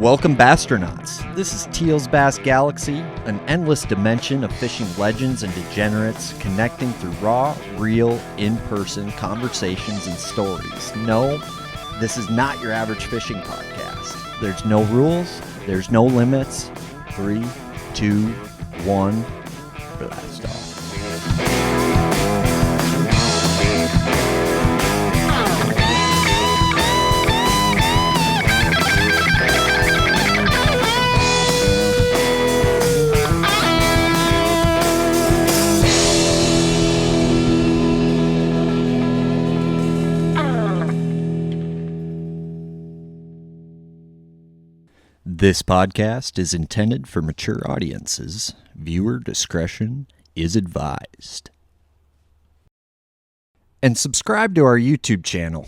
Welcome, Bastronauts. This is Teal's Bass Galaxy, an endless dimension of fishing legends and degenerates connecting through raw, real, in-person conversations and stories. No, this is not your average fishing podcast. There's no rules, there's no limits. 3, 2, 1, blast off. This podcast is intended for mature audiences. Viewer discretion is advised. And subscribe to our YouTube channel.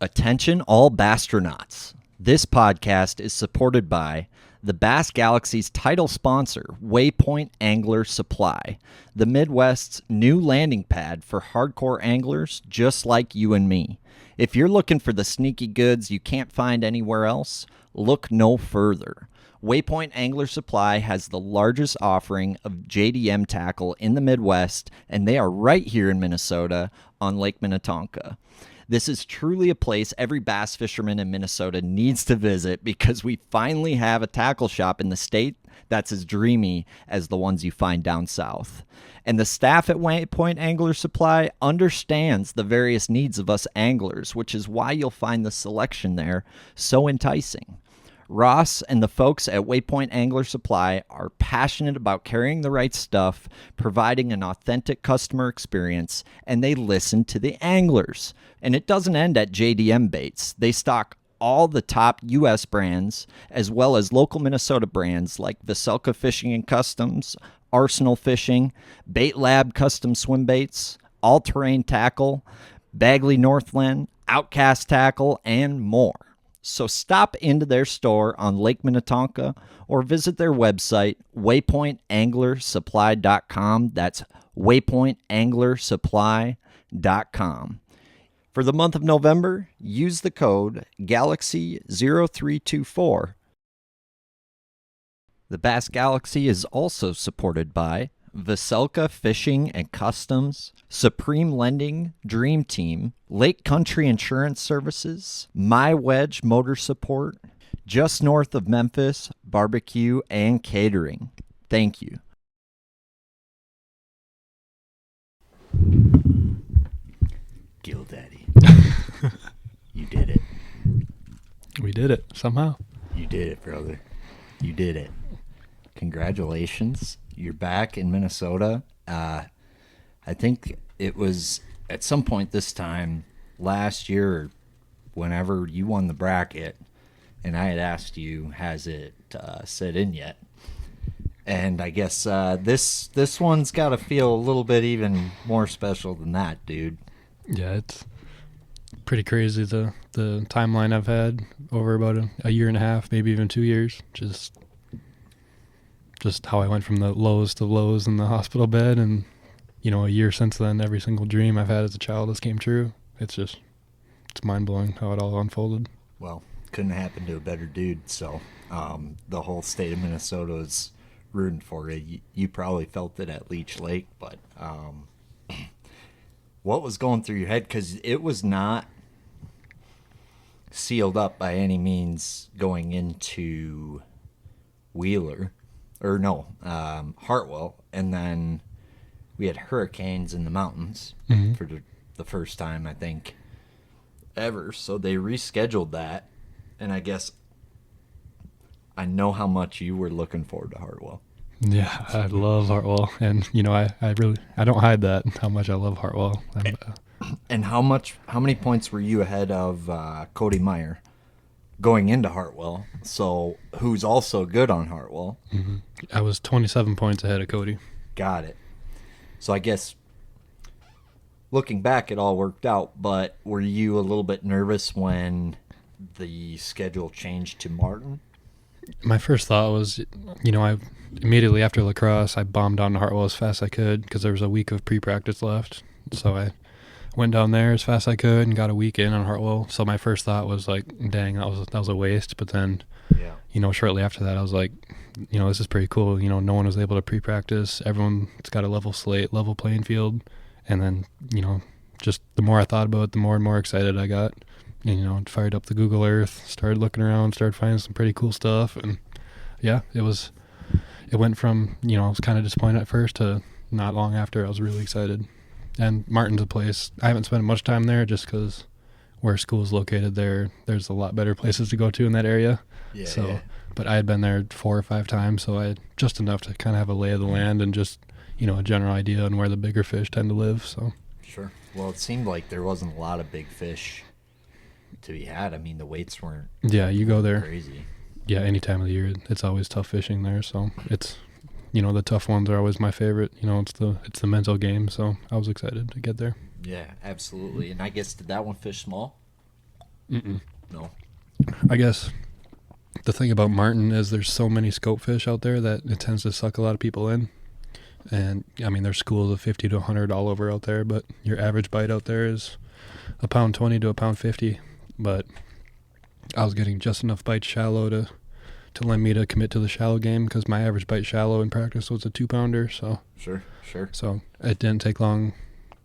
Attention all Bastronauts. This podcast is supported by the Bass Galaxy's title sponsor, Waypoint Angler Supply, the Midwest's new landing pad for hardcore anglers just like you and me. If you're looking for the sneaky goods you can't find anywhere else, look no further. Waypoint Angler Supply has the largest offering of JDM tackle in the Midwest, and they are right here in Minnesota on Lake Minnetonka. This is truly a place every bass fisherman in Minnesota needs to visit because we finally have a tackle shop in the state that's as dreamy as the ones you find down south. And the staff at Waypoint Angler Supply understands the various needs of us anglers, which is why you'll find the selection there so enticing. Ross and the folks at Waypoint Angler Supply are passionate about carrying the right stuff, providing an authentic customer experience, and they listen to the anglers. And it doesn't end at JDM baits. They stock all the top U.S. brands, as well as local Minnesota brands like Vocelka Fishing and Customs, Arsenal Fishing, Bait Lab Custom Swim Baits, All Terrain Tackle, Bagley Northland, Outcast Tackle, and more. So stop into their store on Lake Minnetonka or visit their website, waypointanglersupply.com. That's waypointanglersupply.com. For the month of November, use the code GALAXY0324. The Bass Galaxy is also supported by Vocelka Fishing and Customs, Supreme Lending, Dream Team, Lake Country Insurance Services, My Wedge Motor Support, just north of Memphis, Barbecue and Catering. Thank you. Gill-Daddy. You did it. We did it, somehow. You did it, brother. You did it. Congratulations. You're back in Minnesota. I think it was at some point this time last year or whenever you won the bracket, and I had asked you, has it set in yet? And I guess this one's got to feel a little bit even more special than that, dude. Yeah, it's pretty crazy, the timeline I've had over about a year and a half, maybe even 2 years. Just how I went from the lows to lows in the hospital bed, and a year since then, every single dream I've had as a child has came true. It's mind-blowing how it all unfolded. Well, couldn't happen to a better dude, so the whole state of Minnesota is rooting for you. You probably felt it at Leech Lake, but what was going through your head? Because it was not sealed up by any means going into Wheeler. Or no, Hartwell, and then we had hurricanes in the mountains for the first time, I think, ever. So they rescheduled that, and I guess I know how much you were looking forward to Hartwell. Yeah, I love Hartwell, and I don't hide that, how much I love Hartwell. And how many points were you ahead of Cody Meyer going into Hartwell, so who's also good on Hartwell? Mm-hmm. I was 27 points ahead of Cody. Got it. So I guess looking back, it all worked out, but were you a little bit nervous when the schedule changed to Martin? My first thought was, I immediately after lacrosse, I bombed on Hartwell as fast as I could because there was a week of pre-practice left. So I went down there as fast as I could and got a week in on Hartwell. So my first thought was like, dang, that was a waste. But then, shortly after that, I was like, this is pretty cool. No one was able to pre-practice. Everyone's got a level slate, level playing field. And then, just the more I thought about it, the more and more excited I got. And, fired up the Google Earth, started looking around, started finding some pretty cool stuff. And yeah, it went from, I was kind of disappointed at first to not long after I was really excited. And Martin's a place, I haven't spent much time there just because where school is located there's a lot better places to go to in that area. But I had been there 4 or 5 times, so I had just enough to kind of have a lay of the land and just, a general idea on where the bigger fish tend to live. So Sure. Well, it seemed like there wasn't a lot of big fish to be had. I mean, the weights weren't you go there. Crazy. Yeah, any time of the year, it's always tough fishing there. So it's, the tough ones are always my favorite. It's the mental game. So I was excited to get there. Yeah, absolutely. And I guess, did that one fish small? Mm-mm. No. I guess the thing about Martin is there's so many scope fish out there that it tends to suck a lot of people in. And I mean, there's schools of 50 to 100 all over out there, but your average bite out there is £1.20 to £1.50. But I was getting just enough bites shallow to lend me to commit to the shallow game, because my average bite shallow in practice was a 2-pounder. So Sure. So it didn't take long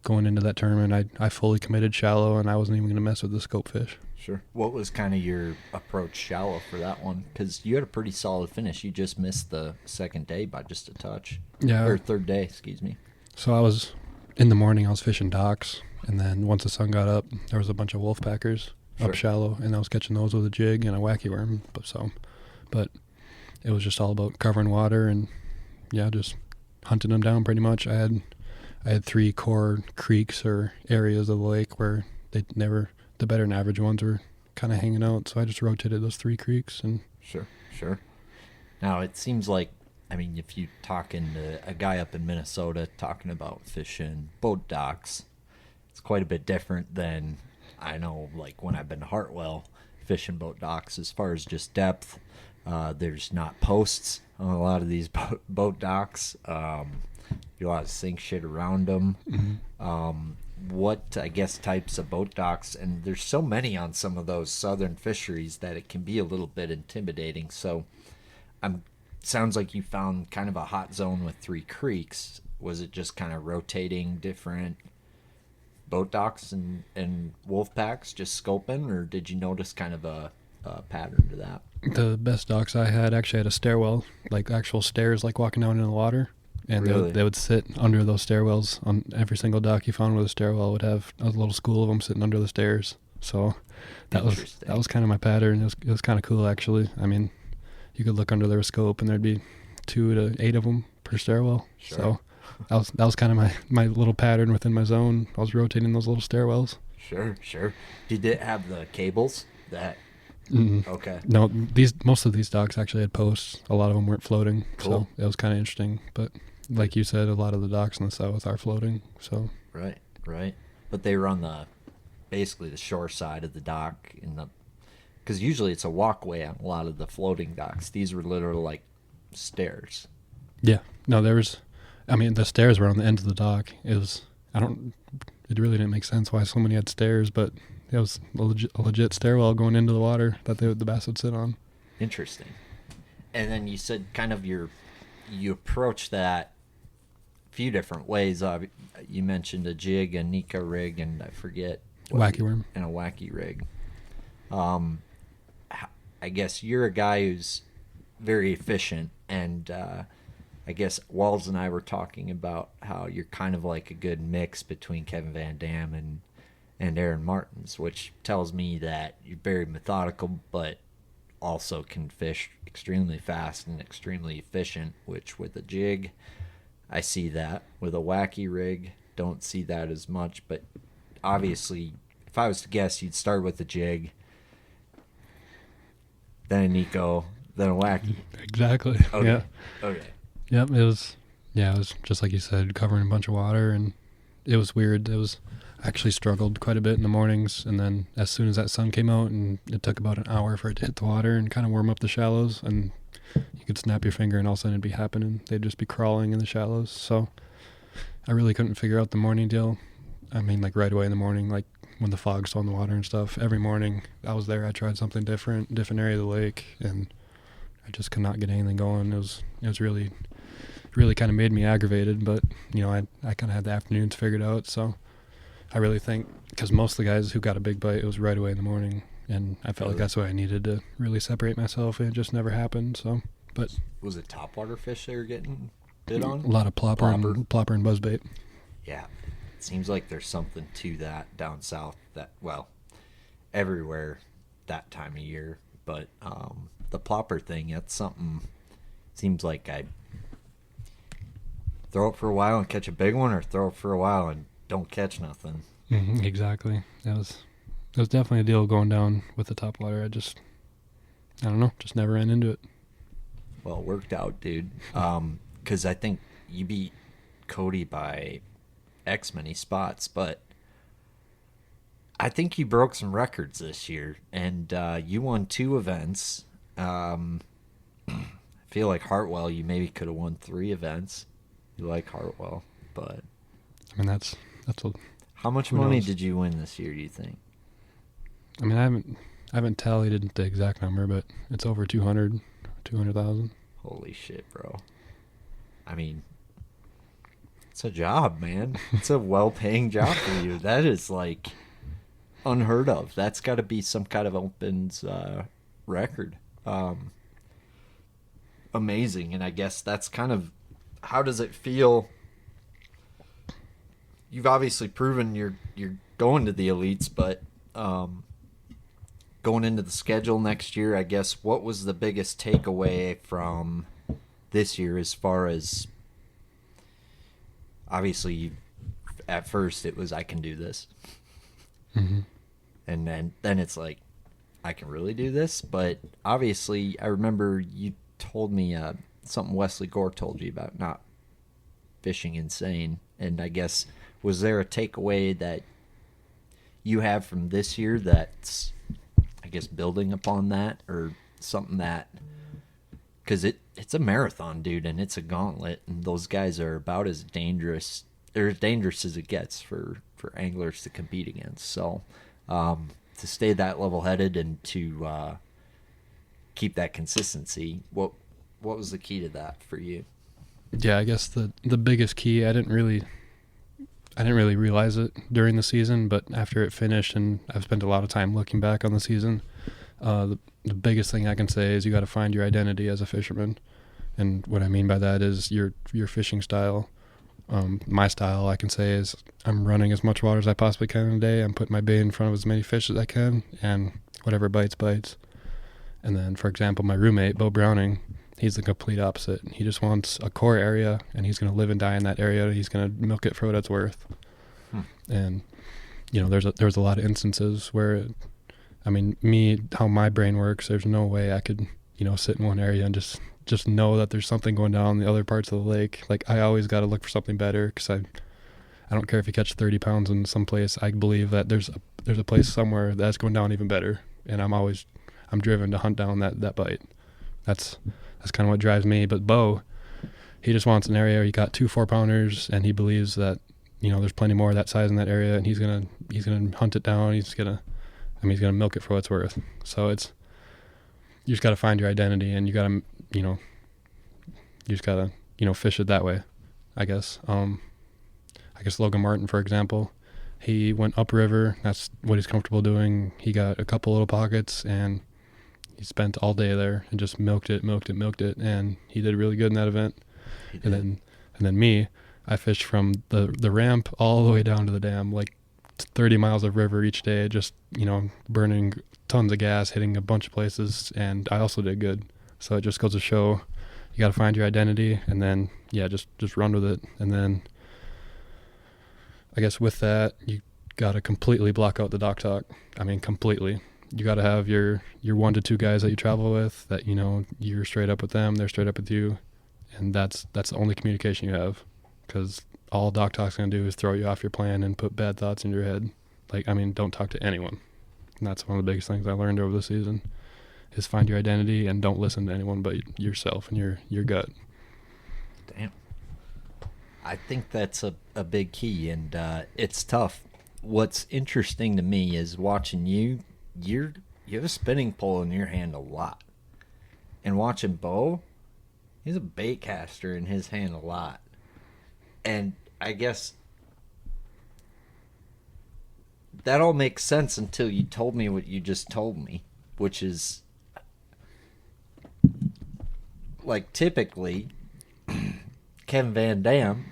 going into that tournament. I fully committed shallow, and I wasn't even going to mess with the scope fish. Sure. What was kind of your approach shallow for that one? Because you had a pretty solid finish. You just missed the second day by just a touch. Yeah. Or third day, excuse me. So in the morning, I was fishing docks, and then once the sun got up, there was a bunch of wolfpackers up shallow, and I was catching those with a jig and a wacky worm. But it was just all about covering water and, just hunting them down pretty much. I had 3 core creeks or areas of the lake where the better than average ones were kind of hanging out, so I just rotated those 3 creeks. And Sure. Now, it seems like, I mean, if you talking to a guy up in Minnesota talking about fishing boat docks, it's quite a bit different than, I know, like when I've been to Hartwell fishing boat docks as far as just depth. There's not posts on a lot of these boat docks. You ought to sink shit around them. Mm-hmm. What, I guess, types of boat docks, and there's so many on some of those southern fisheries that it can be a little bit intimidating. So sounds like you found kind of a hot zone with 3 creeks. Was it just kind of rotating different boat docks and wolf packs, just scoping, or did you notice kind of a pattern to that? The best docks I had actually had a stairwell, like actual stairs, like walking down in the water. And Really? they would sit under those stairwells. On every single dock you found with a stairwell would have a little school of them sitting under the stairs. So that was kind of my pattern. It was kind of cool, actually. I mean, you could look under their scope and there'd be 2 to 8 of them per stairwell. Sure. So that was kind of my little pattern within my zone. I was rotating those little stairwells. Sure. Did it have the cables that? Mm-mm. Okay. No, most of these docks actually had posts. A lot of them weren't floating. Cool. So it was kind of interesting. But like you said, a lot of the docks in the south are floating. So Right. But they were on basically the shore side of the dock because usually it's a walkway on a lot of the floating docks. These were literally like stairs. yeah, no, the stairs were on the end of the dock. It really didn't make sense why so many had stairs, but it was a legit stairwell going into the water that the bass would sit on. Interesting. And then you said kind of you approach that a few different ways. You mentioned a jig, a Nika rig, and I forget. Wacky worm. And a wacky rig. I guess you're a guy who's very efficient, and I guess Walls and I were talking about how you're kind of like a good mix between Kevin Van Dam and Aaron Martins, which tells me that you're very methodical, but also can fish extremely fast and extremely efficient, which with a jig, I see that. With a wacky rig, don't see that as much, but obviously, if I was to guess, you'd start with a jig, then a Nico, then a wacky. Exactly. Okay. Yeah. Okay. Yep, it was just like you said, covering a bunch of water, and it was weird. I actually struggled quite a bit in the mornings, and then as soon as that sun came out, and it took about an hour for it to hit the water and kind of warm up the shallows, and you could snap your finger and all of a sudden it'd be happening. They'd just be crawling in the shallows. So I really couldn't figure out the morning deal. I mean, like right away in the morning, like when the fog's on the water and stuff. Every morning I was there, I tried something different area of the lake, and I just could not get anything going. It was really kind of made me aggravated, but I kind of had the afternoons figured out. So I really think, because most of the guys who got a big bite, it was right away in the morning, and I felt like that's what I needed to really separate myself, and it just never happened. So, but was it topwater fish they were getting bit on? A lot of plopper and buzzbait. Yeah, it seems like there's something to that down south. That, well, everywhere that time of year, but the plopper thing, that's something. Seems like I throw it for a while and catch a big one, or throw it for a while and don't catch nothing. Mm-hmm, exactly. It was definitely a deal going down with the topwater. I don't know, just never ran into it. Well, it worked out, dude. Because I think you beat Cody by X many spots, but I think you broke some records this year, and you won 2 events. I feel like Hartwell, you maybe could have won 3 events. You like Hartwell, but I mean that's what. How much money did you win this year, do you think? I mean, I haven't tallied the exact number, but it's over 200,000. Holy shit, bro. I mean, it's a job, man. It's a well-paying job for you. That is, like, unheard of. That's got to be some kind of Opens record. Amazing. And I guess that's kind of, how does it feel? You've obviously proven you're going to the elites, but going into the schedule next year, I guess, what was the biggest takeaway from this year as far as, obviously, at first it was, I can do this. Mm-hmm. And then it's like, I can really do this? But obviously, I remember you told me something Wesley Gore told you about not fishing insane. And I guess, was there a takeaway that you have from this year that's, I guess, building upon that, or something that, because it's a marathon, dude, and it's a gauntlet, and those guys are about as dangerous, they're as dangerous as it gets for anglers to compete against. So to stay that level-headed and to keep that consistency, what was the key to that for you? Yeah, I guess the biggest key, I didn't really realize it during the season, but after it finished, and I've spent a lot of time looking back on the season, the biggest thing I can say is you got to find your identity as a fisherman. And what I mean by that is your fishing style. My style, I can say, is I'm running as much water as I possibly can in a day. I'm putting my bait in front of as many fish as I can, and whatever bites. And then, for example, my roommate, Bo Browning, he's the complete opposite. He just wants a core area, and he's going to live and die in that area. He's going to milk it for what it's worth. And, there's a lot of instances where, how my brain works, there's no way I could, sit in one area and just know that there's something going down in the other parts of the lake. Like, I always got to look for something better, because I don't care if you catch 30 pounds in some place. I believe that there's a place somewhere that's going down even better, and I'm driven to hunt down that bite. That's kind of what drives me. But Bo, he just wants an area where you got 2 4-pounders, and he believes that there's plenty more of that size in that area, and he's gonna hunt it down. He's gonna milk it for what it's worth. So you just got to find your identity, and you just gotta fish it that way, I guess. I guess Logan Martin, for example, he went upriver. That's what he's comfortable doing. He got a couple little pockets, and he spent all day there and just milked it, and he did really good in that event. And then me, I fished from the ramp all the way down to the dam, like 30 miles of river each day, just, burning tons of gas, hitting a bunch of places, and I also did good. So it just goes to show you got to find your identity, and then, just run with it. And then I guess with that, you got to completely block out the dock talk. Completely. You got to have your 1 to 2 guys that you travel with, that you're straight up with them, they're straight up with you, and that's the only communication you have, because all dock talk's going to do is throw you off your plan and put bad thoughts in your head. Don't talk to anyone. And that's one of the biggest things I learned over the season, is find your identity and don't listen to anyone but yourself and your gut. Damn. I think that's a big key, and it's tough. What's interesting to me is watching you. You have a spinning pole in your hand a lot, and watching Bo, he's a bait caster in his hand a lot, and I guess that all makes sense until you told me what you just told me, which is like typically Kevin Van Dam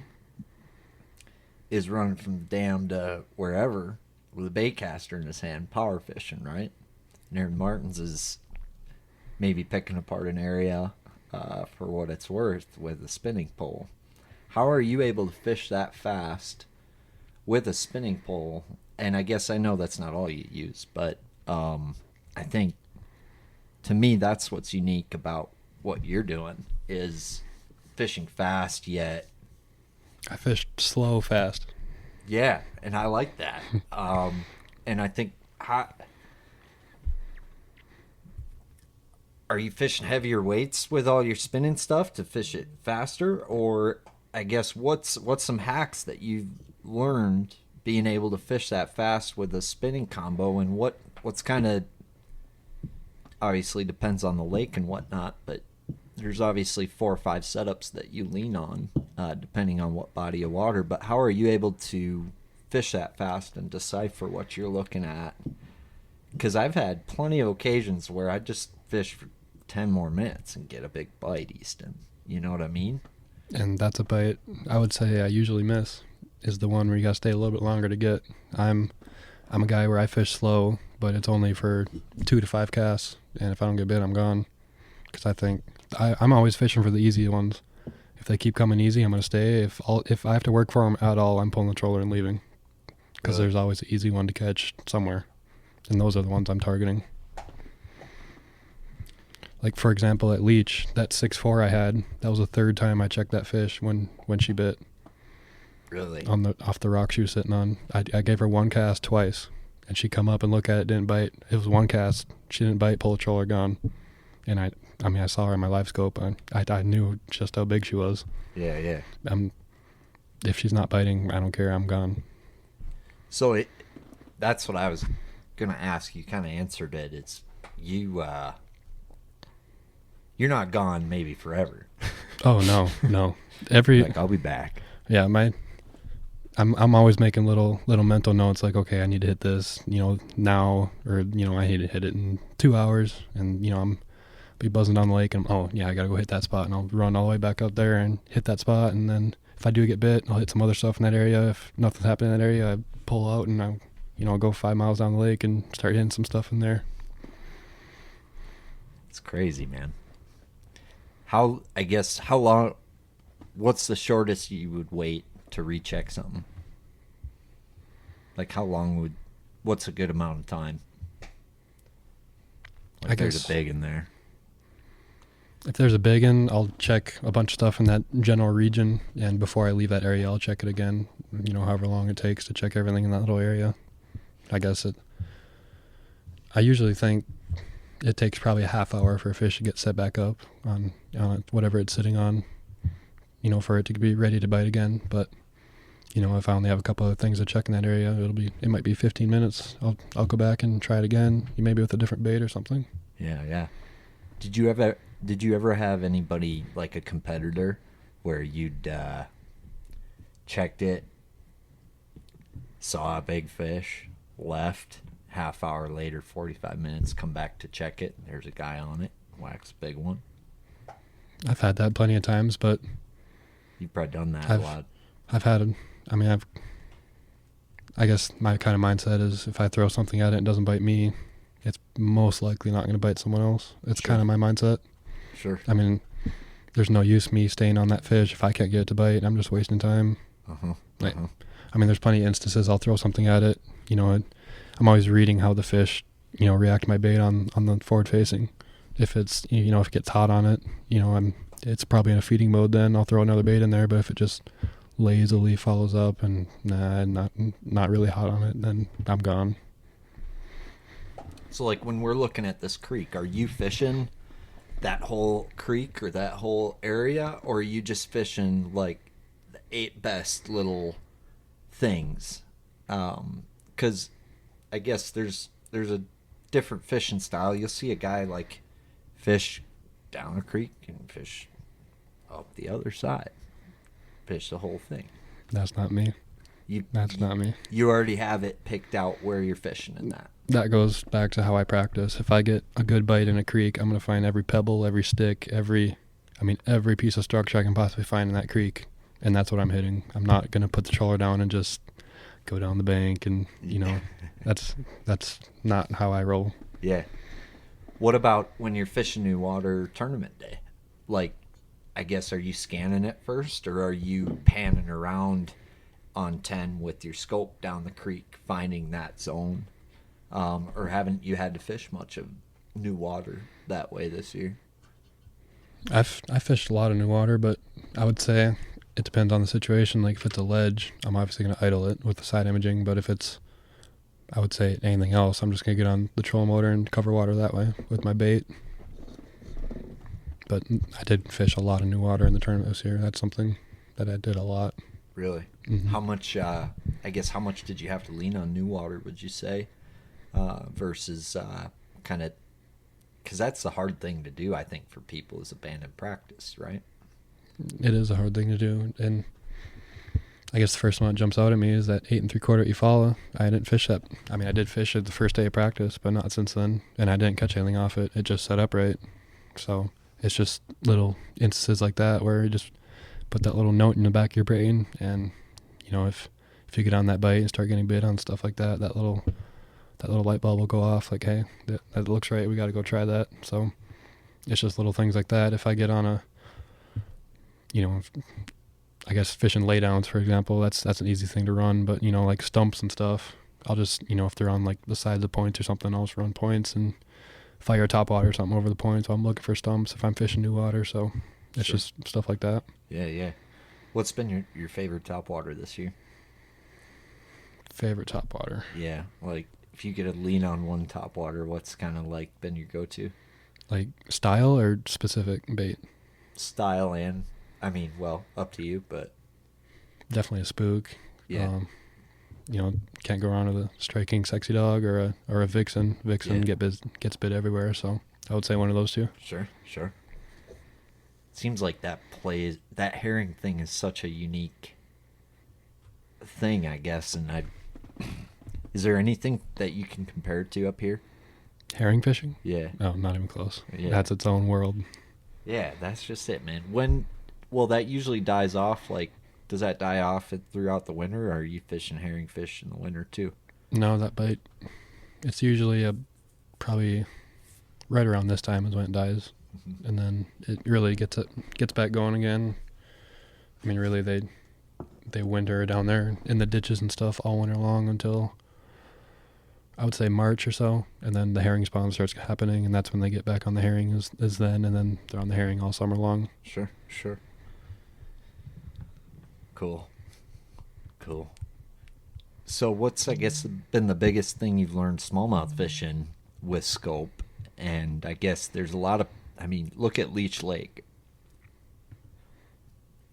is running from the dam to wherever with a bait caster in his hand, power fishing, right? And Aaron Martins is maybe picking apart an area for what it's worth with a spinning pole. How are you able to fish that fast with a spinning pole? And I guess I know that's not all you use, but I think to me that's what's unique about what you're doing is fishing fast yet. I fished slow fast. Yeah, and I like that. And I think are you fishing heavier weights with all your spinning stuff to fish it faster, or I guess what's some hacks that you've learned being able to fish that fast with a spinning combo, and what's kind of obviously depends on the lake and whatnot, but there's obviously 4 or 5 setups that you lean on depending on what body of water, but how are you able to fish that fast and decipher what you're looking at? Because I've had plenty of occasions where I just fish for 10 more minutes and get a big bite, Easton. You know what I mean? And that's a bite I would say I usually miss, is the one where you got to stay a little bit longer to get. I'm a guy where I fish slow, but it's only for 2 to 5 casts, and if I don't get bit, I'm gone. Because I think I'm always fishing for the easy ones. If they keep coming easy, I'm going to stay. If I have to work for them at all, I'm pulling the troller and leaving. Because there's always an easy one to catch somewhere. And those are the ones I'm targeting. Like, for example, at Leech, that 6'4" I had, that was the 3rd time I checked that fish when she bit. Really? Off the rock she was sitting on. I gave her 1 cast twice, and she come up and look at it, didn't bite. It was 1 cast. She didn't bite, pull the troller, gone. And I saw her in my live scope, and I knew just how big she was. Yeah. If she's not biting, I don't care. I'm gone. So that's what I was going to ask. You kind of answered it. It's you're not gone maybe forever. Oh, no. Like, I'll be back. Yeah, I'm always making little mental notes like, okay, I need to hit this, now, or, I need to hit it in 2 hours, and, I'm be buzzing down the lake, and I gotta go hit that spot, and I'll run all the way back up there and hit that spot, and then if I do get bit, I'll hit some other stuff in that area. If nothing's happening in that area, I pull out and I'll go 5 miles down the lake and start hitting some stuff in there. It's crazy, man. How long, what's the shortest you would wait to recheck something? Like, what's a good amount of time? Like, I guess there's a big in there. If there's a big one, I'll check a bunch of stuff in that general region, and before I leave that area, I'll check it again, however long it takes to check everything in that little area. I usually think it takes probably a half hour for a fish to get set back up on whatever it's sitting on, for it to be ready to bite again. But, if I only have a couple of things to check in that area, it might be 15 minutes. I'll go back and try it again, maybe with a different bait or something. Yeah. Did you ever have anybody, like a competitor, where you'd checked it, saw a big fish, left, half hour later, 45 minutes, come back to check it, there's a guy on it, whacks a big one? I've had that plenty of times, but you've probably done that a lot. I guess my kind of mindset is if I throw something at it and it doesn't bite me, it's most likely not going to bite someone else. It's kind of my mindset. Sure. There's no use me staying on that fish if I can't get it to bite. I'm just wasting time. There's plenty of instances I'll throw something at it. I'm always reading how the fish, react to my bait on the forward facing. If it's, if it gets hot on it, it's probably in a feeding mode then. I'll throw another bait in there, but if it just lazily follows up and not really hot on it, then I'm gone. So, like, when we're looking at this creek, are you fishing that whole creek or that whole area, or are you just fishing, like, the 8 best little things. Because I guess there's a different fishing style. You'll see a guy like fish down a creek and fish up the other side. Fish the whole thing. That's not me. That's not me. You already have it picked out where you're fishing in that. That goes back to how I practice. If I get a good bite in a creek, I'm going to find every pebble, every stick, every piece of structure I can possibly find in that creek, and that's what I'm hitting. I'm not going to put the trawler down and just go down the bank and, that's not how I roll. Yeah. What about when you're fishing new water tournament day? Like, I guess, are you scanning it first, or are you panning around on 10 with your scope down the creek finding that zone? Or haven't you had to fish much of new water that way this year? I fished a lot of new water, but I would say it depends on the situation. Like if it's a ledge, I'm obviously going to idle it with the side imaging, but if it's, I would say anything else, I'm just going to get on the troll motor and cover water that way with my bait. But I did fish a lot of new water in the tournament this year. That's something that I did a lot. Really? Mm-hmm. How much, how much did you have to lean on new water, would you say, versus kind of, because that's the hard thing to do, I think, for people is abandon practice, right? It is a hard thing to do. And I guess the first one that jumps out at me is that 8 3/4 Eufaula. I didn't fish that. I mean, I did fish it the first day of practice, but not since then. And I didn't catch anything off it. It just set up right. So it's just little instances like that where you just put that little note in the back of your brain, and if you get on that bite and start getting bit on stuff like that, that little light bulb will go off. Like, hey, that looks right. We got to go try that. So it's just little things like that. If I get on a, I guess fishing laydowns, for example, that's an easy thing to run. But like stumps and stuff, I'll just if they're on like the sides of points or something, I'll just run points and fire a top water or something over the points while I'm looking for stumps if I'm fishing new water. So it's just stuff like that. Yeah. What's been your favorite top water this year? Favorite top water? Yeah, like if you get a lean on one top water, what's kind of like been your go-to? Like style or specific bait? Style and, up to you, but definitely a spook. Yeah. Can't go wrong with a striking sexy dog or a vixen. Vixen gets bit everywhere, so I would say one of those two. Sure. Seems like that herring thing is such a unique thing, I guess. And is there anything that you can compare it to up here? Herring fishing? Yeah. Oh, not even close. Yeah. That's its own world. Yeah, that's just it, man. That usually dies off. Like, does that die off throughout the winter, or are you fishing herring fish in the winter too? No, that bite, it's usually probably right around this time is when it dies. Mm-hmm. And then it really gets back going again. I mean, really, they winter down there in the ditches and stuff all winter long until I would say March or so, and then the herring spawn starts happening, and that's when they get back on the herring is then, and then they're on the herring all summer long. Sure. Cool. So what's, I guess, been the biggest thing you've learned smallmouth fishing with scope? And I guess there's a lot of, look at Leech Lake.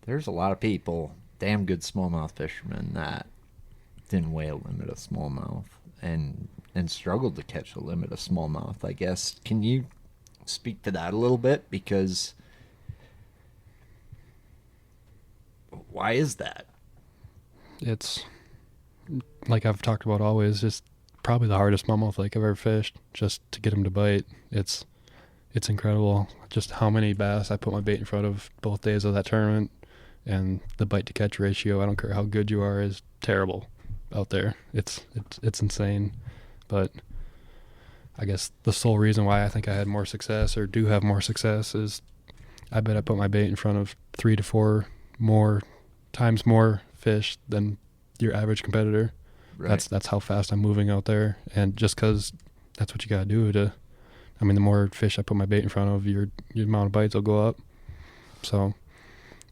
There's a lot of people, damn good smallmouth fishermen, that didn't weigh a limit of smallmouth and struggled to catch a limit of smallmouth, I guess. Can you speak to that a little bit? Because why is that? It's, like I've talked about always, just probably the hardest smallmouth lake I've ever fished, just to get them to bite. It's incredible just how many bass I put my bait in front of both days of that tournament, and the bite to catch ratio, I don't care how good you are, is terrible out there. It's insane. But I guess the sole reason why I think I had more success, or do have more success, is I bet I put my bait in front of 3 to 4 times more fish than your average competitor. Right. That's how fast I'm moving out there, and just because that's what you gotta do to. The more fish I put my bait in front of, your amount of bites will go up. So,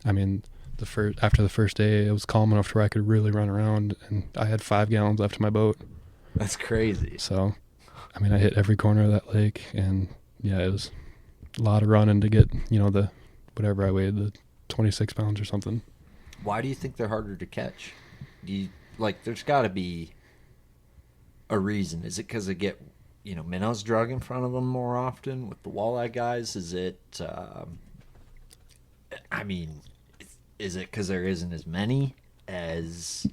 after the first day, it was calm enough to where I could really run around, and I had 5 gallons left in my boat. That's crazy. So, I hit every corner of that lake, and yeah, it was a lot of running to get, the whatever I weighed, the 26 pounds or something. Why do you think they're harder to catch? There's got to be a reason. Is it because they get, minnows drug in front of them more often with the walleye guys? Is it, I mean, is it because there isn't as many as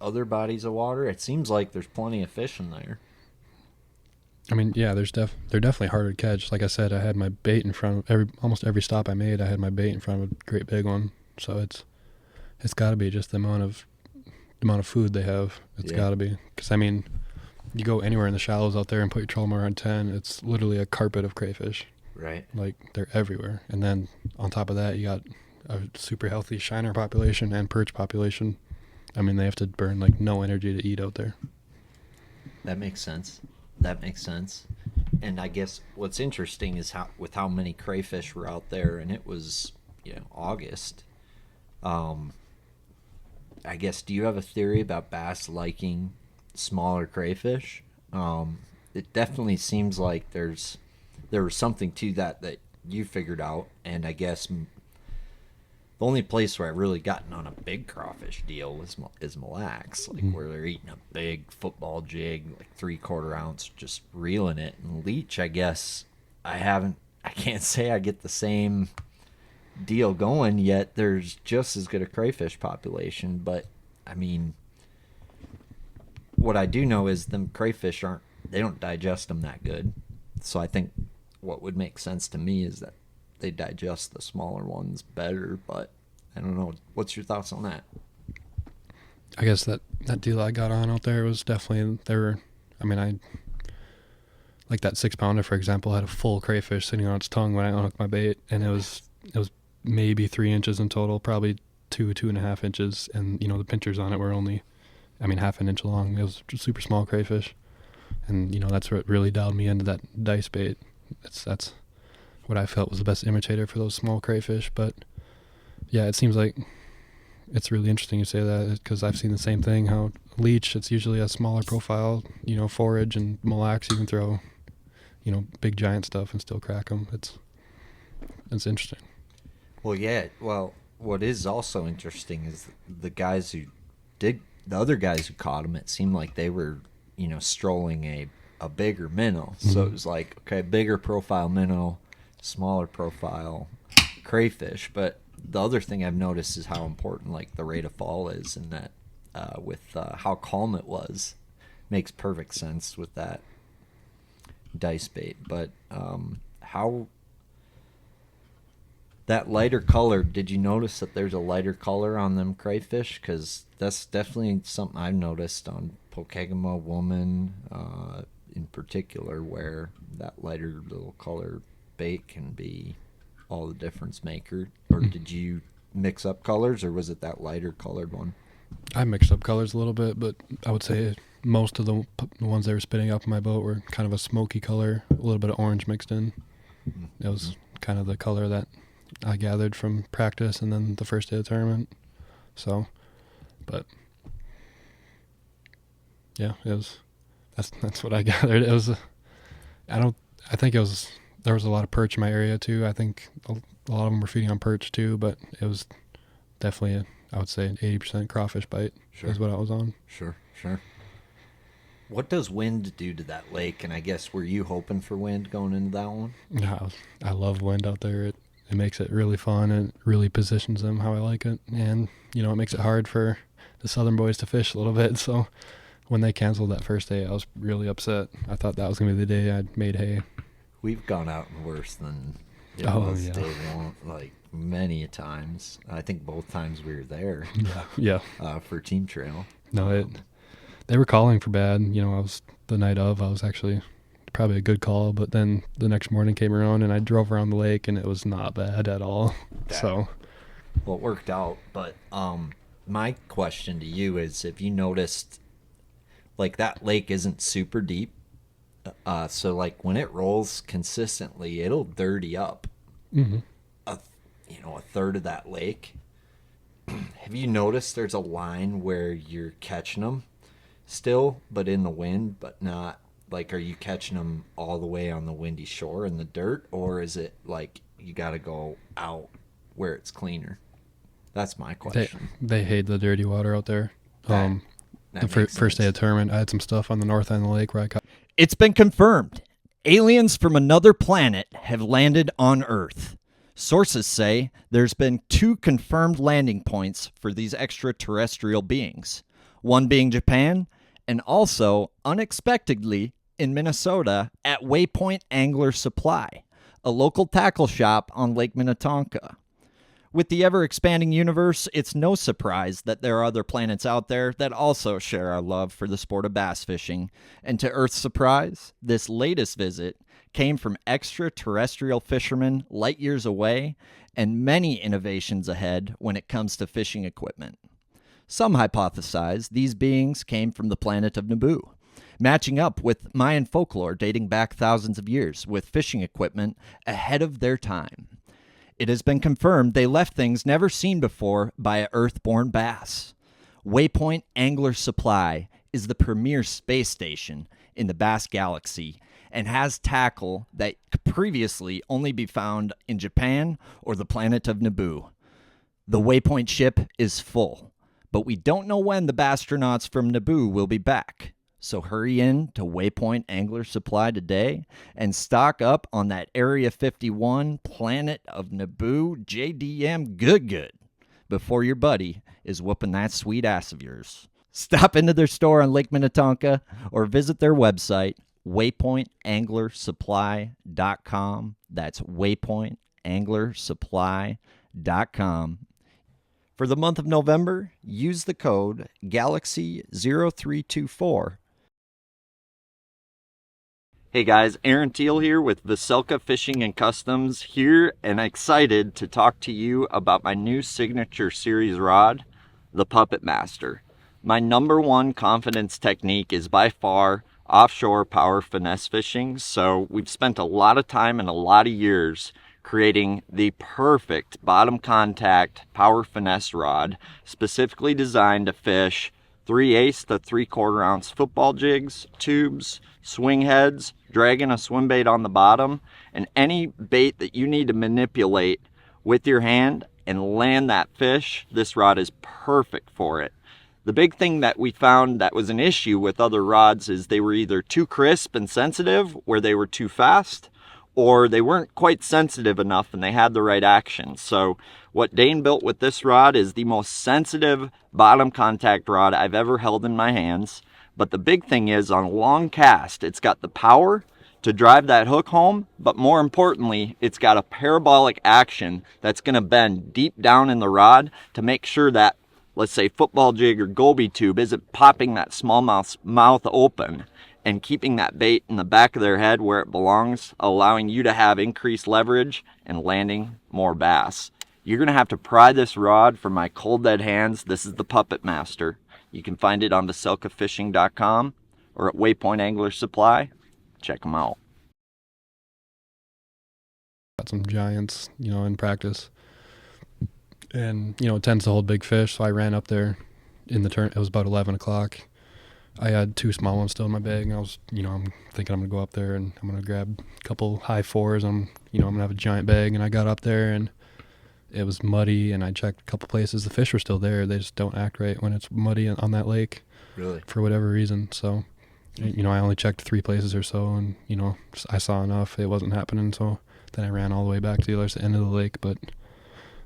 other bodies of water? It seems like there's plenty of fish in there. I mean, yeah, they're definitely harder to catch. Like I said, I had my bait in front of almost every stop I made. I had my bait in front of a great big one. So it's got to be just the amount of food they have. It's got to be, because I mean, you go anywhere in the shallows out there and put your trolling motor on 10, it's literally a carpet of crayfish. Right. Like, they're everywhere. And then on top of that, you got a super healthy shiner population and perch population. I mean, they have to burn like no energy to eat out there. That makes sense. And I guess what's interesting is how many crayfish were out there, and it was, August. I guess, do you have a theory about bass liking smaller crayfish? It definitely seems like there was something to that you figured out, and I guess the only place where I've really gotten on a big crawfish deal is Mille Lacs, where they're eating a big football jig, like 3/4 ounce, just reeling it. And Leech, I guess, I can't say I get the same deal going, yet there's just as good a crayfish population. But, I mean, what I do know is them crayfish they don't digest them that good. So I think what would make sense to me is that they digest the smaller ones better, but I don't know. What's your thoughts on that? I guess that deal I got on out there was definitely, I like that 6-pounder, for example, had a full crayfish sitting on its tongue when I unhooked my bait, and it was maybe 3 inches in total, probably 2.5 inches, and the pinchers on it were only, half an inch long. It was just super small crayfish, and that's what really dialed me into that dice bait. That's what I felt was the best imitator for those small crayfish. But yeah, it seems like it's really interesting you say that, because I've seen the same thing. How Leech, it's usually a smaller profile, forage, and Mille Lacs you can throw, big giant stuff and still crack them. It's interesting. Well, yeah. Well, what is also interesting is the other guys who caught them. It seemed like they were, strolling a bigger minnow. Mm-hmm. So it was like, okay, bigger profile minnow, smaller profile crayfish. But the other thing I've noticed is how important like the rate of fall is, and that with how calm it was, makes perfect sense with that dice bait. But how that lighter color, did you notice that there's a lighter color on them crayfish? Because that's definitely something I've noticed on Pokegama Woman in particular, where that lighter little color bait can be all the difference maker. Or did you mix up colors, or was it that lighter colored one? I mixed up colors a little bit, but I would say most of the ones they were spitting up in my boat were kind of a smoky color, a little bit of orange mixed in. It was kind of the color that I gathered from practice and then the first day of the tournament. So, but yeah, that's what I gathered. It was, I think there was a lot of perch in my area too. I think a lot of them were feeding on perch too, but it was definitely I would say an 80% crawfish bite. Sure. Is what I was on. Sure. What does wind do to that lake? And I guess, were you hoping for wind going into that one? Yeah, I love wind out there. It makes it really fun, and it really positions them how I like it. And, it makes it hard for the southern boys to fish a little bit. So when they canceled that first day, I was really upset. I thought that was going to be the day I'd made hay. We've gone out worse than it was day long, like many a times. I think both times we were there. Yeah. For team trail. No, they were calling for bad. I was the night of. I was actually probably a good call, but then the next morning came around and I drove around the lake and it was not bad at all. Well, it worked out. But my question to you is, if you noticed, like, that lake isn't super deep. So like when it rolls consistently, it'll dirty up a third of that lake. Have you noticed there's a line where you're catching them still, but in the wind, but not like, are you catching them all the way on the windy shore in the dirt, or is it like you got to go out where it's cleaner? That's my question. They hate the dirty water out there. That The first day of tournament, I had some stuff on the north end of the lake where I caught. It's been confirmed. Aliens from another planet have landed on Earth. Sources say there's been 2 confirmed landing points for these extraterrestrial beings, one being Japan, and also, unexpectedly, in Minnesota at Waypoint Angler Supply, a local tackle shop on Lake Minnetonka. With the ever-expanding universe, it's no surprise that there are other planets out there that also share our love for the sport of bass fishing. And to Earth's surprise, this latest visit came from extraterrestrial fishermen light years away and many innovations ahead when it comes to fishing equipment. Some hypothesize these beings came from the planet of Naboo, matching up with Mayan folklore dating back thousands of years with fishing equipment ahead of their time. It has been confirmed they left things never seen before by an Earth-born bass. Waypoint Angler Supply is the premier space station in the bass galaxy and has tackle that could previously only be found in Japan or the planet of Naboo. The Waypoint ship is full, but we don't know when the Bassastronauts from Naboo will be back. So hurry in to Waypoint Angler Supply today and stock up on that Area 51 Planet of Naboo JDM good before your buddy is whooping that sweet ass of yours. Stop into their store on Lake Minnetonka or visit their website, waypointanglersupply.com. That's waypointanglersupply.com. For the month of November, use the code GALAXY0324. Hey guys, Aaron Teal here with Vocelka Fishing and Customs here, and excited to talk to you about my new signature series rod, the Puppet Master. My #1 confidence technique is by far offshore power finesse fishing, so we've spent a lot of time and a lot of years creating the perfect bottom contact power finesse rod, specifically designed to fish 3/8 to 3/4 ounce football jigs, tubes, swing heads, dragging a swim bait on the bottom, and any bait that you need to manipulate with your hand and land that fish. This rod is perfect for it. The big thing that we found that was an issue with other rods is they were either too crisp and sensitive, where they were too fast, or they weren't quite sensitive enough and they had the right action. So what Dane built with this rod is the most sensitive bottom contact rod I've ever held in my hands. But the big thing is, on a long cast, it's got the power to drive that hook home, but more importantly, it's got a parabolic action that's going to bend deep down in the rod to make sure that, let's say, football jig or goby tube isn't popping that smallmouth's mouth open and keeping that bait in the back of their head where it belongs, allowing you to have increased leverage and landing more bass. You're going to have to pry this rod from my cold dead hands. This is the Puppet Master. You can find it on VocelkaFishing.com or at Waypoint Angler Supply. Check them out. Got some giants, in practice. And, it tends to hold big fish, so I ran up there in the turn. It was about 11 o'clock. I had 2 small ones still in my bag, and I was, I'm thinking I'm going to go up there and I'm going to grab a couple high 4s. I'm going to have a giant bag, and I got up there and it was muddy, and I checked a couple places. The fish were still there. They just don't act right when it's muddy on that lake. Really? For whatever reason. So, I only checked 3 places or so, and, I saw enough. It wasn't happening, so then I ran all the way back to the other end of the lake. But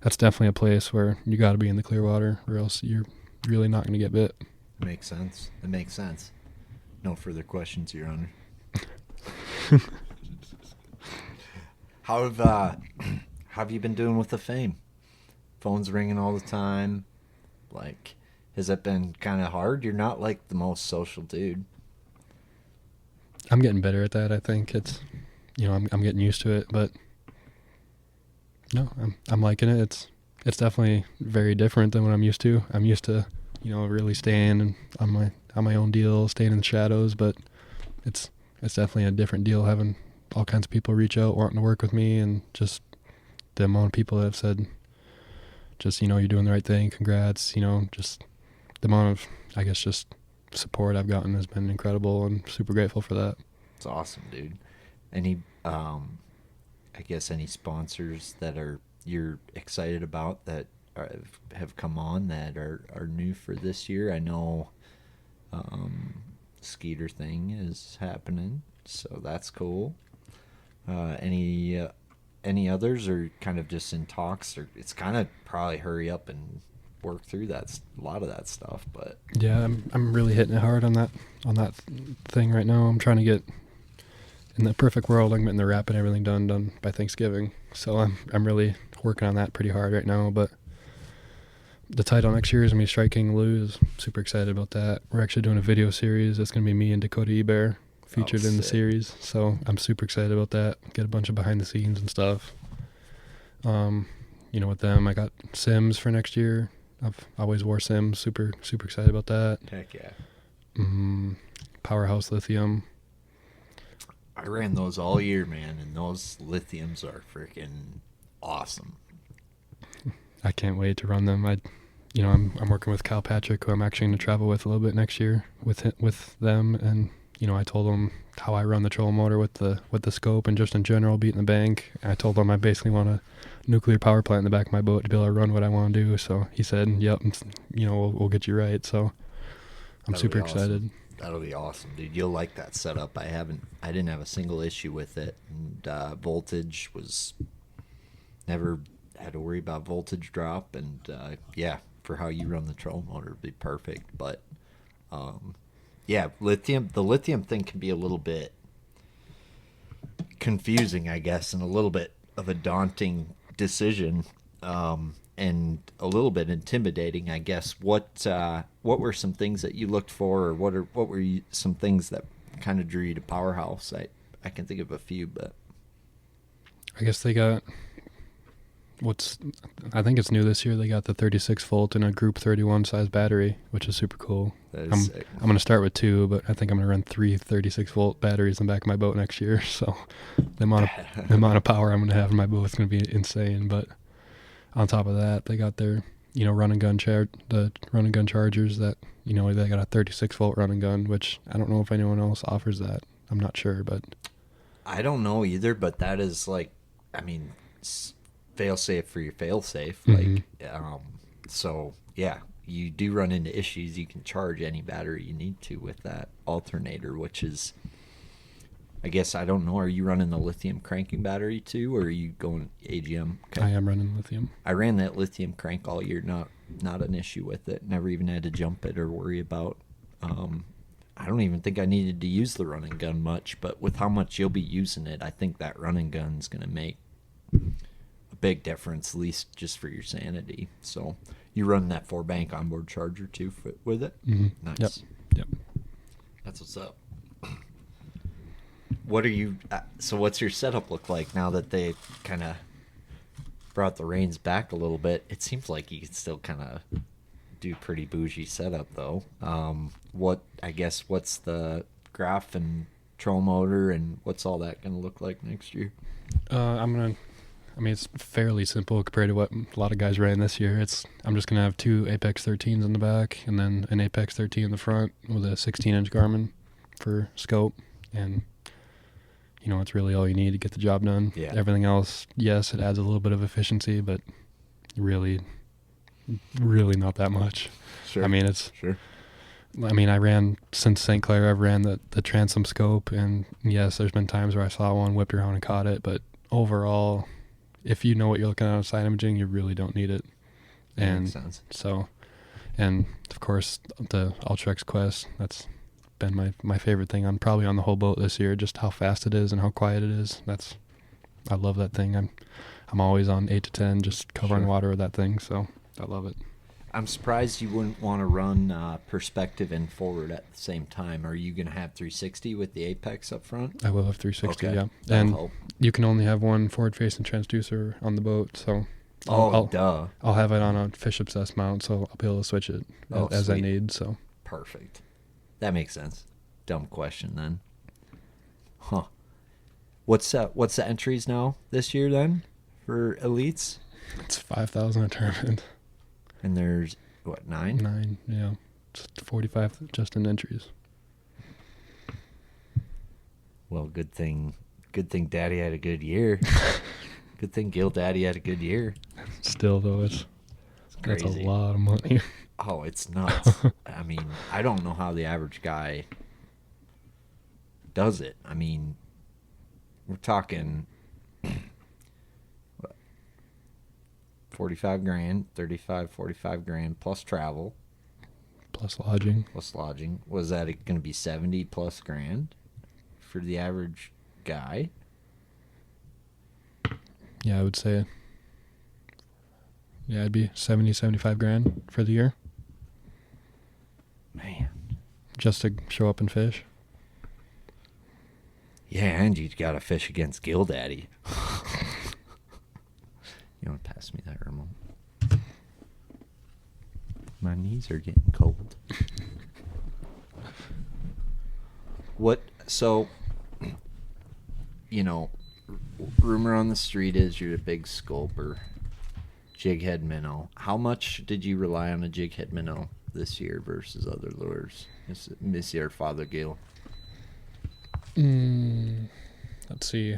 that's definitely a place where you got to be in the clear water, or else you're really not going to get bit. Makes sense. It makes sense. No further questions, Your Honor. How have you been doing with the fame? Phone's ringing all the time. Like, has it been kind of hard? You're not like the most social dude. I'm getting better at that. I think it's, I'm getting used to it, but no, I'm liking it. It's definitely very different than what I'm used to. I'm used to, really staying on my own deal, staying in the shadows, but it's definitely a different deal having all kinds of people reach out wanting to work with me, and just the amount of people that have said, just, you're doing the right thing, congrats, just the amount of, I guess, just support I've gotten has been incredible, and super grateful for that. It's awesome, dude. Any, I guess, any sponsors that you're excited about that have come on that are new for this year. I know Skeeter thing is happening, so that's cool. Any others, or kind of just in talks? Or it's kind of probably hurry up and work through a lot of that stuff. But yeah, I'm really hitting it hard on that thing right now. I'm trying to get, in the perfect world, I'm getting the wrap and everything done by Thanksgiving. So I'm really working on that pretty hard right now. But the title next year is gonna be Strike King Lose. Super excited about that. We're actually doing a video series. It's gonna be me and Dakota Ebear featured in the series. So I'm super excited about that. Get a bunch of behind the scenes and stuff. With them, I got Sims for next year. I've always wore Sims. Super excited about that. Heck yeah. Powerhouse Lithium. I ran those all year, man, and those lithiums are freaking awesome. I can't wait to run them. I'm working with Cal Patrick, who I'm actually going to travel with a little bit next year with them, and I told him how I run the trolling motor with the scope and just in general beating the bank. I told him I basically want a nuclear power plant in the back of my boat to be able to run what I want to do. So he said, "Yep, we'll get you right." So I'm super excited. That'll be awesome, dude. You'll like that setup. I didn't have a single issue with it, and voltage was never had to worry about voltage drop, and for how you run the trolling motor, it'd be perfect. But the lithium thing can be a little bit confusing, I guess, and a little bit of a daunting decision, and a little bit intimidating, I guess. What were some things that you looked for, or what were some things that kind of drew you to Powerhouse? I can think of a few, but I guess they got I think it's new this year. They got the 36 volt and a Group 31 size battery, which is super cool. That is sick. I'm going to start with 2, but I think I'm going to run 3 36 volt batteries in the back of my boat next year. So the amount of power I'm going to have in my boat is going to be insane. But on top of that, they got their run and gun the run and gun chargers that they got a 36 volt run and gun, which I don't know if anyone else offers that. I'm not sure, but I don't know either. But that is fail safe for your fail safe. So yeah, you do run into issues. You can charge any battery you need to with that alternator, which is, I guess, I don't know. Are you running the lithium cranking battery too, or are you going AGM? Okay. I am running lithium. I ran that lithium crank all year. Not an issue with it. Never even had to jump it or worry about. I don't even think I needed to use the run and gun much, but with how much you'll be using it, I think that run and gun's going to make a big difference, at least just for your sanity. So you run that 4-bank onboard charger too with it? Mm-hmm. Nice. Yep. That's what's up. What are you? So what's your setup look like now that they kind of brought the reins back a little bit? It seems like you can still kind of do pretty bougie setup though. What's the graph and troll motor, and what's all that gonna look like next year? It's fairly simple compared to what a lot of guys ran this year. I'm just gonna have 2 Apex 13s in the back and then an Apex 13 in the front with a 16-inch Garmin for scope, and it's really all you need to get the job done. Yeah. Everything else, yes, it adds a little bit of efficiency, but really not that much. Sure. Sure. I ran since St. Clair. I've ran the transom scope, and yes, there's been times where I saw one, whipped around and caught it, but overall, if you know what you're looking at on side imaging, you really don't need it. And makes sense. So, and of course, the Ultrex Quest, that's been my favorite thing probably on the whole boat this year, just how fast it is and how quiet it is. I love that thing. I'm always on 8 to 10, just covering water with that thing, so I love it. I'm surprised you wouldn't want to run perspective and forward at the same time. Are you going to have 360 with the Apex up front? I will have 360, okay. yeah. That'll and help. You can only have one forward-facing transducer on the boat, so duh. I'll have it on a Fish Obsessed mount, so I'll be able to switch it as I need. So perfect. That makes sense. Dumb question then. Huh. What's the entries now this year then for elites? It's 5,000 a tournament. And there's, what, 9? 9, yeah. Just 45 just in entries. Well, good thing Daddy had a good year. Good thing Gill-Daddy had a good year. Still, though, crazy. That's a lot of money. Oh, it's nuts. I mean, I don't know how the average guy does it. I mean, we're talking 45 grand, 35, 45 grand plus travel. Plus lodging. Was that going to be 70 plus grand for the average guy? Yeah, I would say. Yeah, it'd be 70, 75 grand for the year. Man. Just to show up and fish. Yeah, and you got to fish against Gill-Daddy. You want to pass me that remote? My knees are getting cold. So, rumor on the street is you're a big sculper, jig head minnow. How much did you rely on a jig head minnow this year versus other lures? Monsieur Fothergill. Let's see.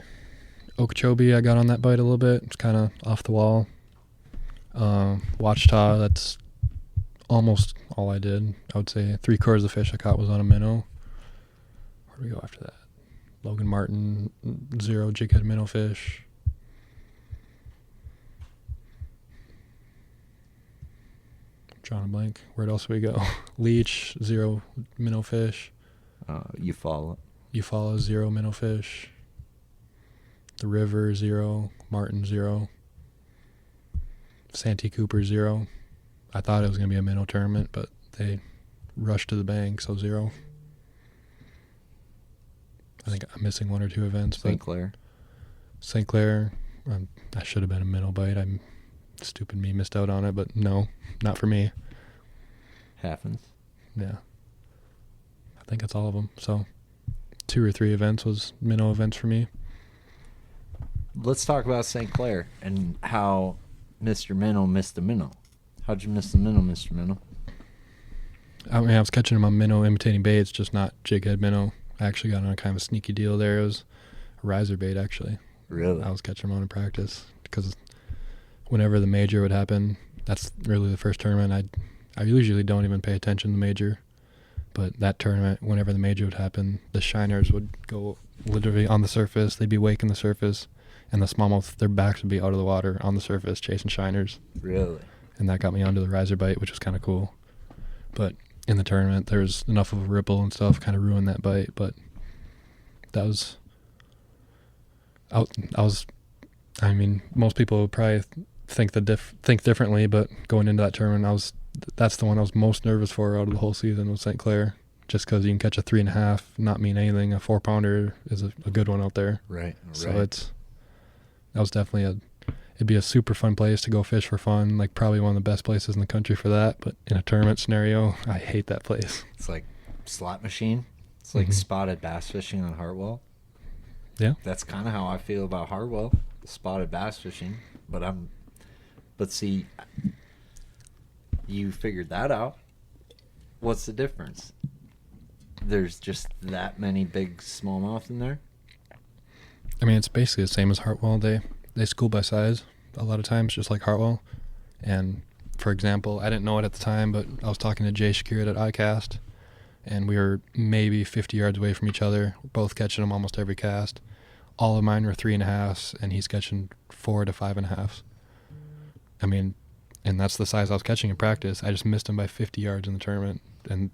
Okeechobee, I got on that bite a little bit. It's kind of off the wall. Watchtaw, that's almost all I did. I would say 3/4 of the fish I caught was on a minnow. Where do we go after that? Logan Martin, 0 jig head minnow fish. Drawing a blank. Where else do we go? Leech, 0 minnow fish. Eufaula, 0 minnow fish. The River, 0. Martin, 0. Santee Cooper, 0. I thought it was going to be a minnow tournament, but they rushed to the bank, so 0. I think I'm missing 1 or 2 events. St. Clair. St. Clair, I should have been a minnow bite. I'm stupid me, missed out on it, but no, not for me. Happens. Yeah. I think that's all of them. So 2 or 3 events was minnow events for me. Let's talk about St. Clair and how Mr. Minnow missed the minnow. How'd you miss the minnow, Mr. Minnow? I mean, I was catching them on minnow imitating baits, just not jig head minnow. I actually got on a kind of a sneaky deal there. It was a riser bait, actually. Really? I was catching them on in practice because whenever the major would happen, that's really the first tournament. I usually don't even pay attention to the major, but that tournament, whenever the major would happen, the shiners would go literally on the surface. They'd be waking the surface, and the smallmouth, their backs would be out of the water on the surface chasing shiners. Really? And that got me onto the riser bite, which was kind of cool. But in the tournament, there was enough of a ripple and stuff, kind of ruined that bite. But that was, I mean, most people would probably think differently, but going into that tournament, that's the one I was most nervous for out of the whole season was St. Clair. Just because you can catch a 3.5, not mean anything. A 4-pounder is a good one out there. Right. So that was definitely it'd be a super fun place to go fish for fun. Like probably one of the best places in the country for that. But in a tournament scenario, I hate that place. It's like slot machine. It's like spotted bass fishing on Hartwell. Yeah. That's kind of how I feel about Hartwell, spotted bass fishing. But see, you figured that out. What's the difference? There's just that many big smallmouth in there? I mean, it's basically the same as Hartwell. They school by size a lot of times, just like Hartwell. And for example, I didn't know it at the time, but I was talking to Jay Shakir at iCast, and we were maybe 50 yards away from each other, both catching them almost every cast. All of mine were 3.5s, and he's catching 4 to 5.5s. I mean, and that's the size I was catching in practice. I just missed him by 50 yards in the tournament. And,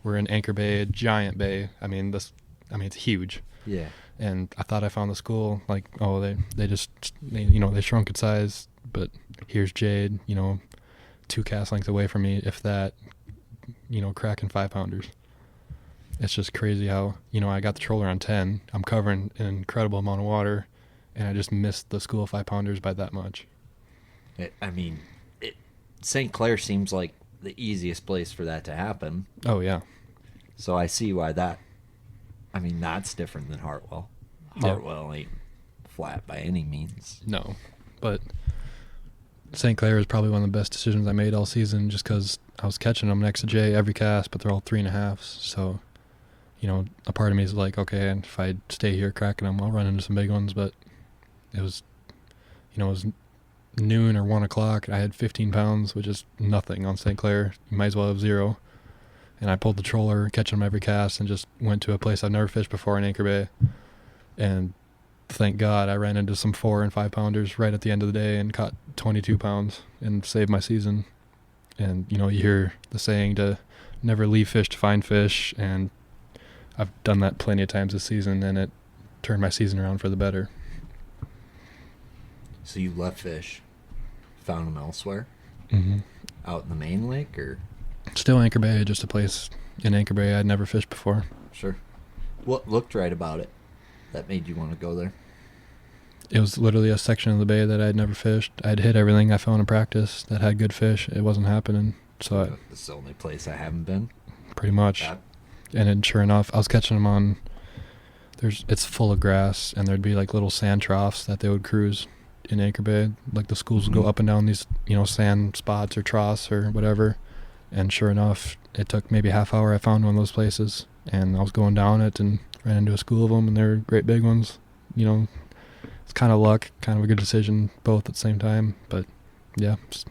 we're in Anchor Bay, a giant bay. I mean, it's huge. Yeah. And I thought I found the school, like, oh, they shrunk in size, but here's Jade, 2 cast lengths away from me, if that, cracking 5-pounders. It's just crazy how, I got the troller on 10, I'm covering an incredible amount of water, and I just missed the school 5-pounders by that much. St. Clair seems like the easiest place for that to happen. Oh, yeah. So I see why that's different than Hartwell. Hartwell ain't flat by any means. No, but St. Clair is probably one of the best decisions I made all season just because I was catching them next to Jay every cast, but they're all 3.5s. So, a part of me is like, okay, and if I stay here cracking them, I'll run into some big ones. But it was, noon or 1 o'clock. I had 15 pounds, which is nothing on St. Clair. You might as well have 0. And I pulled the troller, catching them every cast, and just went to a place I've never fished before in Anchor Bay. And thank God I ran into some 4 and 5 pounders right at the end of the day and caught 22 pounds and saved my season. And, you hear the saying to never leave fish to find fish. And I've done that plenty of times this season, and it turned my season around for the better. So you left fish, found them elsewhere? Mm-hmm. Out in the main lake, or? Still Anchor Bay, just a place in Anchor Bay I'd never fished before. Sure. What looked right about it that made you want to go there? It was literally a section of the bay that I'd never fished. I'd hit everything I found in practice that had good fish. It wasn't happening. So This is the only place I haven't been? Pretty much. And then sure enough, I was catching them on, it's full of grass, and there'd be like little sand troughs that they would cruise in Anchor Bay. Like the schools would go up and down these, sand spots or troughs or whatever. And sure enough, it took maybe a half hour. I found one of those places, and I was going down it and ran into a school of them, and they were great big ones. It's kind of luck, kind of a good decision, both at the same time. But yeah, it's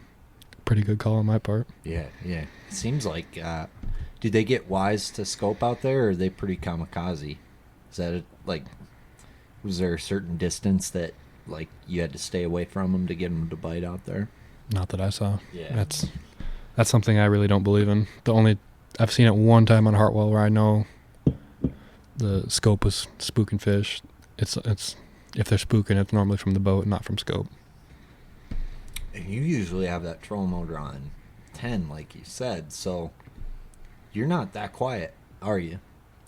a pretty good call on my part. Yeah. It seems like, do they get wise to scope out there, or are they pretty kamikaze? Is that was there a certain distance that you had to stay away from them to get them to bite out there? Not that I saw. Yeah. That's something I really don't believe in. I've seen it one time on Hartwell where I know the scope was spooking fish. It's if they're spooking, it's normally from the boat, not from scope. And you usually have that trolling motor on 10, like you said, so you're not that quiet, are you?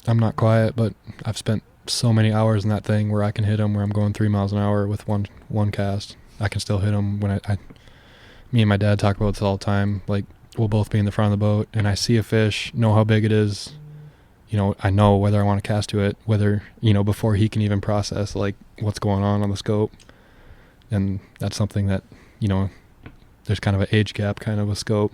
I'm not quiet, but I've spent so many hours in that thing where I can hit them where I'm going 3 miles an hour with one cast. I can still hit them when me and my dad talk about this all the time. Like, we'll both be in the front of the boat, and I see a fish, know how big it is. I know whether I want to cast to it, whether, before he can even process, what's going on the scope. And that's something that, there's kind of an age gap kind of with scope.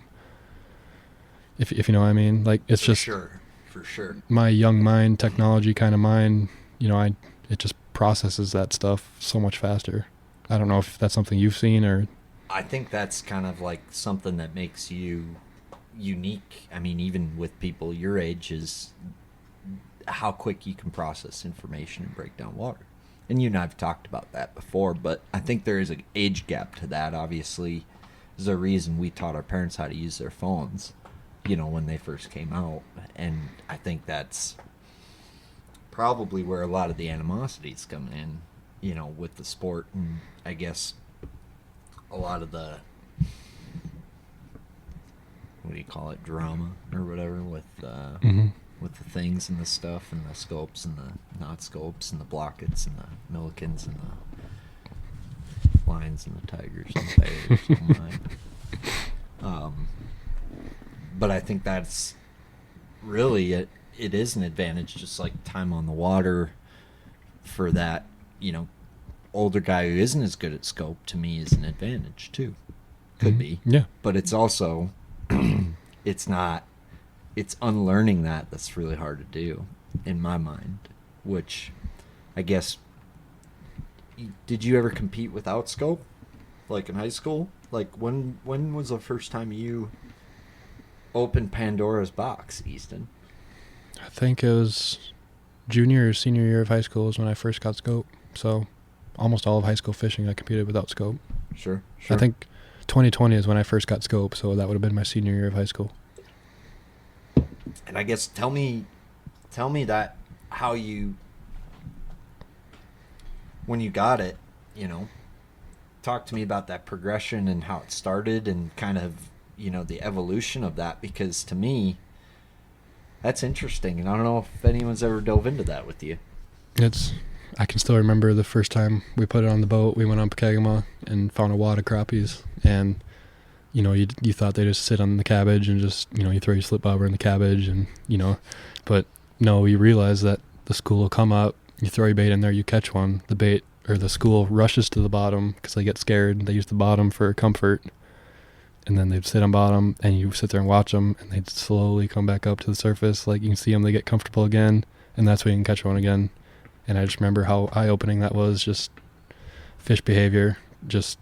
If you know what I mean. It's just... For sure. My young mind, technology kind of mind, it just processes that stuff so much faster. I don't know if that's something you've seen or... I think that's kind of something that makes you unique. I mean, even with people your age, is how quick you can process information and break down water. And you and I have talked about that before, but I think there is an age gap to that. Obviously, there's a reason we taught our parents how to use their phones, when they first came out. And I think that's probably where a lot of the animosity is coming in, with the sport, and I guess a lot of the, what do you call it, drama or whatever with with the things and the stuff and the scopes and the not scopes and the blockets and the millikins and the lions and the tigers and the bears. But I think that's really it is an advantage, just like time on the water for that, older guy who isn't as good at scope, to me, is an advantage too. Could be. Yeah. But it's also, it's unlearning that's really hard to do in my mind, which I guess, did you ever compete without scope? In high school? When was the first time you opened Pandora's box, Easton? I think it was junior or senior year of high school is when I first got scope. So almost all of high school fishing I competed without scope. Sure. I think 2020 is when I first got scope, so that would have been my senior year of high school. And I guess tell me that how you, when you got it, talk to me about that progression and how it started and kind of, the evolution of that, because to me, that's interesting, and I don't know if anyone's ever dove into that with you. I can still remember the first time we put it on the boat. We went on Pekagama and found a wad of crappies, and you thought they just sit on the cabbage and just you throw your slip bobber in the cabbage, and but no, you realize that the school will come up, you throw your bait in there, you catch one, the bait or the school rushes to the bottom because they get scared. They use the bottom for comfort. And then they'd sit on bottom, and you sit there and watch them, and they'd slowly come back up to the surface. You can see them, they get comfortable again, and that's when you can catch one again. And I just remember how eye-opening that was, just fish behavior, just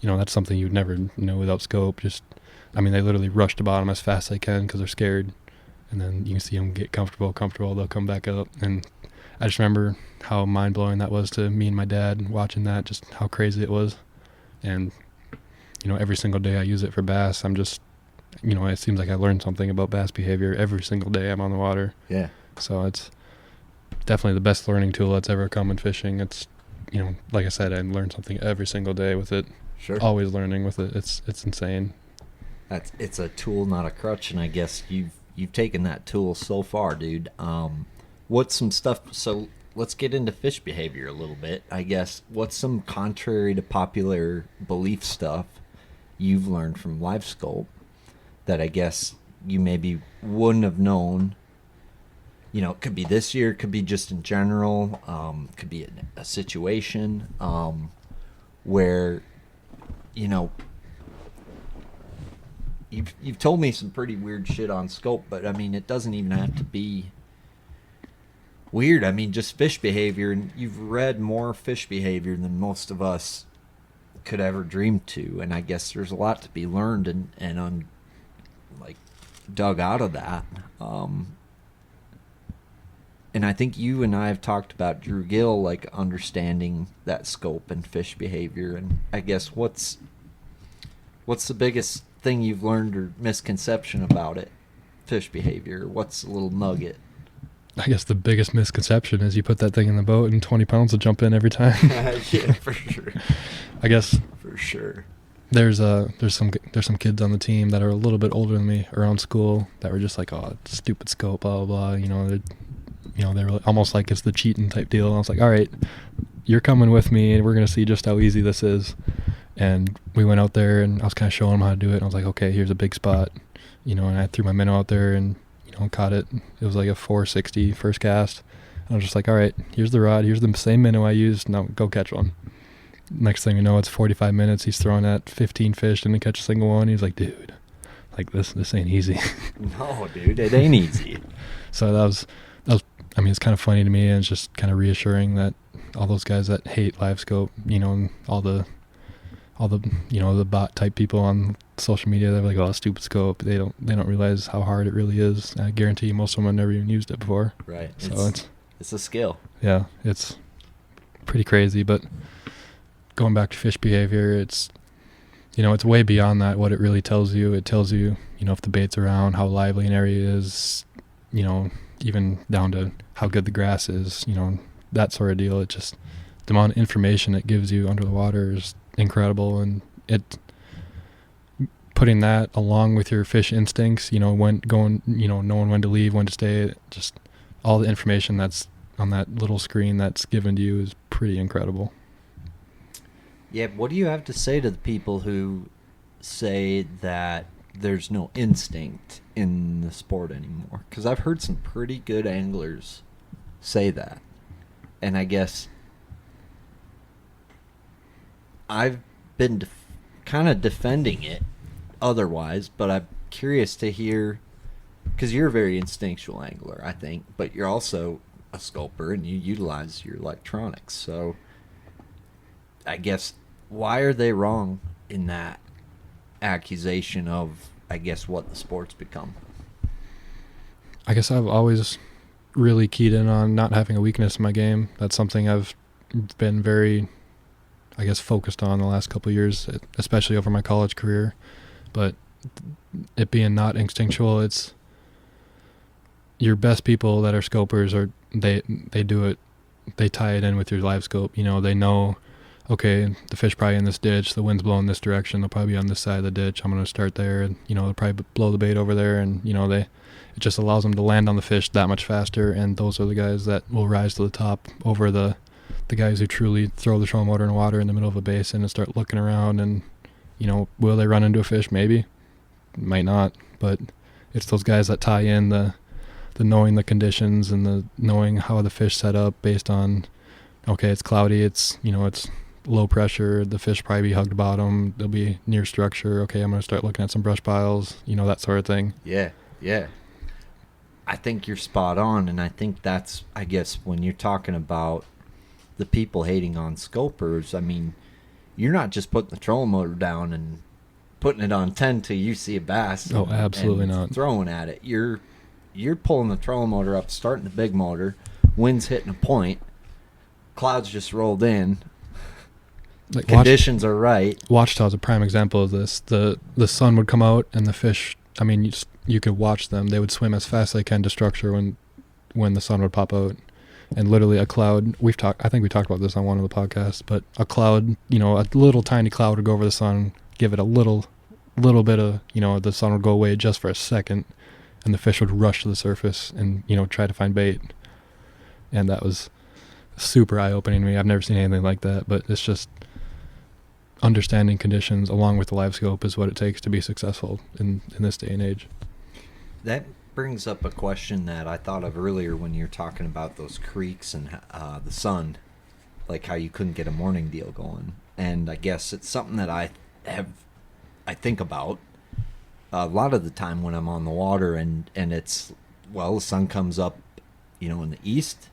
that's something you'd never know without scope. They literally rush to bottom as fast as they can because they're scared. And then you can see them get comfortable, they'll come back up. And I just remember how mind-blowing that was to me and my dad watching that, just how crazy it was. And, every single day I use it for bass, I'm just, it seems like I learned something about bass behavior every single day I'm on the water. Yeah. So it's definitely the best learning tool that's ever come in fishing. It's, like I said, I learn something every single day with it. Sure. Always learning with it. It's insane. It's a tool, not a crutch, and I guess you've taken that tool so far, dude. What's some stuff? So let's get into fish behavior a little bit. I guess what's some contrary to popular belief stuff you've learned from live scope that I guess you maybe wouldn't have known? It could be this year, it could be just in general, could be a situation where You've told me some pretty weird shit on scope, but it doesn't even have to be weird. Just fish behavior, and you've read more fish behavior than most of us could ever dream to, and I guess there's a lot to be learned and dug out of that. And I think you and I have talked about Drew Gill, understanding that scope and fish behavior, and I guess what's the biggest thing you've learned or misconception about it, fish behavior? What's a little nugget? I guess the biggest misconception is you put that thing in the boat and 20 pounds will jump in every time. Yeah, for sure. I guess for sure. There's some kids on the team that are a little bit older than me around school that were just like, oh, stupid scope, blah blah blah. They were almost like it's the cheating type deal. And I was like, all right, you're coming with me, and we're gonna see just how easy this is. And we went out there, and I was kind of showing them how to do it. And I was like, okay, here's a big spot, and I threw my minnow out there and, caught it. It was like a 460 first cast. And I was just like, all right, here's the rod. Here's the same minnow I used. Now go catch one. Next thing you know, it's 45 minutes. He's throwing at 15 fish, didn't catch a single one. He's like, dude, this ain't easy. No, dude, it ain't easy. So that was, it's kind of funny to me, and it's just kind of reassuring that all those guys that hate live scope, and all the the bot type people on social media, they're like, oh, stupid scope. They don't realize how hard it really is. I guarantee you most of them have never even used it before. Right. So it's a skill. Yeah, it's pretty crazy. But going back to fish behavior, it's it's way beyond that. What it really tells you, if the bait's around, how lively an area is, even down to how good the grass is, that sort of deal. It just, the amount of information it gives you under the water is incredible. And putting that along with your fish instincts, when going, knowing when to leave, when to stay, just all the information that's on that little screen that's given to you is pretty incredible. Yeah, what do you have to say to the people who say that there's no instinct in the sport anymore? Because I've heard some pretty good anglers say that. And I guess I've been kind of defending it otherwise, but I'm curious to hear, because you're a very instinctual angler, I think, but you're also a sculper and you utilize your electronics. So I guess, why are they wrong in that accusation of, I guess, what the sport's become? I guess I've always really keyed in on not having a weakness in my game. That's something I've been very, I guess, focused on the last couple of years, especially over my college career. But it being not instinctual, it's your best people that are scopers, or they do it, they tie it in with your live scope. They know, okay, the fish probably in this ditch, the wind's blowing this direction, they'll probably be on this side of the ditch, I'm going to start there, and they'll probably blow the bait over there, and it just allows them to land on the fish that much faster. And those are the guys that will rise to the top over the guys who truly throw the trolling motor in the water in the middle of a basin and start looking around, and will they run into a fish? Maybe, might not. But it's those guys that tie in the knowing the conditions and the knowing how the fish set up based on, okay, it's cloudy, it's it's low pressure, the fish probably be hugged bottom, they'll be near structure, okay, I'm going to start looking at some brush piles, that sort of thing. Yeah I think you're spot on, and I think that's, I guess, when you're talking about the people hating on scopers, you're not just putting the trolling motor down and putting it on 10 till you see a bass. Oh, absolutely not. Throwing at it. You're pulling the trolling motor up, starting the big motor, wind's hitting a point, clouds just rolled in, like conditions are right. Watchtow's a prime example of this. The sun would come out and the fish, I mean, you could watch them. They would swim as fast as they can to structure when the sun would pop out. And literally a cloud, I think we talked about this on one of the podcasts, but a cloud, a little tiny cloud would go over the sun, give it a little bit of, the sun would go away just for a second, and the fish would rush to the surface and, try to find bait. And that was super eye-opening to me. I've never seen anything like that, but it's just understanding conditions along with the live scope is what it takes to be successful in this day and age. That brings up a question that I thought of earlier when you're talking about those creeks and the sun, like how you couldn't get a morning deal going. And I guess it's something that I think about a lot of the time when I'm on the water, and it's, the sun comes up, in the east,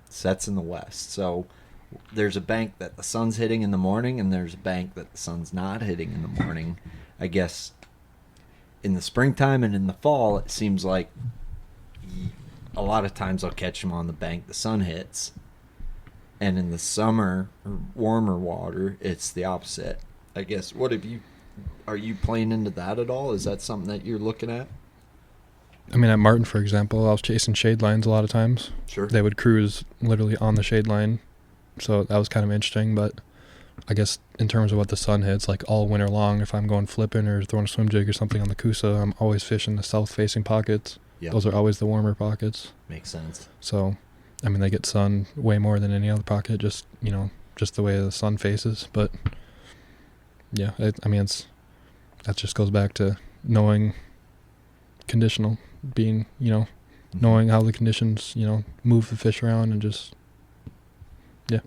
sets in the west. So there's a bank that the sun's hitting in the morning, and there's a bank that the sun's not hitting in the morning. I guess in the springtime and in the fall, it seems like a lot of times I'll catch them on the bank the sun hits. And in the summer, or warmer water, it's the opposite. I guess, are you playing into that at all? Is that something that you're looking at? I mean, at Martin, for example, I was chasing shade lines a lot of times. Sure. They would cruise literally on the shade line. So that was kind of interesting. But I guess in terms of what the sun hits, like all winter long, if I'm going flipping or throwing a swim jig or something on the Coosa, I'm always fishing the south-facing pockets. Yep. Those are always the warmer pockets. Makes sense. So, I mean, they get sun way more than any other pocket, just the way the sun faces. But, yeah, that just goes back to knowing conditional, being, knowing how the conditions, move the fish around and just, yeah.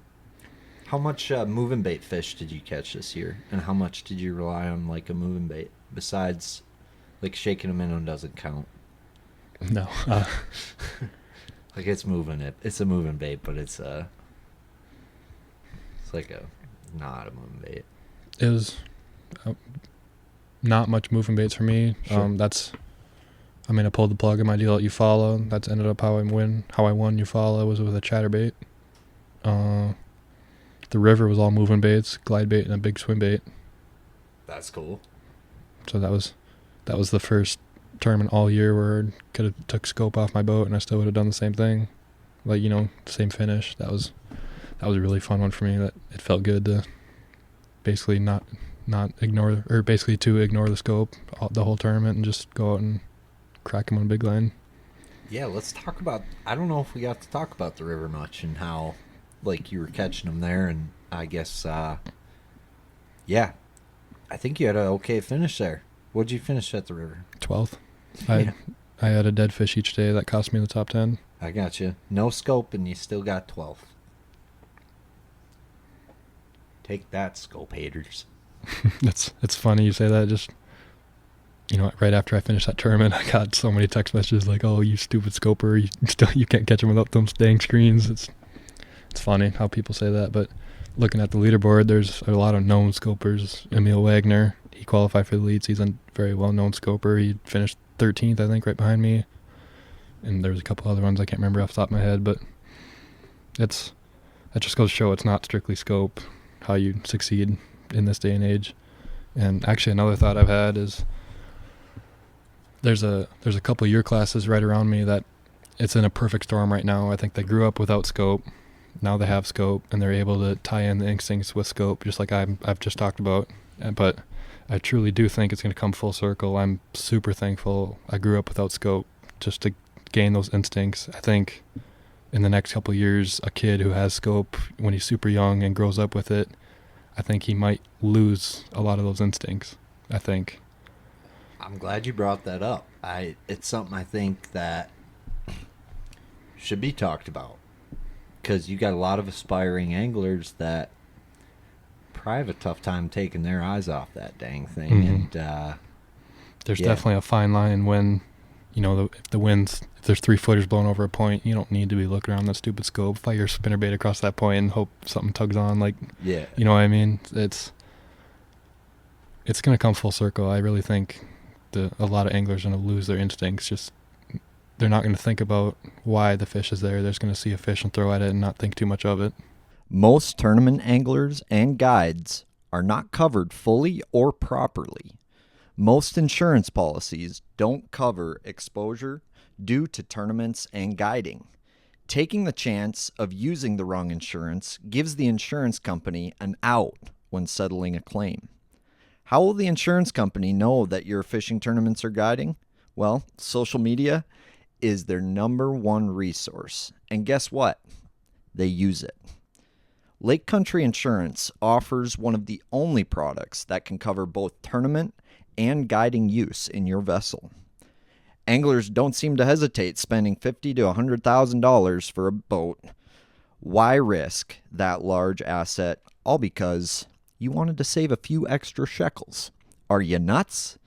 How much moving bait fish did you catch this year? And how much did you rely on, like, a moving bait? Besides, like, shaking a minnow doesn't count. No. Like, it's moving it. It's a moving bait, but it's like not a moving bait. It was not much moving baits for me. Sure. I pulled the plug in my deal at Eufaula. That's ended up how I won Eufaula was with a chatterbait. The river was all moving baits, glide bait, and a big swim bait. That's cool. So that was the first tournament all year where I could have took scope off my boat and I still would have done the same thing, like same finish. That was a really fun one for me. That it felt good to basically not ignore, or basically to ignore the scope the whole tournament and just go out and crack them on a big line. Yeah, let's talk about. I don't know if we got to talk about the river much and how, like, you were catching them there, and I guess, yeah, I think you had an okay finish there. What'd you finish at the river? 12th. Yeah. I had a dead fish each day that cost me the top 10. I got you. No scope, and you still got 12th. Take that, scope haters. It's funny you say that. Just right after I finished that tournament, I got so many text messages like, "Oh, you stupid scoper! You can't catch them without those dang screens." It's funny how people say that, but looking at the leaderboard, there's a lot of known scopers. Emil Wagner, he qualified for the elites. He's a very well-known scoper. He finished 13th, I think, right behind me. And there's a couple other ones I can't remember off the top of my head, but that just goes to show it's not strictly scope how you succeed in this day and age. And actually, another thought I've had is there's a couple of year classes right around me that it's in a perfect storm right now. I think they grew up without scope. Now they have scope, and they're able to tie in the instincts with scope, just like I've just talked about. But I truly do think it's going to come full circle. I'm super thankful I grew up without scope just to gain those instincts. I think in the next couple of years, a kid who has scope when he's super young and grows up with it, I think he might lose a lot of those instincts, I think. I'm glad you brought that up. It's something I think that should be talked about, because you got a lot of aspiring anglers that probably have a tough time taking their eyes off that dang thing. Mm-hmm. And there's definitely a fine line when if the wind's, if there's 3 footers blowing over a point, you don't need to be looking around that stupid scope, fire your spinnerbait across that point and hope something tugs on. Like, yeah, you know what I mean? It's going to come full circle. I really think a lot of anglers are going to lose their instincts. Just, they're not going to think about why the fish is there. They're just going to see a fish and throw at it and not think too much of it. Most tournament anglers and guides are not covered fully or properly. Most insurance policies don't cover exposure due to tournaments and guiding. Taking the chance of using the wrong insurance gives the insurance company an out when settling a claim. How will the insurance company know that you're fishing tournaments or guiding? Well, social media is their number one resource. And guess what? They use it. Lake Country Insurance offers one of the only products that can cover both tournament and guiding use in your vessel. Anglers don't seem to hesitate spending $50,000 to $100,000 for a boat. Why risk that large asset, all because you wanted to save a few extra shekels? Are you nuts?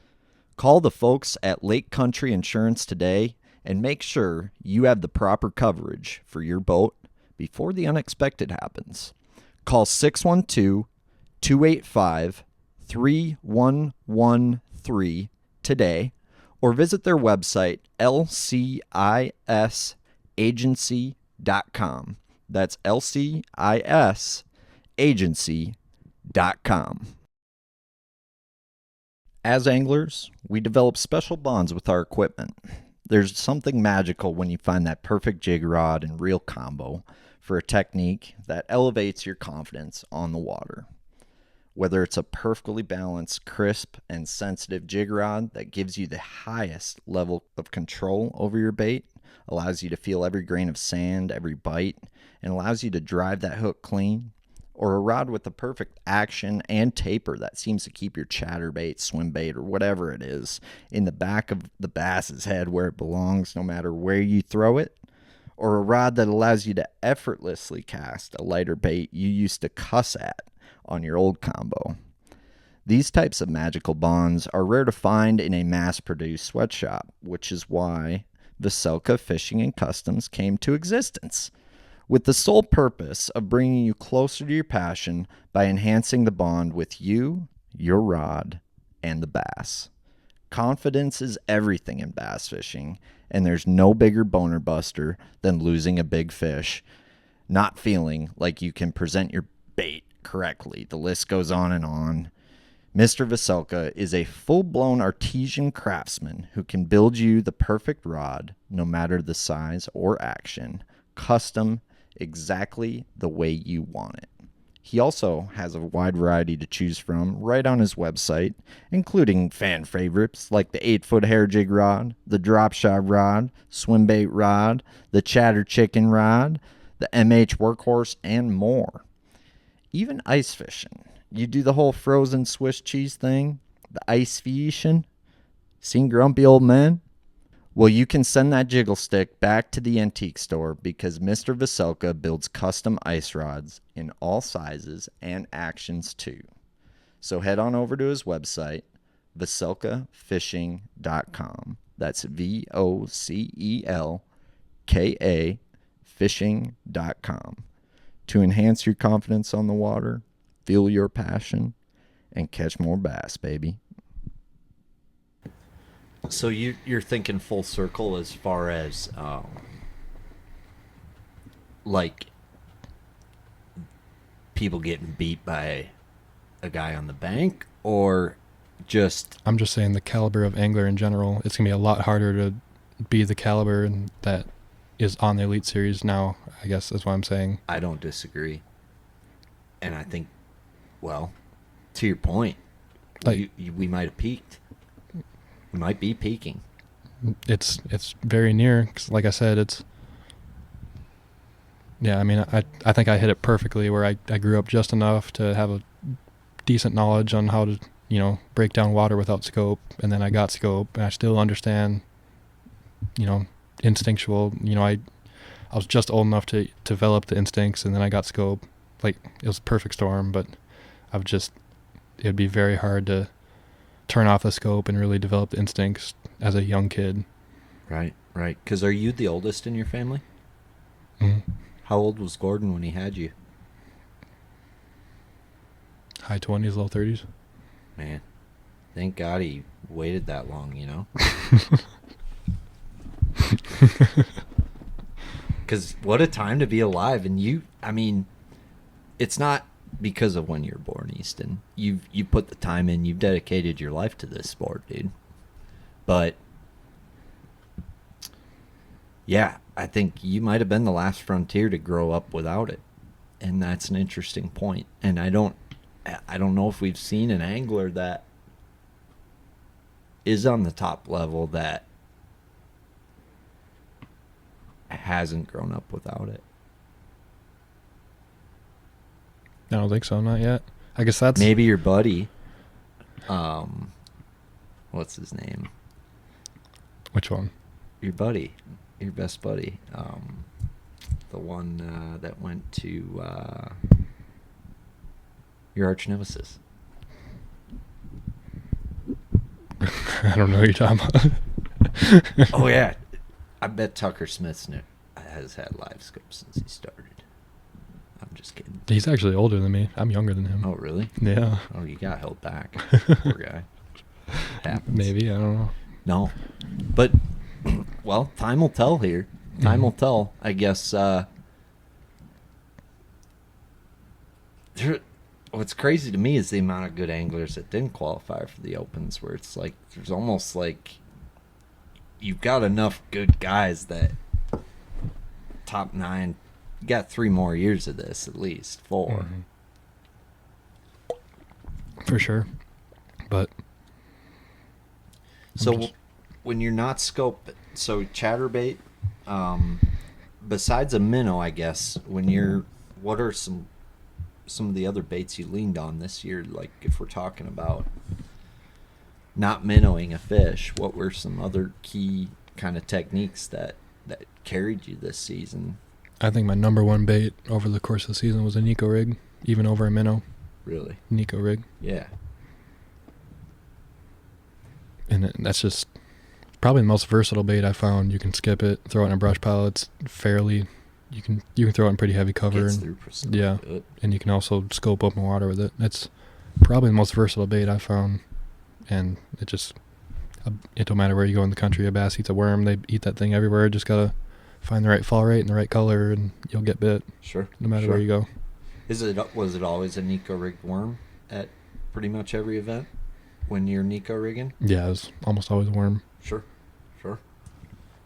Call the folks at Lake Country Insurance today and make sure you have the proper coverage for your boat before the unexpected happens. Call 612-285-3113 today or visit their website, lcisagency.com. That's lcisagency.com. As anglers, we develop special bonds with our equipment. There's something magical when you find that perfect jig rod and reel combo for a technique that elevates your confidence on the water. Whether it's a perfectly balanced, crisp, and sensitive jig rod that gives you the highest level of control over your bait, allows you to feel every grain of sand, every bite, and allows you to drive that hook clean, or a rod with the perfect action and taper that seems to keep your chatterbait, swim bait, or whatever it is in the back of the bass's head where it belongs no matter where you throw it, or a rod that allows you to effortlessly cast a lighter bait you used to cuss at on your old combo. These types of magical bonds are rare to find in a mass-produced sweatshop, which is why Vocelka Fishing and Customs came to existence, with the sole purpose of bringing you closer to your passion by enhancing the bond with you, your rod, and the bass. Confidence is everything in bass fishing, and there's no bigger boner buster than losing a big fish, not feeling like you can present your bait correctly. The list goes on and on. Mr. Vocelka is a full-blown artesian craftsman who can build you the perfect rod, no matter the size or action, custom, exactly the way you want it. He also has a wide variety to choose from right on his website, including fan favorites like the 8-foot hair jig rod, the drop shot rod, swim bait rod, the chatter chicken rod, the MH workhorse, and more. Even ice fishing. You do the whole frozen Swiss cheese thing, the ice fishing. Seen grumpy old men? Well, you can send that jiggle stick back to the antique store because Mr. Vocelka builds custom ice rods in all sizes and actions too. So head on over to his website, vocelkafishing.com. That's VOCELKA fishing.com to enhance your confidence on the water, feel your passion, and catch more bass, baby. So you're thinking full circle as far as like people getting beat by a guy on the bank, or just... I'm just saying the caliber of angler in general. It's going to be a lot harder to be the caliber that is on the Elite Series now, I guess that's what I'm saying. I don't disagree. And I think, well, to your point, we might have peaked. We might be peaking. It's very near, 'cause like I said, it's... Yeah, I mean, I think I hit it perfectly where I grew up just enough to have a decent knowledge on how to, break down water without scope, and then I got scope, and I still understand, instinctual. I was just old enough to develop the instincts, and then I got scope. Like, it was a perfect storm, but it'd be very hard to turn off the scope and really develop the instincts as a young kid. Right. Because are you the oldest in your family? Mm-hmm. How old was Gordon when he had you? High 20s, low 30s. Man, thank God he waited that long, you know? Because what a time to be alive. And it's not because of when you're born, Easton. You put the time in. You've dedicated your life to this sport, dude. But, yeah, I think you might have been the last frontier to grow up without it. And that's an interesting point. And I don't know if we've seen an angler that is on the top level that hasn't grown up without it. I don't think so, not yet. I guess that's... Maybe your buddy, what's his name? Which one? Your buddy, your best buddy, the one that went to your arch nemesis. I don't know what you're talking about. Oh, yeah. I bet Tucker Smith has had live scopes since he started. I'm just kidding. He's actually older than me. I'm younger than him. Oh, really? Yeah. Oh, you got held back. Poor guy. Happens. Maybe, I don't know. No. But, well, time will tell here. Time will tell. I guess what's crazy to me is the amount of good anglers that didn't qualify for the Opens, where it's like there's almost like you've got enough good guys that top 9, you got 3 more years of this, at least 4. For sure. But so when you're not scope, so chatterbait, besides a minnow, I guess, what are some of the other baits you leaned on this year? Like if we're talking about not minnowing a fish, what were some other key kind of techniques that carried you this season? I think my number one bait over the course of the season was a Nico rig, even over a minnow. Really? Nico rig. Yeah. And that's just probably the most versatile bait I found. You can skip it, throw it in a brush pile. It's fairly, you can throw it in pretty heavy cover. Gets and, through yeah, good. And you can also scope open water with it. That's probably the most versatile bait I found. And it don't matter where you go in the country, a bass eats a worm. They eat that thing everywhere. Just got to find the right fall rate and the right color, and you'll get bit. Sure. No matter where you go. Was it always a Nico rigged worm at pretty much every event when you're Nico rigging? Yeah, it was almost always a worm. Sure.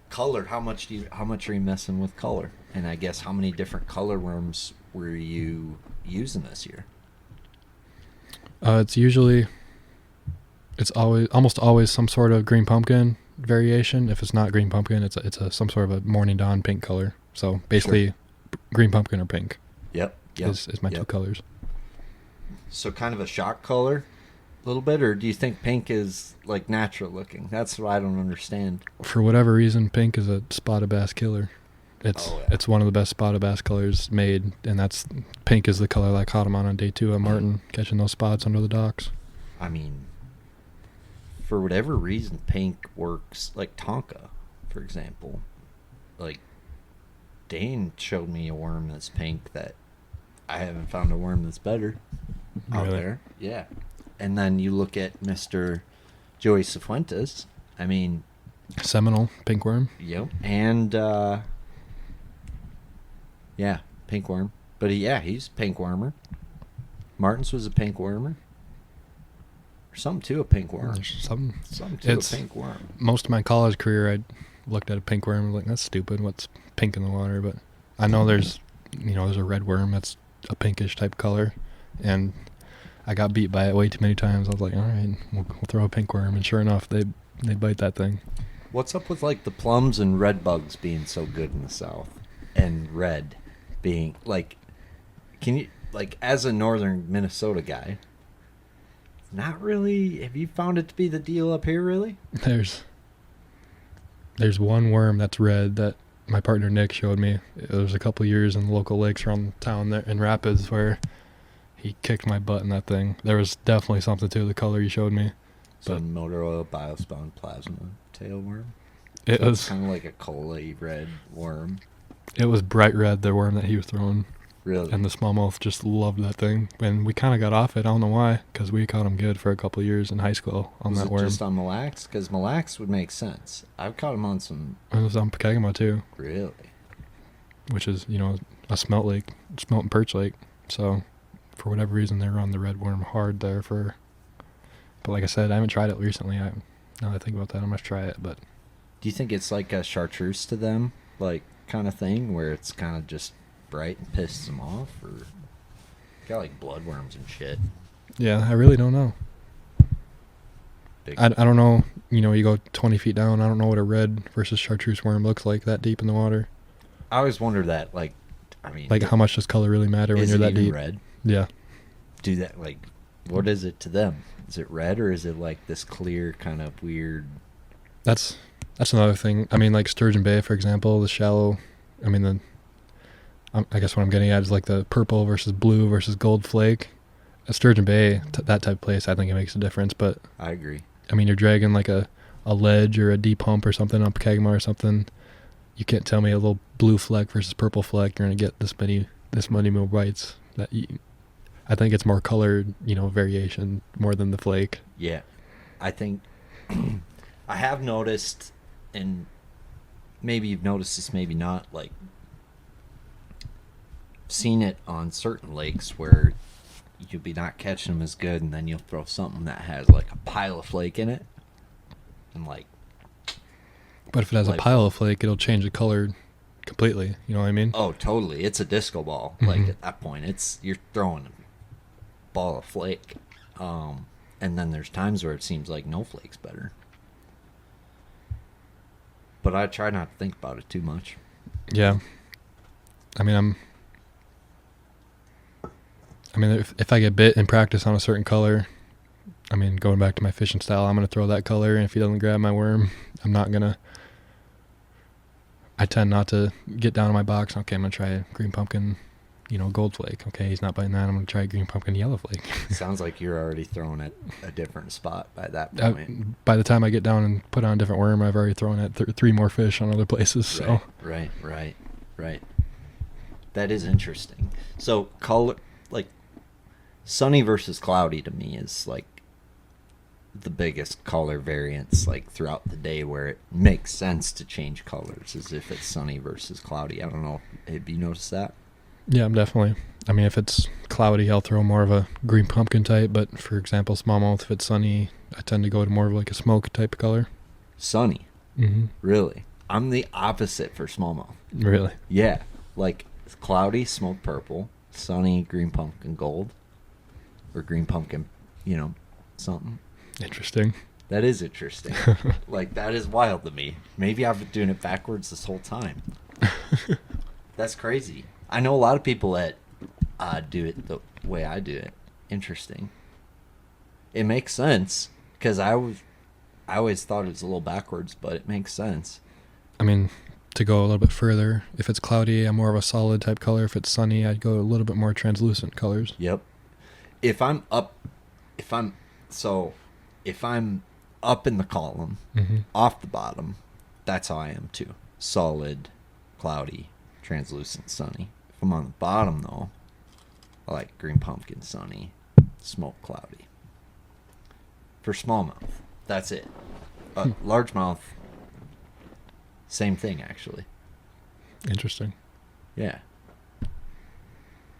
Color, how much are you messing with color? And I guess how many different color worms were you using this year? It's almost always some sort of green pumpkin variation. If it's not green pumpkin, it's some sort of a morning dawn pink color. So basically, green pumpkin or pink. Yep. Is my 2 colors. So kind of a shock color, a little bit, or do you think pink is like natural looking? That's what I don't understand. For whatever reason, pink is a spotted bass killer. It's one of the best spotted bass colors made, and pink is the color that I caught him on day 2 at Martin, catching those spots under the docks. I mean, for whatever reason, pink works. Like Tonka, for example. Like Dane showed me a worm that's pink that I haven't found a worm that's better out there. Yeah. And then you look at Mr. Joey Cifuentes. I mean, Seminole pink worm. Yep. And pink worm. But he's pink wormer. Martin's was a pink wormer. Or something to a pink worm. There's something to a pink worm. Most of my college career, I looked at a pink worm and was like, that's stupid. What's pink in the water? But I know there's a red worm that's a pinkish type color, and I got beat by it way too many times. I was like, all right, we'll throw a pink worm, and sure enough, they bite that thing. What's up with like the plums and red bugs being so good in the South, and red being like, can you, like, as a northern Minnesota guy, not really, have you found it to be the deal up here, really? There's one worm that's red that my partner Nick showed me. There was a couple years in the local lakes around town there in Rapids where he kicked my butt in that thing. There was definitely something to the color you showed me. So motor oil, biospun, plasma, tailworm? It was kind of like a cola-y red worm. It was bright red, the worm that he was throwing. Really? And the smallmouth just loved that thing. And we kind of got off it. I don't know why, because we caught him good for a couple of years in high school on that worm. Was it just on Mille Lacs? Because Mille Lacs would make sense. I've caught him on some... It was on Pokegama, too. Really? Which is, a smelt lake, smelt and perch lake. So, for whatever reason, they were on the red worm hard there for... But like I said, I haven't tried it recently. Now that I think about that, I must try it, but... Do you think it's like a chartreuse to them, like, kind of thing, where it's kind of just bright and pisses them off, or got like bloodworms and shit? Yeah, I really don't know. I don't know. You go 20 feet down. I don't know what a red versus chartreuse worm looks like that deep in the water. I always wondered that. Like how much does color really matter when you're that deep? Red? Yeah. Do that. Like, what is it to them? Is it red, or is it like this clear kind of weird? That's another thing. I mean, like Sturgeon Bay, for example, the shallow. I mean, I guess what I'm getting at is like the purple versus blue versus gold flake. At Sturgeon Bay, that type of place, I think it makes a difference. But I agree. I mean, you're dragging like a ledge or a deep hump or something on Pokegama or something. You can't tell me a little blue fleck versus purple fleck. You're gonna get this many more bites. I think it's more colored, variation more than the flake. Yeah, I think I have noticed, and maybe you've noticed this, maybe not. Like, seen it on certain lakes where you'll be not catching them as good, and then you'll throw something that has like a pile of flake in it, and like. But if it has a pile of flake, it'll change the color completely. You know what I mean? Oh, totally. It's a disco ball. Mm-hmm. Like at that point, you're throwing a ball of flake, and then there's times where it seems like no flake's better. But I try not to think about it too much. Yeah. I mean, if I get bit in practice on a certain color, I mean, going back to my fishing style, I'm going to throw that color, and if he doesn't grab my worm, I tend not to get down in my box. Okay, I'm going to try green pumpkin, gold flake. Okay, he's not biting that. I'm going to try green pumpkin yellow flake. Sounds like you're already throwing at a different spot by that point. By the time I get down and put on a different worm, I've already thrown at 3 more fish on other places. So Right. That is interesting. So color, like sunny versus cloudy to me is like the biggest color variance, like throughout the day, where it makes sense to change colors, as if it's sunny versus cloudy. I don't know. Have you noticed that? Yeah, definitely. I mean, if it's cloudy, I'll throw more of a green pumpkin type. But for example, smallmouth, if it's sunny, I tend to go to more of like a smoke type of color. Sunny? Mm-hmm. Really? I'm the opposite for smallmouth. Really? Yeah. Like cloudy, smoke purple. Sunny, green pumpkin gold. Or green pumpkin, something. Interesting. That is interesting. Like, that is wild to me. Maybe I've been doing it backwards this whole time. That's crazy. I know a lot of people that do it the way I do it. Interesting. It makes sense, because I always thought it was a little backwards, but it makes sense. I mean, to go a little bit further, if it's cloudy, I'm more of a solid type color. If it's sunny, I'd go a little bit more translucent colors. Yep. If I'm up in the column, mm-hmm. off the bottom, that's how I am too. Solid, cloudy, translucent, sunny. If I'm on the bottom, though, I like green pumpkin, sunny, smoke, cloudy. For smallmouth, that's it. Largemouth, same thing, actually. Interesting. Yeah.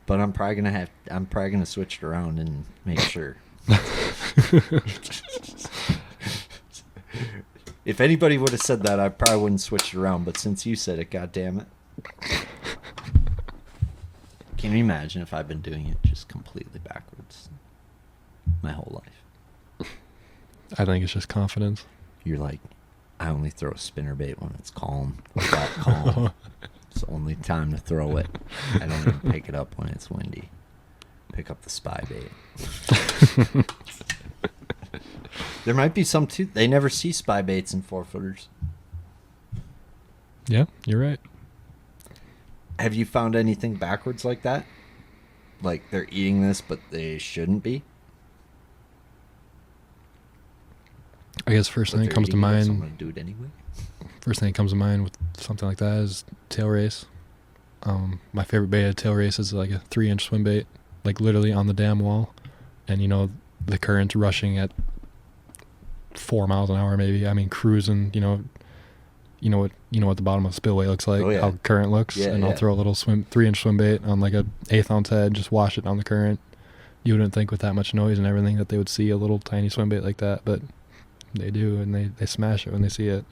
But I'm probably gonna switch it around and make sure. If anybody would have said that, I probably wouldn't switch it around. But since you said it, goddamn it! Can you imagine if I've been doing it just completely backwards my whole life? I think it's just confidence. You're like, I only throw a spinnerbait when it's calm. That calm. It's the only time to throw it. I don't even pick it up when it's windy. Pick up the spy bait. There might be some too. They never see spy baits in 4-footers. Yeah, you're right. Have you found anything backwards like that? Like they're eating this, but they shouldn't be? I guess first thing that comes to So I'm mind. gonna do it anyway. First thing that comes to mind with something like that is tail race. My favorite bait at tail race is like a 3-inch swim bait, like literally on the dam wall, and the current's rushing at 4 miles an hour maybe. I mean cruising. You know what the bottom of the spillway looks like, how the current looks, and I'll throw a little 3-inch swim bait on like a 1/8 ounce head, just wash it on the current. You wouldn't think with that much noise and everything that they would see a little tiny swim bait like that, but they do, and they smash it when they see it.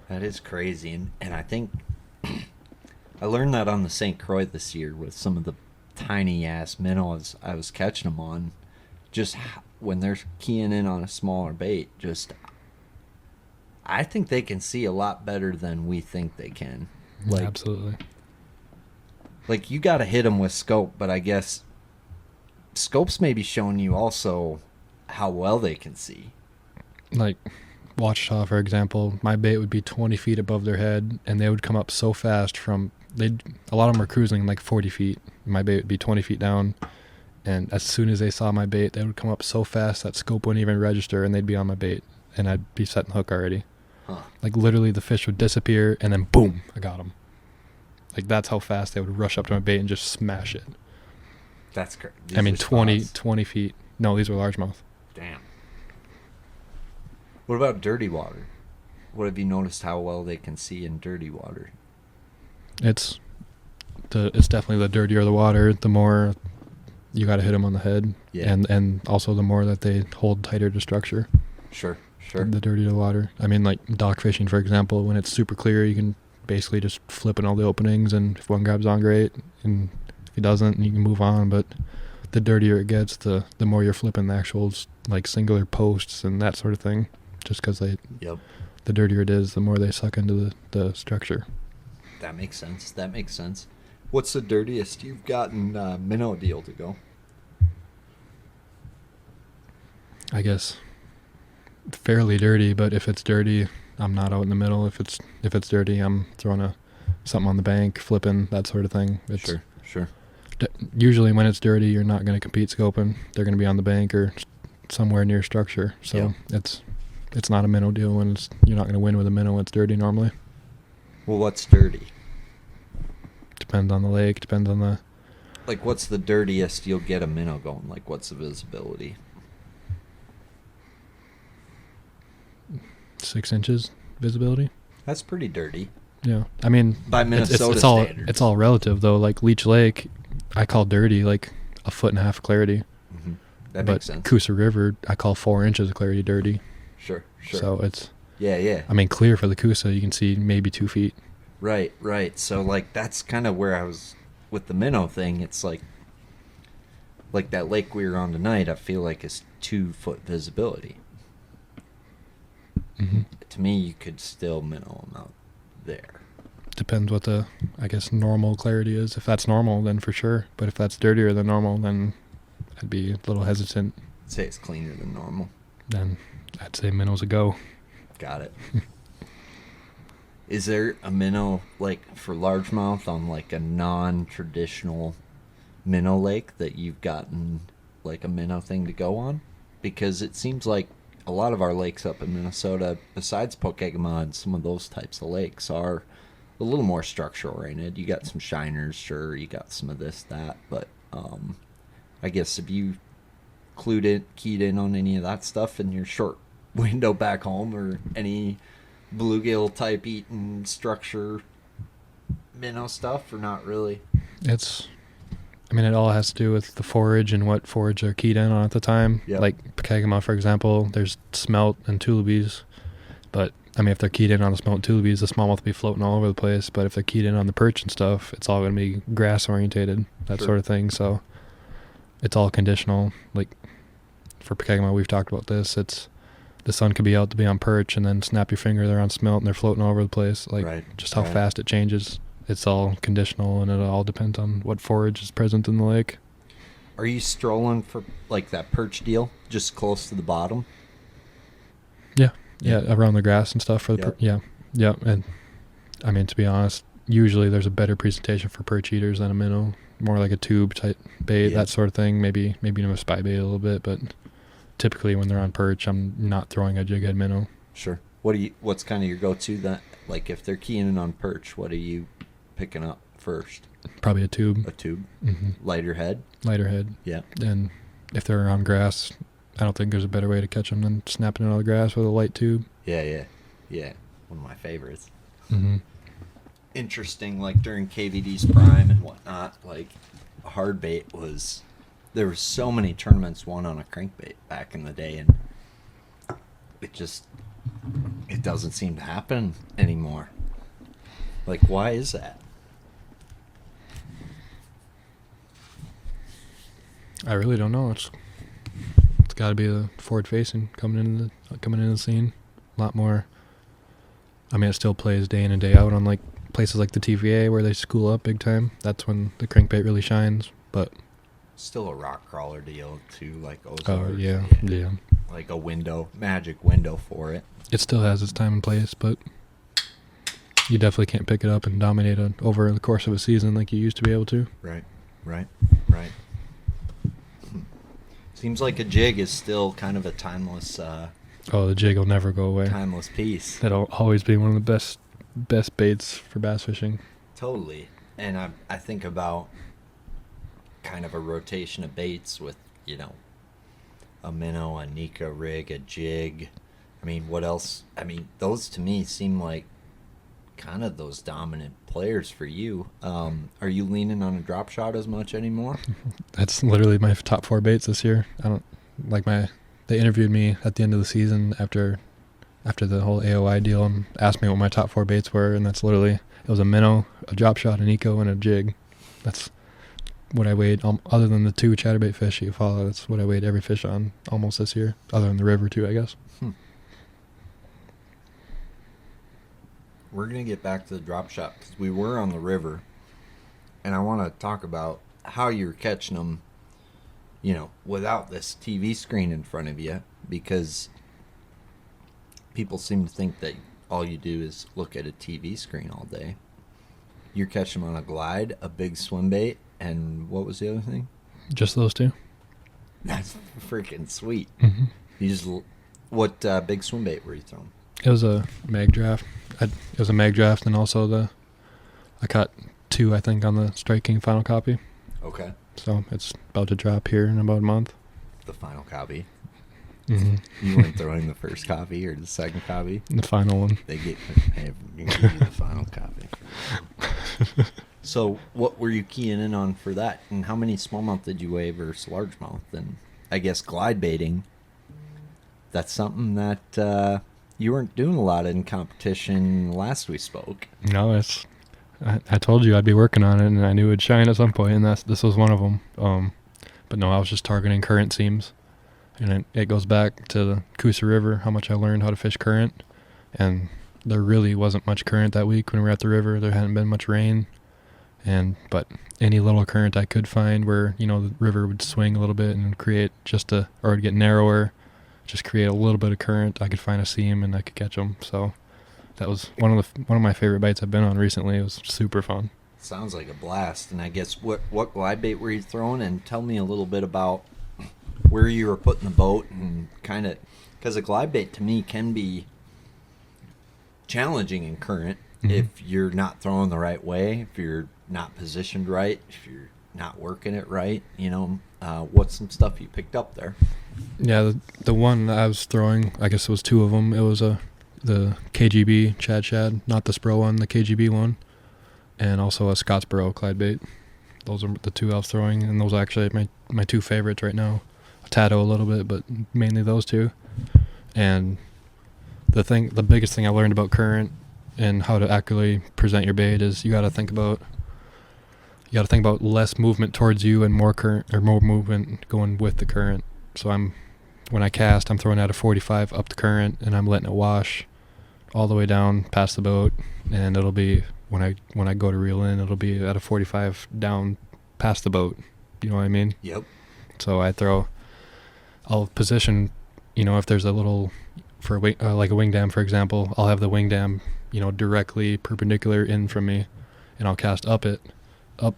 That is crazy, and I think I learned that on the St. Croix this year with some of the tiny ass minnows I was catching them on. Just when they're keying in on a smaller bait, I think they can see a lot better than we think they can. Like, absolutely. Like, you got to hit them with scope, but I guess scope's maybe showing you also how well they can see. Like Watchtaw, for example, my bait would be 20 feet above their head, and they would come up so fast a lot of them are cruising like 40 feet. My bait would be 20 feet down, and as soon as they saw my bait, they would come up so fast that scope wouldn't even register, and they'd be on my bait, and I'd be setting the hook already. Huh. Like literally the fish would disappear, and then boom, I got them. Like that's how fast they would rush up to my bait and just smash it. That's crazy. I mean 20 feet. No, these are largemouth. Damn. What about dirty water? What have you noticed how well they can see in dirty water? It's definitely the dirtier the water, the more you got to hit them on the head, and also the more that they hold tighter to structure. Sure. The dirtier the water. I mean, like dock fishing, for example, when it's super clear, you can basically just flip in all the openings, and if one grabs on, great, and if he doesn't, you can move on. But the dirtier it gets, the more you're flipping the actual like singular posts and that sort of thing. Just because the dirtier it is, the more they suck into the structure. That makes sense. What's the dirtiest you've gotten minnow deal to go? I guess fairly dirty, but if it's dirty, I'm not out in the middle. If it's dirty, I'm throwing something on the bank, flipping, that sort of thing. Sure. Usually when it's dirty, you're not going to compete scoping. They're going to be on the bank or somewhere near structure. So it's not a minnow deal when you're not going to win with a minnow when it's dirty normally. Well, what's dirty? Depends on the lake, depends on the... Like, what's the dirtiest you'll get a minnow going? Like, what's the visibility? 6 inches visibility. That's pretty dirty. Yeah. I mean... By Minnesota standards. It's all relative, though. Like, Leech Lake, I call dirty, like, 1.5 foot of clarity. Mm-hmm. That makes sense. But Coosa River, I call 4 inches of clarity dirty. Sure. So it's... Yeah. I mean, clear for the Coosa, you can see maybe 2 feet. Right. So, like, that's kind of where I was with the minnow thing. It's like that lake we were on tonight, I feel like is 2 foot visibility. Mm-hmm. To me, you could still minnow them out there. Depends what the, I guess, normal clarity is. If that's normal, then for sure. But if that's dirtier than normal, then I'd be a little hesitant. I'd say it's cleaner than normal. Then I'd say minnows a go. Got it. Is there a minnow, like, for largemouth on, like, a non-traditional minnow lake that you've gotten, like, a minnow thing to go on? Because it seems like a lot of our lakes up in Minnesota, besides Pokegama and some of those types of lakes, are a little more structure-oriented. You got some shiners, sure, you got some of this, that, but I guess if you keyed in on any of that stuff in your short window back home, or any bluegill type eating structure minnow stuff, or not really? It all has to do with the forage and what forage they're keyed in on at the time. Yep. Like Pokegama, for example, there's smelt and tulibies, but if they're keyed in on the smelt and tulibies, the smallmouth will be floating all over the place. But if they're keyed in on the perch and stuff, it's all going to be grass orientated, that sort of thing. So it's all conditional. Like for Pokegama, we've talked about this. The sun could be out to be on perch, and then snap your finger, they're on smelt, and they're floating all over the place. Just how fast it changes. It's all conditional, and it all depends on what forage is present in the lake. Are you strolling for, like, that perch deal, just close to the bottom? Yeah, around the grass and stuff. For the yeah. And to be honest, usually there's a better presentation for perch eaters than a minnow. More like a tube type bait, that sort of thing. Maybe even a spy bait a little bit, but typically when they're on perch, I'm not throwing a jig head minnow. Sure. What's kind of your go-to then? Like if they're keying in on perch, what are you picking up first? Probably a tube. A tube? Mm-hmm. Lighter head? Lighter head. Yeah. And if they're on grass, I don't think there's a better way to catch them than snapping it out of the grass with a light tube. Yeah. One of my favorites. Mm-hmm. Interesting, like during KVD's prime and whatnot, like hard bait there were so many tournaments won on a crankbait back in the day, and it doesn't seem to happen anymore. Like, why is that? I really don't know. It's got to be the forward facing coming into the scene. A lot more. I mean, it still plays day in and day out on like places like the TVA where they school up big time. That's when the crankbait really shines. But still a rock crawler deal too, like Ozarks. Oh yeah. Like a magic window for it. It still has its time and place, but you definitely can't pick it up and dominate it over the course of a season like you used to be able to. Right. Seems like a jig is still kind of a timeless. The jig will never go away. Timeless piece. It'll always be one of the best baits for bass fishing. Totally, and I think about kind of a rotation of baits with a minnow, a Nika rig, a jig. I mean, what else? I mean, those to me seem like kind of those dominant players for you. Are you leaning on a drop shot as much anymore? That's literally my top 4 baits this year. I don't like they interviewed me at the end of the season after the whole AOY deal and asked me what my top 4 baits were, and that's literally, it was a minnow, a drop shot, an eco, and a jig. That's what I weighed, other than the 2 chatterbait fish you follow. That's what I weighed every fish on almost this year, other than the river too, I guess. We're going to get back to the drop shot because we were on the river, and I want to talk about how you're catching them, without this TV screen in front of you, because people seem to think that all you do is look at a TV screen all day. You're catching them on a glide, a big swim bait, and what was the other thing? Just those 2. That's freaking sweet. Mm-hmm. What big swim bait were you throwing? It was a mag draft. It was a mag draft, and also I caught 2, I think, on the Strike King final copy. Okay. So it's about to drop here in about a month. The final copy. Mm-hmm. You weren't throwing the first copy or the second copy? The final one. They give you the final copy. So what were you keying in on for that? And how many smallmouth did you weigh versus largemouth? And I guess glide baiting, that's something that you weren't doing a lot in competition last we spoke. No, I told you I'd be working on it, and I knew it would shine at some point, and this was one of them. But no, I was just targeting current seams. And it goes back to the Coosa River, how much I learned how to fish current. And there really wasn't much current that week when we were at the river. There hadn't been much rain. But any little current I could find where, the river would swing a little bit and create or it'd get narrower, just create a little bit of current, I could find a seam and I could catch them. So that was one of my favorite bites I've been on recently. It was super fun. Sounds like a blast. And I guess what glide bait were you throwing? And tell me a little bit about where you were putting the boat and kind of, because a glide bait to me can be challenging in current if you're not throwing the right way, if you're not positioned right, if you're not working it right. What's some stuff you picked up there? Yeah, the one I was throwing, I guess it was 2 of them. It was the KGB Chad, not the Spro one, the KGB one, and also a Scottsboro Clyde bait. Those are the 2 I was throwing, and those are actually my 2 favorites right now. Tato a little bit, but mainly those 2. And the biggest thing I learned about current and how to accurately present your bait is you got to think about less movement towards you and more current or more movement going with the current. So when I cast, I'm throwing out a 45 up the current, and I'm letting it wash all the way down past the boat, and it'll be when I go to reel in, it'll be at a 45 down past the boat. You know what I mean? Yep. So I'll position, if there's a little, for like a wing dam, for example, I'll have the wing dam, directly perpendicular in from me, and I'll cast up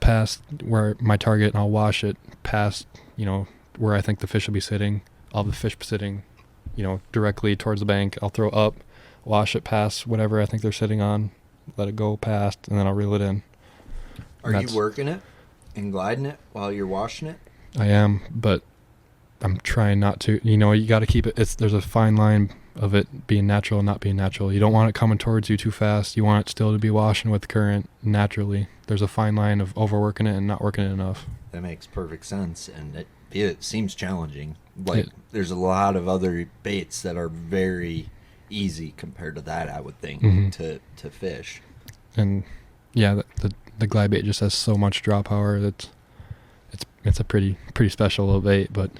past where my target, and I'll wash it past, where I think the fish will be sitting, I'll have the fish sitting, directly towards the bank. I'll throw up, wash it past whatever I think they're sitting on, let it go past, and then I'll reel it in. Are you working it and gliding it while you're washing it? I am, but I'm trying not to. You got to keep it. There's a fine line of it being natural and not being natural. You don't want it coming towards you too fast. You want it still to be washing with the current naturally. There's a fine line of overworking it and not working it enough. That makes perfect sense, and it seems challenging. There's a lot of other baits that are very easy compared to that, I would think, to fish. And yeah, the glide bait just has so much draw power that it's a pretty special little bait. But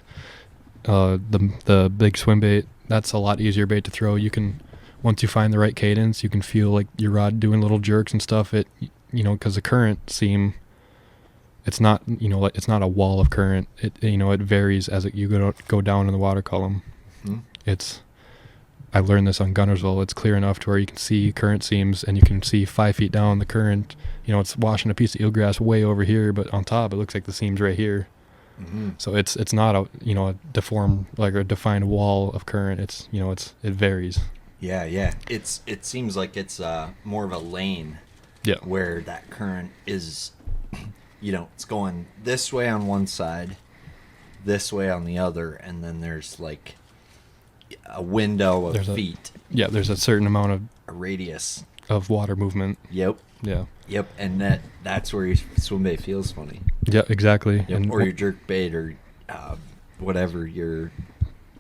the big swim bait, that's a lot easier bait to throw. You can, once you find the right cadence, you can feel like your rod doing little jerks and stuff. Because the current seam, it's not it's not a wall of current. It varies as you go down in the water column. I learned this on Gunnersville. It's clear enough to where you can see current seams, and you can see 5 feet down the current. It's washing a piece of eelgrass way over here, but on top it looks like the seam's right here. So it's not a deformed, like a defined wall of current. It varies. Yeah. It seems like it's more of a lane. Yeah. Where that current is, it's going this way on one side, this way on the other, and then there's like a window of feet. There's a certain amount of a radius of water movement. Yep. Yeah. Yep, and that's where your swim bait feels funny. Yeah, exactly. Yep. Or your jerk bait, or whatever you're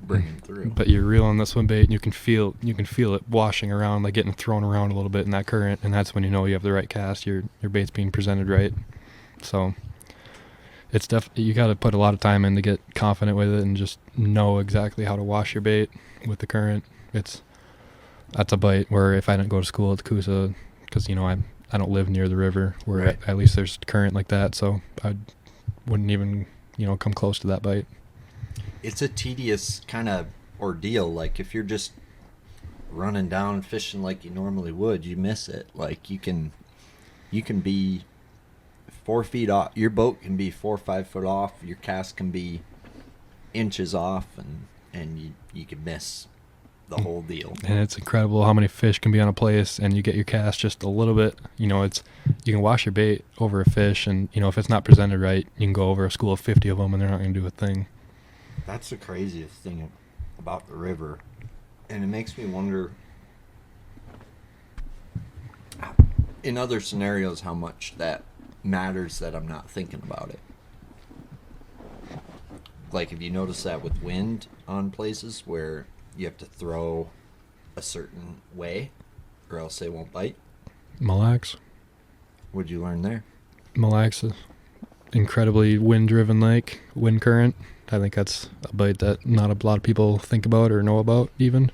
bringing through. But you're reeling the swim bait, and you can feel it washing around, like getting thrown around a little bit in that current, and that's when you know you have the right cast. Your bait's being presented right. So it's you got to put a lot of time in to get confident with it and just know exactly how to wash your bait with the current. That's a bite where if I didn't go to school at the Coosa, because I don't live near the river where right. at least there's current like that, so I wouldn't even come close to that bite. It's a tedious kind of ordeal. Like if you're just running down fishing like you normally would, you miss it. Like you can be 4 feet off. Your boat can be 4 or 5 foot off. Your cast can be inches off, and you can miss the whole deal. And it's incredible how many fish can be on a place, and you get your cast just a little bit. You can wash your bait over a fish, and if it's not presented right, you can go over a school of 50 of them, and they're not going to do a thing. That's the craziest thing about the river, and it makes me wonder, in other scenarios, how much that matters that I'm not thinking about it. Like, have you noticed that with wind on places where you have to throw a certain way or else they won't bite? Mille Lacs. What'd you learn there? Mille Lacs is incredibly wind-driven lake, wind current. I think that's a bite that not a lot of people think about or know about even.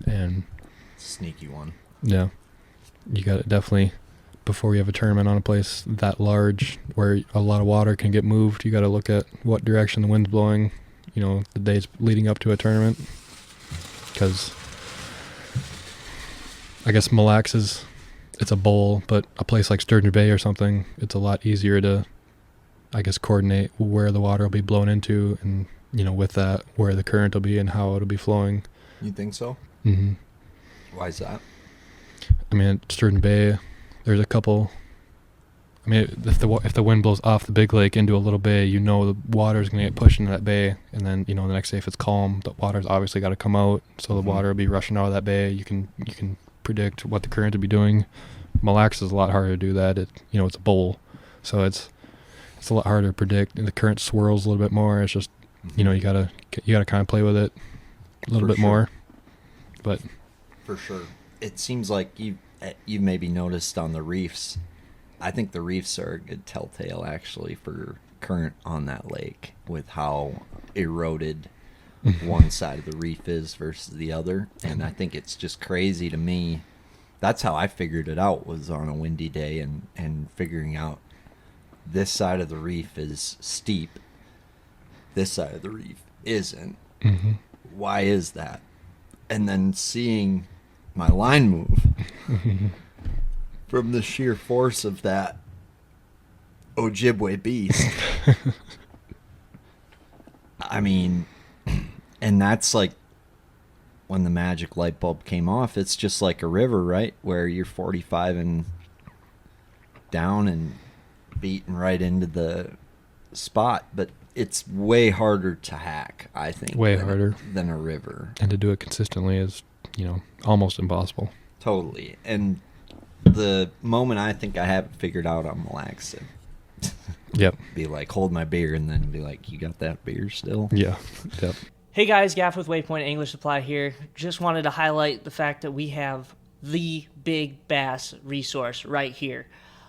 And sneaky one. Yeah. You got it definitely. Before you have a tournament on a place that large where a lot of water can get moved, you got to look at what direction the wind's blowing, the days leading up to a tournament. Because I guess Mille Lacs it's a bowl, but a place like Sturgeon Bay or something, it's a lot easier to, I guess, coordinate where the water will be blown into, and with that, where the current will be and how it'll be flowing. You think so? Mm-hmm. Why is that? I mean, at Sturgeon Bay, there's a couple. I mean, if the wind blows off the big lake into a little bay, the water is going to get pushed into that bay, and then the next day if it's calm, the water's obviously got to come out, so the water will be rushing out of that bay. You can predict what the current will be doing. Mille Lacs is a lot harder to do that. It's a bowl, so it's a lot harder to predict. And the current swirls a little bit more. It's just you gotta kind of play with it a little bit more. But for sure, it seems like you've maybe noticed on the reefs. I think the reefs are a good telltale, actually, for current on that lake, with how eroded one side of the reef is versus the other. And I think it's just crazy to me. That's how I figured it out, was on a windy day and figuring out this side of the reef is steep, this side of the reef isn't. Mm-hmm. Why is that? And then seeing my line move from the sheer force of that Ojibwe beast. I mean, And that's like when the magic light bulb came off. It's just like a river, right? Where you're 45 and down and beating right into the spot. But it's way harder to hack, I think. Way harder than a river. And to do it consistently is, almost impossible. Totally. And the moment I think I have it figured out, I'm relaxed. Yep. Be like, hold my beer, and then be like, you got that beer still? Yeah. Yep. Hey guys, Gaff with Waypoint English Supply here. Just wanted to highlight the fact that we have the big bass resource right here.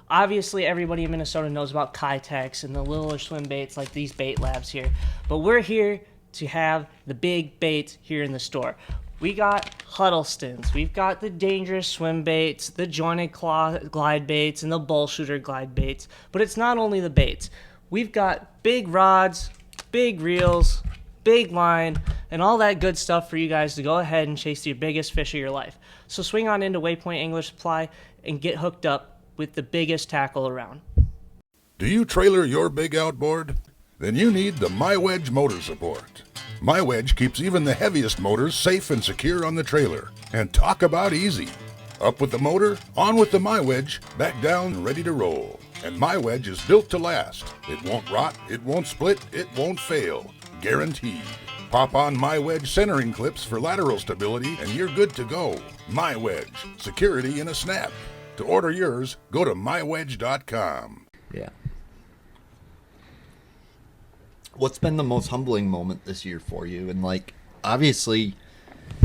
Obviously, everybody in Minnesota knows about Kitex and the littler swim baits like these bait labs here. But we're here to have the big baits here in the store. We got Huddlestons, we've got the dangerous swim baits, the jointed claw glide baits, and the bull shooter glide baits. But it's not only the baits. We've got big rods, big reels, big line, and all that good stuff for you guys to go ahead and chase your biggest fish of your life. So swing on into Waypoint English Supply and get hooked up with the biggest tackle around. Do you trailer your big outboard? Then you need the MyWedge motor support. MyWedge keeps even the heaviest motors safe and secure on the trailer. And talk about easy. Up with the motor, on with the MyWedge, back down, ready to roll. And MyWedge is built to last. It won't rot, it won't split, it won't fail. Guaranteed. Pop on MyWedge centering clips for lateral stability and you're good to go. MyWedge, security in a snap. To order yours, go to mywedge.com. Yeah. What's been the most humbling moment this year for you? And like, obviously,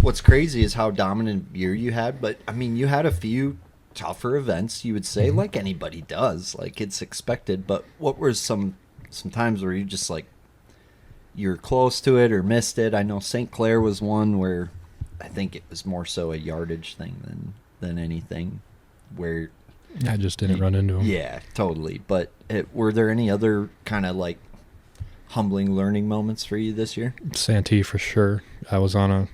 what's crazy is how dominant year you had, but I mean, you had a few tougher events, you would say, like anybody does. Like, it's expected, but what were some times where you just like, you're close to it or missed it? I know St. Clair was one where I think it was more so a yardage thing than anything, where I just didn't run into them. Yeah, totally. But were there any other kind of like humbling learning moments for you this year? Santee for sure. I was on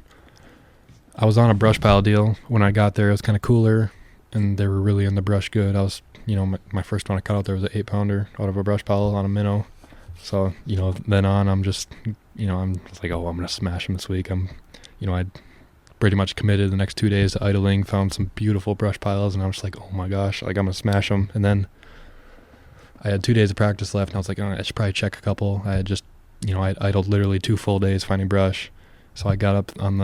a brush pile deal. When I got there, it was kind of cooler, and they were really in the brush good. I was, my first one I caught out there was an 8-pounder out of a brush pile on a minnow. So, then on, I'm just, I'm just like, oh, I'm going to smash them this week. I'd pretty much committed the next 2 days to idling, found some beautiful brush piles, and I was just like, oh my gosh, like I'm going to smash them. And then I had 2 days of practice left, and I was like, oh, I should probably check a couple. I had just, I idled literally 2 full days finding brush. So I got up on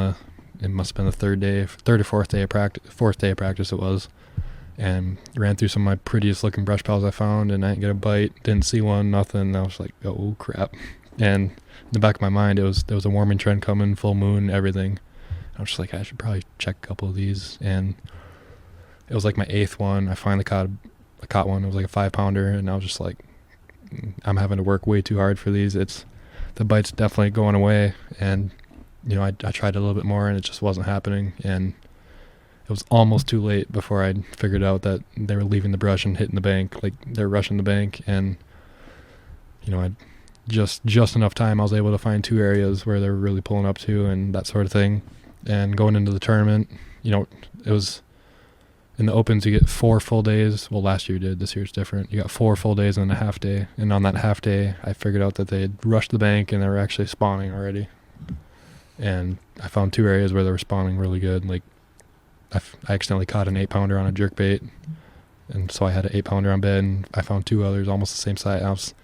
it must have been the third or fourth day of practice it was, and ran through some of my prettiest looking brush piles I found, and I didn't get a bite, didn't see one, nothing. And I was like, oh crap. And in the back of my mind, there was a warming trend coming, full moon, everything. I was just like, I should probably check a couple of these. And it was like my 8th one. I finally caught one. It was like a 5-pounder, and I was just like, I'm having to work way too hard for these. The bite's definitely going away. And I tried a little bit more, and it just wasn't happening. And it was almost too late before I figured out that they were leaving the brush and hitting the bank. Like, they're rushing the bank. And I just enough time, I was able to find 2 areas where they were really pulling up to and that sort of thing. And going into the tournament, it was in the Opens, you get 4 full days. Well, last year you did. This year it's different. You got 4 full days and a half day. And on that half day, I figured out that they had rushed the bank and they were actually spawning already. And I found 2 areas where they were spawning really good. Like, I accidentally caught an 8-pounder on a jerkbait, and so I had an 8-pounder on bed, and I found 2 others almost the same size.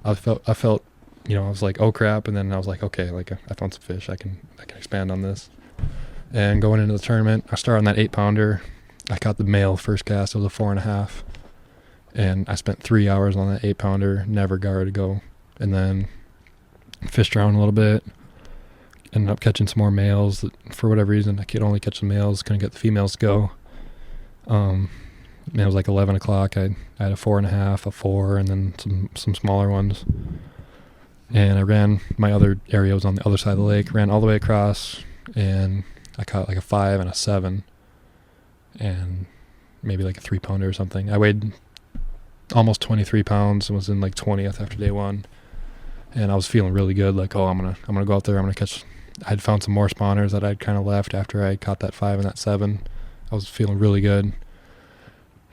I felt, I was like, oh crap, and then I was like, okay, like I found some fish. I can expand on this. And going into the tournament, I started on that 8-pounder. I caught the male first cast. It was a 4.5, and I spent 3 hours on that 8-pounder. Never got her to go, and then fished around a little bit. Ended up catching some more males. For whatever reason, I could only catch the males, couldn't get the females to go. It was like 11 o'clock. I had a 4.5, a 4, and then some smaller ones. And I ran, my other area was on the other side of the lake, ran all the way across, and I caught like a 5 and a 7, and maybe like a 3-pounder or something. I weighed almost 23 pounds and was in like 20th after day 1. And I was feeling really good, like, oh, I'm gonna go out there, I'm gonna catch. I had found some more spawners that I'd kind of left after I caught that 5 and that 7. I was feeling really good,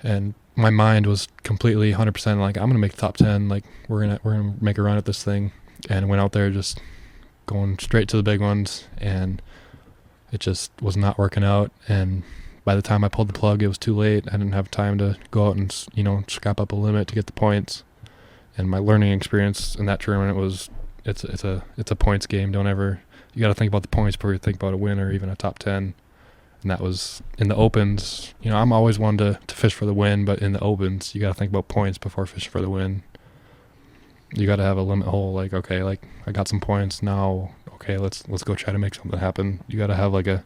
and my mind was completely 100% like, I'm gonna make the top 10. Like, we're gonna make a run at this thing. And went out there, just going straight to the big ones, and it just was not working out. And by the time I pulled the plug, it was too late. I didn't have time to go out and, scrap up a limit to get the points. And my learning experience in that tournament was, it's a points game. You got to think about the points before you think about a win or even a top 10. And that was in the opens. I'm always one to fish for the win, but in the opens, you got to think about points before fishing for the win. You got to have a limit hole. Like, okay, like I got some points now. Okay, let's go try to make something happen. You got to have like a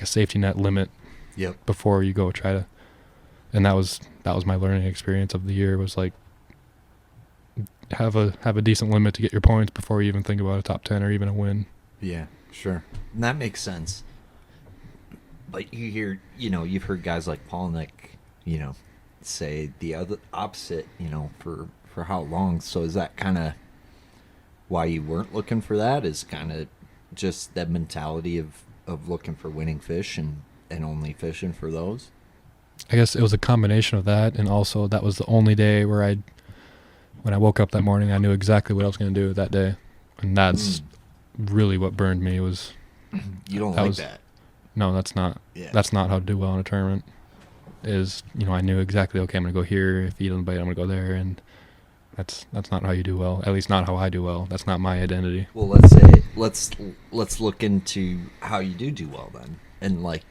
safety net limit. Yep. Before you go try to. And that was my learning experience of the year, was like have a decent limit to get your points before you even think about a top 10 or even a win. Yeah, sure. And that makes sense. But you hear, you've heard guys like Polnick, say the other opposite, for how long. So is that kind of why you weren't looking for that? Is kind of just that mentality of looking for winning fish and only fishing for those? I guess it was a combination of that, and also that was the only day where when I woke up that morning, I knew exactly what I was going to do that day. And that's really what burned me. Was you don't like that? No, that's not. Yeah. That's not how to do well in a tournament. I knew exactly, okay, I'm going to go here. If he doesn't bite, I'm going to go there. And that's not how you do well. At least not how I do well. That's not my identity. Well, let's look into how you do well then. And like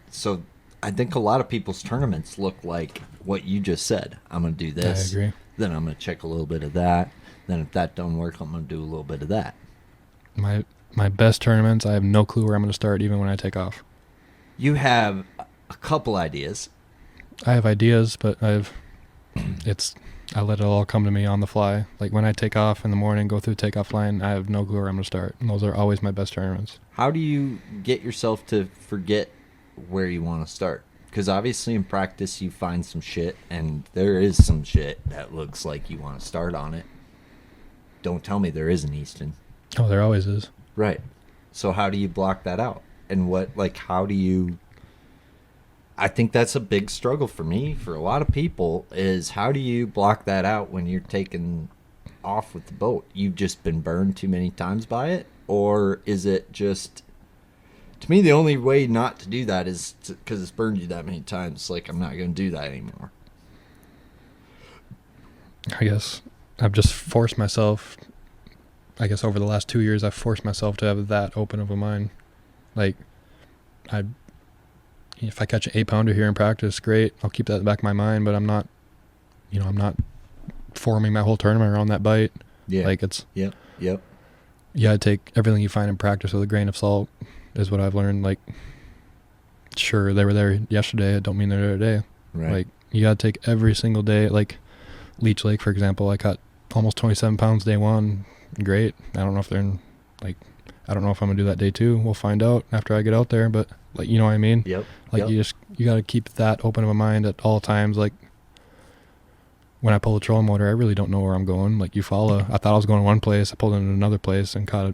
so I think a lot of people's tournaments look like what you just said. I'm going to do this. I agree. Then I'm going to check a little bit of that. Then if that don't work, I'm going to do a little bit of that. My best tournaments, I have no clue where I'm going to start even when I take off. You have a couple ideas. I have ideas, but I let it all come to me on the fly. Like when I take off in the morning, go through takeoff line, I have no clue where I'm going to start. And those are always my best tournaments. How do you get yourself to forget where you want to start? Because obviously in practice you find some shit, and there is some shit that looks like you want to start on it. Don't tell me there isn't, Easton. Oh, there always is. Right. So how do you block that out? And how do you... I think that's a big struggle for me, for a lot of people, is how do you block that out when you're taking off with the boat? You've just been burned too many times by it? Or is it just... To me, the only way not to do that is because it's burned you that many times. Like, I'm not going to do that anymore. I guess I've just forced myself... I guess over the last 2 years, I've forced myself to have that open of a mind. Like, if I catch an 8-pounder here in practice, great. I'll keep that in the back of my mind, but I'm not forming my whole tournament around that bite. Yeah. Like it's... Yep. You gotta take everything you find in practice with a grain of salt, is what I've learned. Like, sure, they were there yesterday. It don't mean they're there today. Right. Like, you gotta take every single day. Like, Leech Lake, for example, I caught almost 27 pounds day one. Great. I don't know if I'm gonna do that day two. We'll find out after I get out there, but like, you know what I mean? Yep. Like, you gotta keep that open of a mind at all times. Like, when I pull the trolling motor, I really don't know where I'm going. Like, I thought I was going one place, I pulled in another place and caught a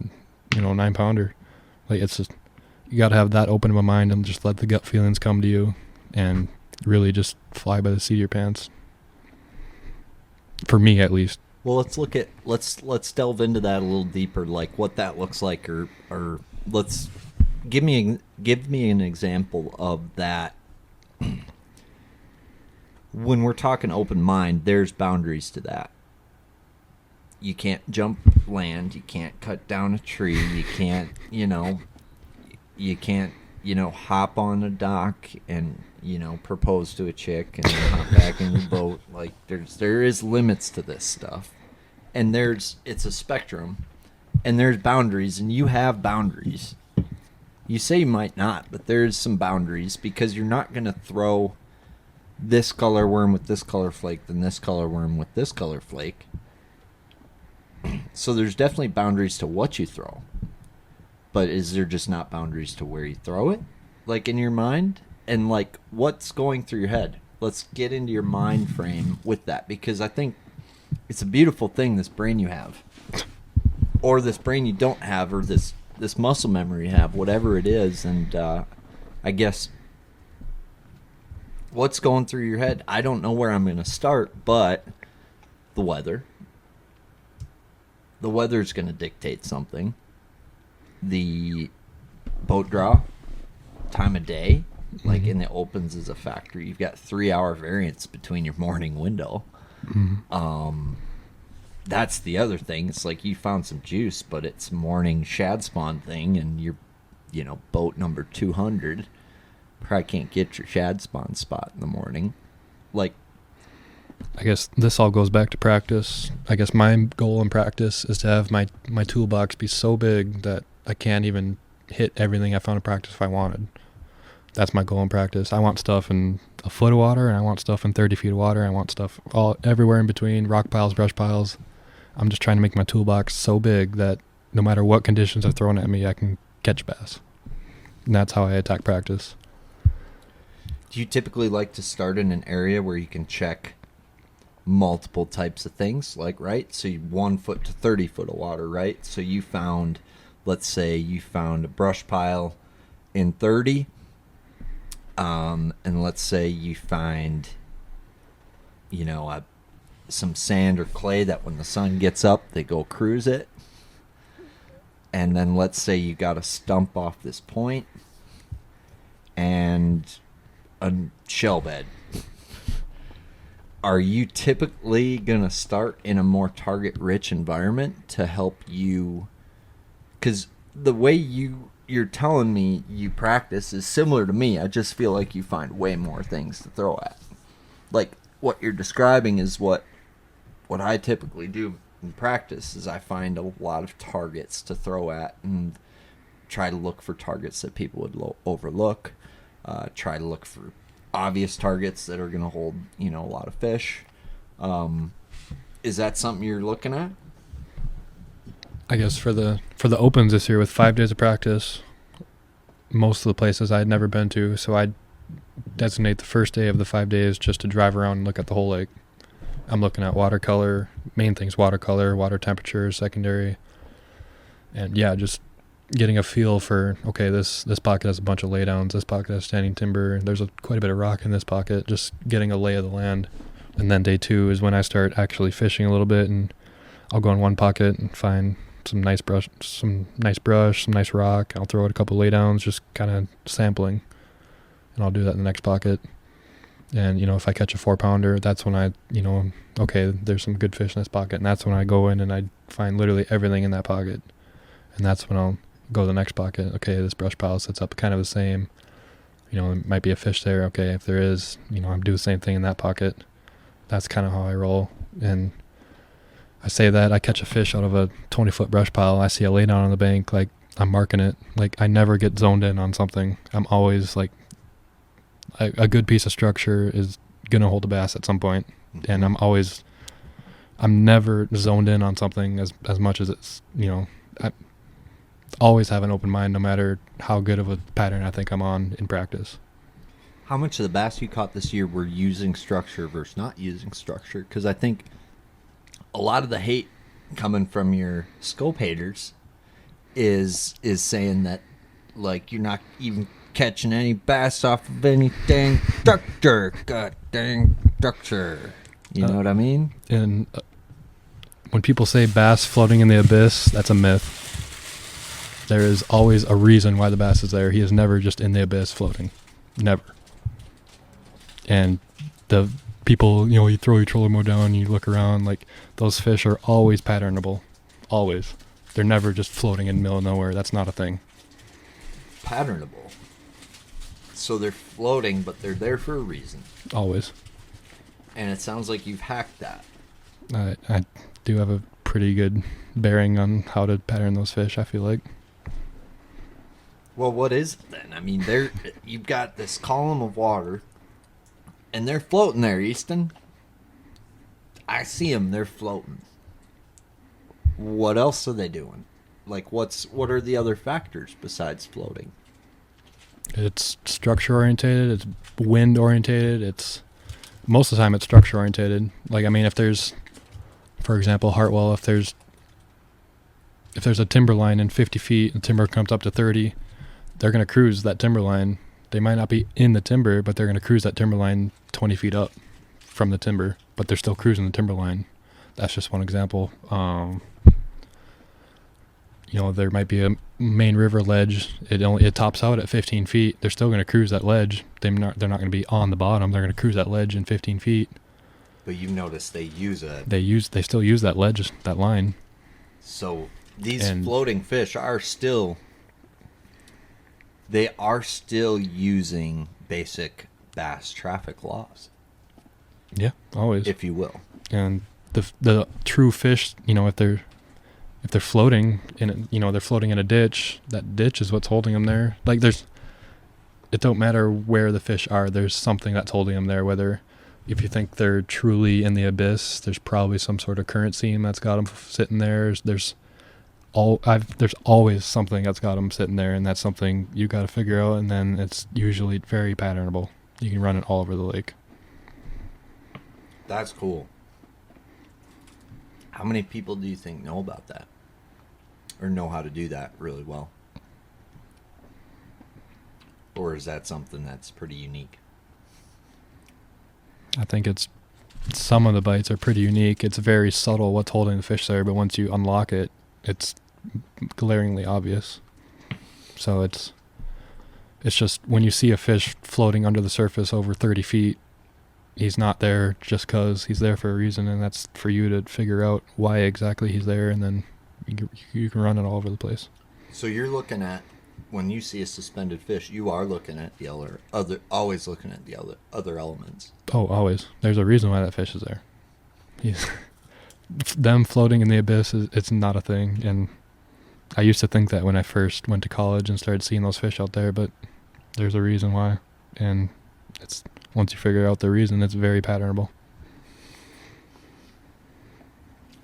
9-pounder. Like, it's just, you gotta have that open of a mind and just let the gut feelings come to you and really just fly by the seat of your pants. For me, at least. Well, let's delve into that a little deeper, like what that looks like, or let's give me an example of that. When we're talking open mind, there's boundaries to that. You can't jump land, you can't cut down a tree, you can't hop on a dock and propose to a chick and then hop back in your boat. Like, there is limits to this stuff, and it's a spectrum, and there's boundaries, and you have boundaries. You say you might not, but there's some boundaries, because you're not going to throw this color worm with this color flake than this color worm with this color flake. So there's definitely boundaries to what you throw, but is there just not boundaries to where you throw it, like in your mind? And like, what's going through your head? Let's get into your mind frame with that, because I think it's a beautiful thing, this brain you have, or this brain you don't have, or this muscle memory you have, whatever it is. And I guess what's going through your head? I don't know where I'm going to start, but the weather's going to dictate something. the boat draw, time of day, like in the opens is a factor. You've got 3-hour variance between your morning window. That's the other thing. It's like you found some juice, but it's morning shad spawn thing, and you're, boat number 200 probably can't get your shad spawn spot in the morning. Like, I guess this all goes back to practice. I guess my goal in practice is to have my toolbox be so big that I can't even hit everything I found in practice if I wanted. That's my goal in practice. I want stuff in a foot of water, and I want stuff in 30 feet of water. I want stuff all everywhere in between, rock piles, brush piles. I'm just trying to make my toolbox so big that no matter what conditions are thrown at me, I can catch bass. And that's how I attack practice. Do you typically like to start in an area where you can check multiple types of things? Like, right? So 1 foot to 30 foot of water, right? So you found, let's say you found a brush pile in 30, and let's say you find, some sand or clay that when the sun gets up, they go cruise it. And then let's say you got a stump off this point and a shell bed. Are you typically going to start in a more target-rich environment to help you? Because the way you're telling me you practice is similar to me. I just feel like you find way more things to throw at. Like, what you're describing is what I typically do in practice is I find a lot of targets to throw at and try to look for targets that people would overlook. Try to look for obvious targets that are going to hold, a lot of fish. Is that something you're looking at? I guess for the opens this year with 5 days of practice, most of the places I'd never been to, so I'd designate the first day of the 5 days just to drive around and look at the whole lake. I'm looking at watercolor, main things, watercolor, water temperature, secondary, and just getting a feel for, okay, this pocket has a bunch of laydowns, this pocket has standing timber, there's quite a bit of rock in this pocket, just getting a lay of the land. And then day 2 is when I start actually fishing a little bit, and I'll go in one pocket and find some nice brush, some nice rock. I'll throw out a couple laydowns, just kind of sampling, and I'll do that in the next pocket. And, if I catch a 4-pounder, that's when I, okay, there's some good fish in this pocket. And that's when I go in and I find literally everything in that pocket. And that's when I'll go to the next pocket. Okay, this brush pile sets up kind of the same. There might be a fish there. Okay, if there is, I'm doing the same thing in that pocket. That's kind of how I roll. And I say that I catch a fish out of a 20-foot brush pile. I see a laydown on the bank. Like, I'm marking it. Like, I never get zoned in on something. I'm always like, a good piece of structure is gonna hold a bass at some point, and I'm never zoned in on something as much as it's, I always have an open mind no matter how good of a pattern I think I'm on in practice. How much of the bass you caught this year were using structure versus not using structure? Because I think a lot of the hate coming from your scope haters is saying that, like, you're not even catching any bass off of any dang structure. God dang structure. You know what I mean? And when people say bass floating in the abyss, that's a myth. There is always a reason why the bass is there. He is never just in the abyss floating. Never. And the people, you throw your trolling motor down and you look around, like, those fish are always patternable. Always. They're never just floating in the middle of nowhere. That's not a thing. Patternable. So they're floating, but they're there for a reason. Always. And it sounds like you've hacked that. I do have a pretty good bearing on how to pattern those fish, I feel like. Well, what is it then? I mean, you've got this column of water, and they're floating there, Easton. I see them, they're floating. What else are they doing? Like, what are the other factors besides floating? It's structure orientated, it's wind orientated, it's most of the time it's structure orientated. Like, I mean, if there's, for example, Hartwell, if there's a timber line in 50 feet, the timber comes up to 30, they're going to cruise that timber line. They might not be in the timber, but they're going to cruise that timber line 20 feet up from the timber, but they're still cruising the timber line. That's just one example. there might be a main river ledge. It tops out at 15 feet. They're still going to cruise that ledge. They're not going to be on the bottom. They're going to cruise that ledge in 15 feet. But you've noticed they still use that ledge, that line. So these floating fish are still using basic bass traffic laws. Yeah, always. If you will. And the true fish, if they're floating they're floating in a ditch, that ditch is what's holding them there. Like it don't matter where the fish are, there's something that's holding them there. Whether if you think they're truly in the abyss, there's probably some sort of current seam that's got them sitting there. There's always something that's got them sitting there, and that's something you got to figure out. And then it's usually very patternable. You can run it all over the lake. That's cool. How many people do you think know about that? Or know how to do that really well? Or is that something that's pretty unique? I think some of the bites are pretty unique. It's very subtle what's holding the fish there, but once you unlock it, it's glaringly obvious. So it's just when you see a fish floating under the surface over 30 feet, he's not there just because he's there for a reason, and that's for you to figure out why exactly he's there, and then you can run it all over the place. So you're looking at, when you see a suspended fish, you are looking at always looking at the other elements. Oh, always. There's a reason why that fish is there. Them floating in the abyss, it's not a thing, and I used to think that when I first went to college and started seeing those fish out there, but there's a reason why, and once you figure out the reason, it's very patternable.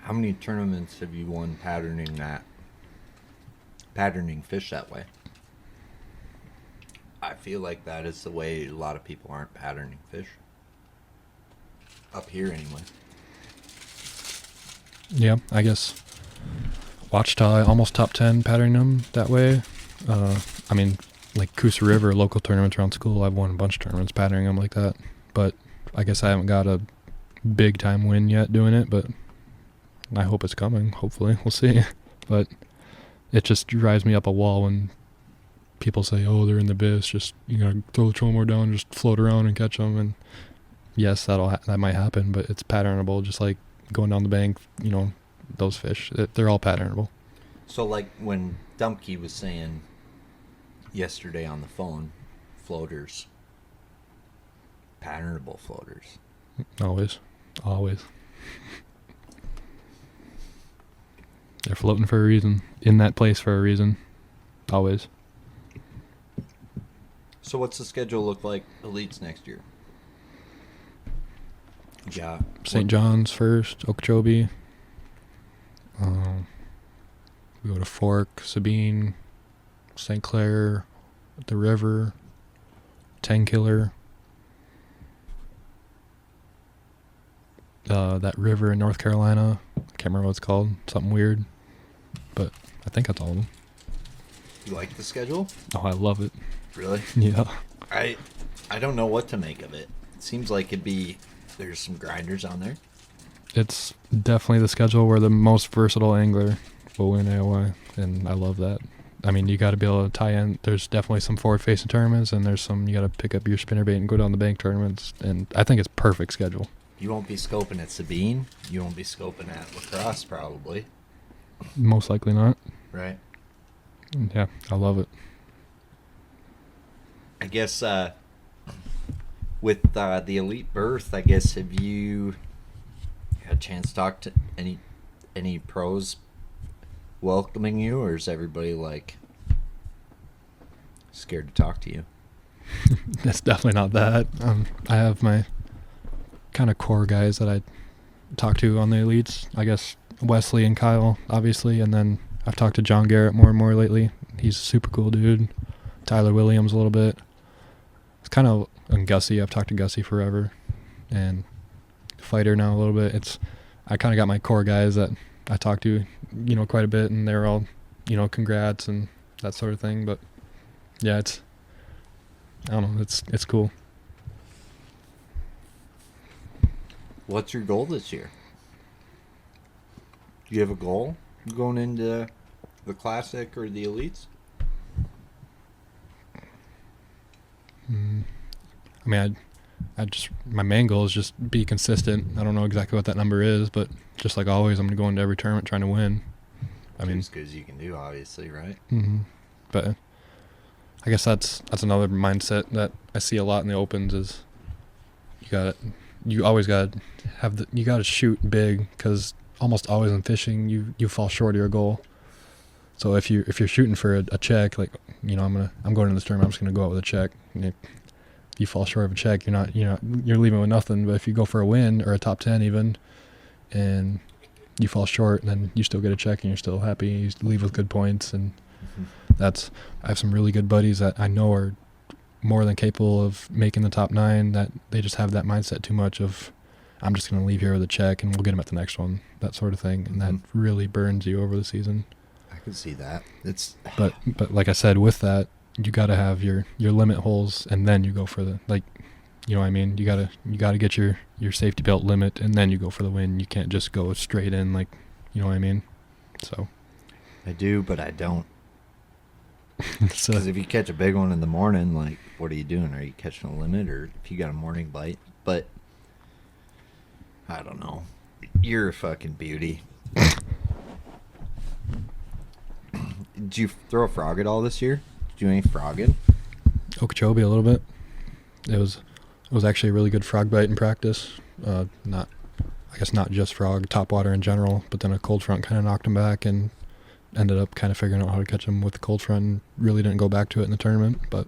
How many tournaments have you won patterning fish that way? I feel like that is the way a lot of people aren't patterning fish. Up here, anyway. Yeah, I guess Watchta, almost top 10 patterning them that way. Like Coosa River, local tournaments around school, I've won a bunch of tournaments patterning them like that. But I guess I haven't got a big time win yet doing it, but I hope it's coming. Hopefully, we'll see. But it just drives me up a wall when people say, "Oh, they're in the abyss. Just you gotta throw the trolling motor down, and just float around and catch them." And yes, that might happen, but it's patternable. Just like going down the bank, those fish, they're all patternable. So, like when Dumpke was saying yesterday on the phone, floaters, patternable floaters. Always. They're floating for a reason, in that place for a reason. Always. So what's the schedule look like Elites next year? Yeah. St. John's first, Okeechobee. We go to Fork, Sabine, St. Clair, the river, 10 Killer. That river in North Carolina. I can't remember what it's called. Something weird. But I think that's all of them. You like the schedule? Oh, I love it. Really? Yeah. I don't know what to make of it. It seems like there's some grinders on there. It's definitely the schedule where the most versatile angler will win AOY, and I love that. I mean, you got to be able to tie in. There's definitely some forward-facing tournaments, and there's some you got to pick up your spinnerbait and go down the bank tournaments, and I think it's perfect schedule. You won't be scoping at Sabine. You won't be scoping at La Crosse, probably. Most likely not. Right. Yeah, I love it. I guess with the Elite Birth, I guess, have you had a chance to talk to any pros welcoming you, or is everybody scared to talk to you? It's definitely not that. I have my kind of core guys that I talk to on the Elites. I guess Wesley and Kyle, obviously, and then I've talked to John Garrett more and more lately. He's a super cool dude. Tyler Williams a little bit. It's kind of, and Gussie, I've talked to Gussie forever, and Fighter now a little bit. I kind of got my core guys that I talk to, quite a bit, and they're all, congrats and that sort of thing. But yeah, I don't know, it's cool. What's your goal this year? Do you have a goal going into The Classic or the Elites? I mean, I just, my main goal is just be consistent. I don't know exactly what that number is, but just like always, I'm going to go into every tournament trying to win. I mean, as good as you can do, obviously, right? But I guess that's another mindset that I see a lot in the Opens is you always got to you got to shoot big, because almost always in fishing you fall short of your goal. So if you're shooting for a check, like, you know, I'm going to this tournament, I'm just going to go out with a check. And if you fall short of a check, you're leaving with nothing. But if you go for a win or a top 10 even, and you fall short, then you still get a check and you're still happy. You leave with good points, and I have some really good buddies that I know are more than capable of making the top 9, that they just have that mindset too much of, I'm just going to leave here with a check and we'll get them at the next one, that sort of thing. And that really burns you over the season. I can see that. But like I said, with that, you got to have your limit holes, and then you go for the, like, you know what I mean? You got to get your safety belt limit, and then you go for the win. You can't just go straight in, like, you know what I mean? So I do, but I don't. So, because if you catch a big one in the morning, like, what are you doing? Are you catching a limit, or if you got a morning bite? But I don't know. You're a fucking beauty. Did you throw a frog at all this year? Did you do any frogging? Okeechobee a little bit. It was actually a really good frog bite in practice. I guess not just frog, topwater in general, but then a cold front kind of knocked him back, and ended up kind of figuring out how to catch him with the cold front, and really didn't go back to it in the tournament. But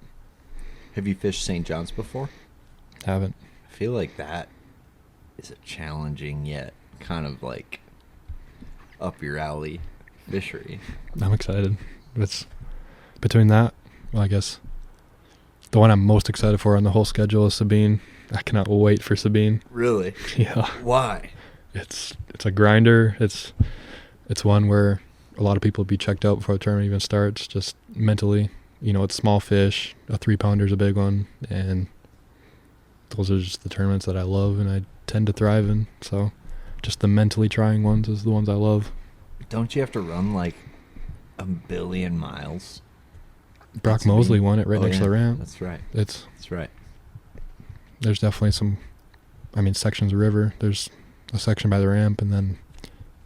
have you fished St. John's before? Haven't. I feel like that is a challenging yet kind of like up your alley fishery. I'm excited. It's between that, well, I guess the one I'm most excited for on the whole schedule is Sabine. I cannot wait for Sabine. Really? Yeah. Why? It's a grinder. It's one where a lot of people will be checked out before the tournament even starts, just mentally. You know, it's small fish. A 3-pounder is a big one, and those are just the tournaments that I love and I tend to thrive in. So just the mentally trying ones is the ones I love. Don't you have to run like 1 billion miles? Brock Mosley won it right next to the ramp. That's right. That's right. There's definitely some, sections of river. There's a section by the ramp, and then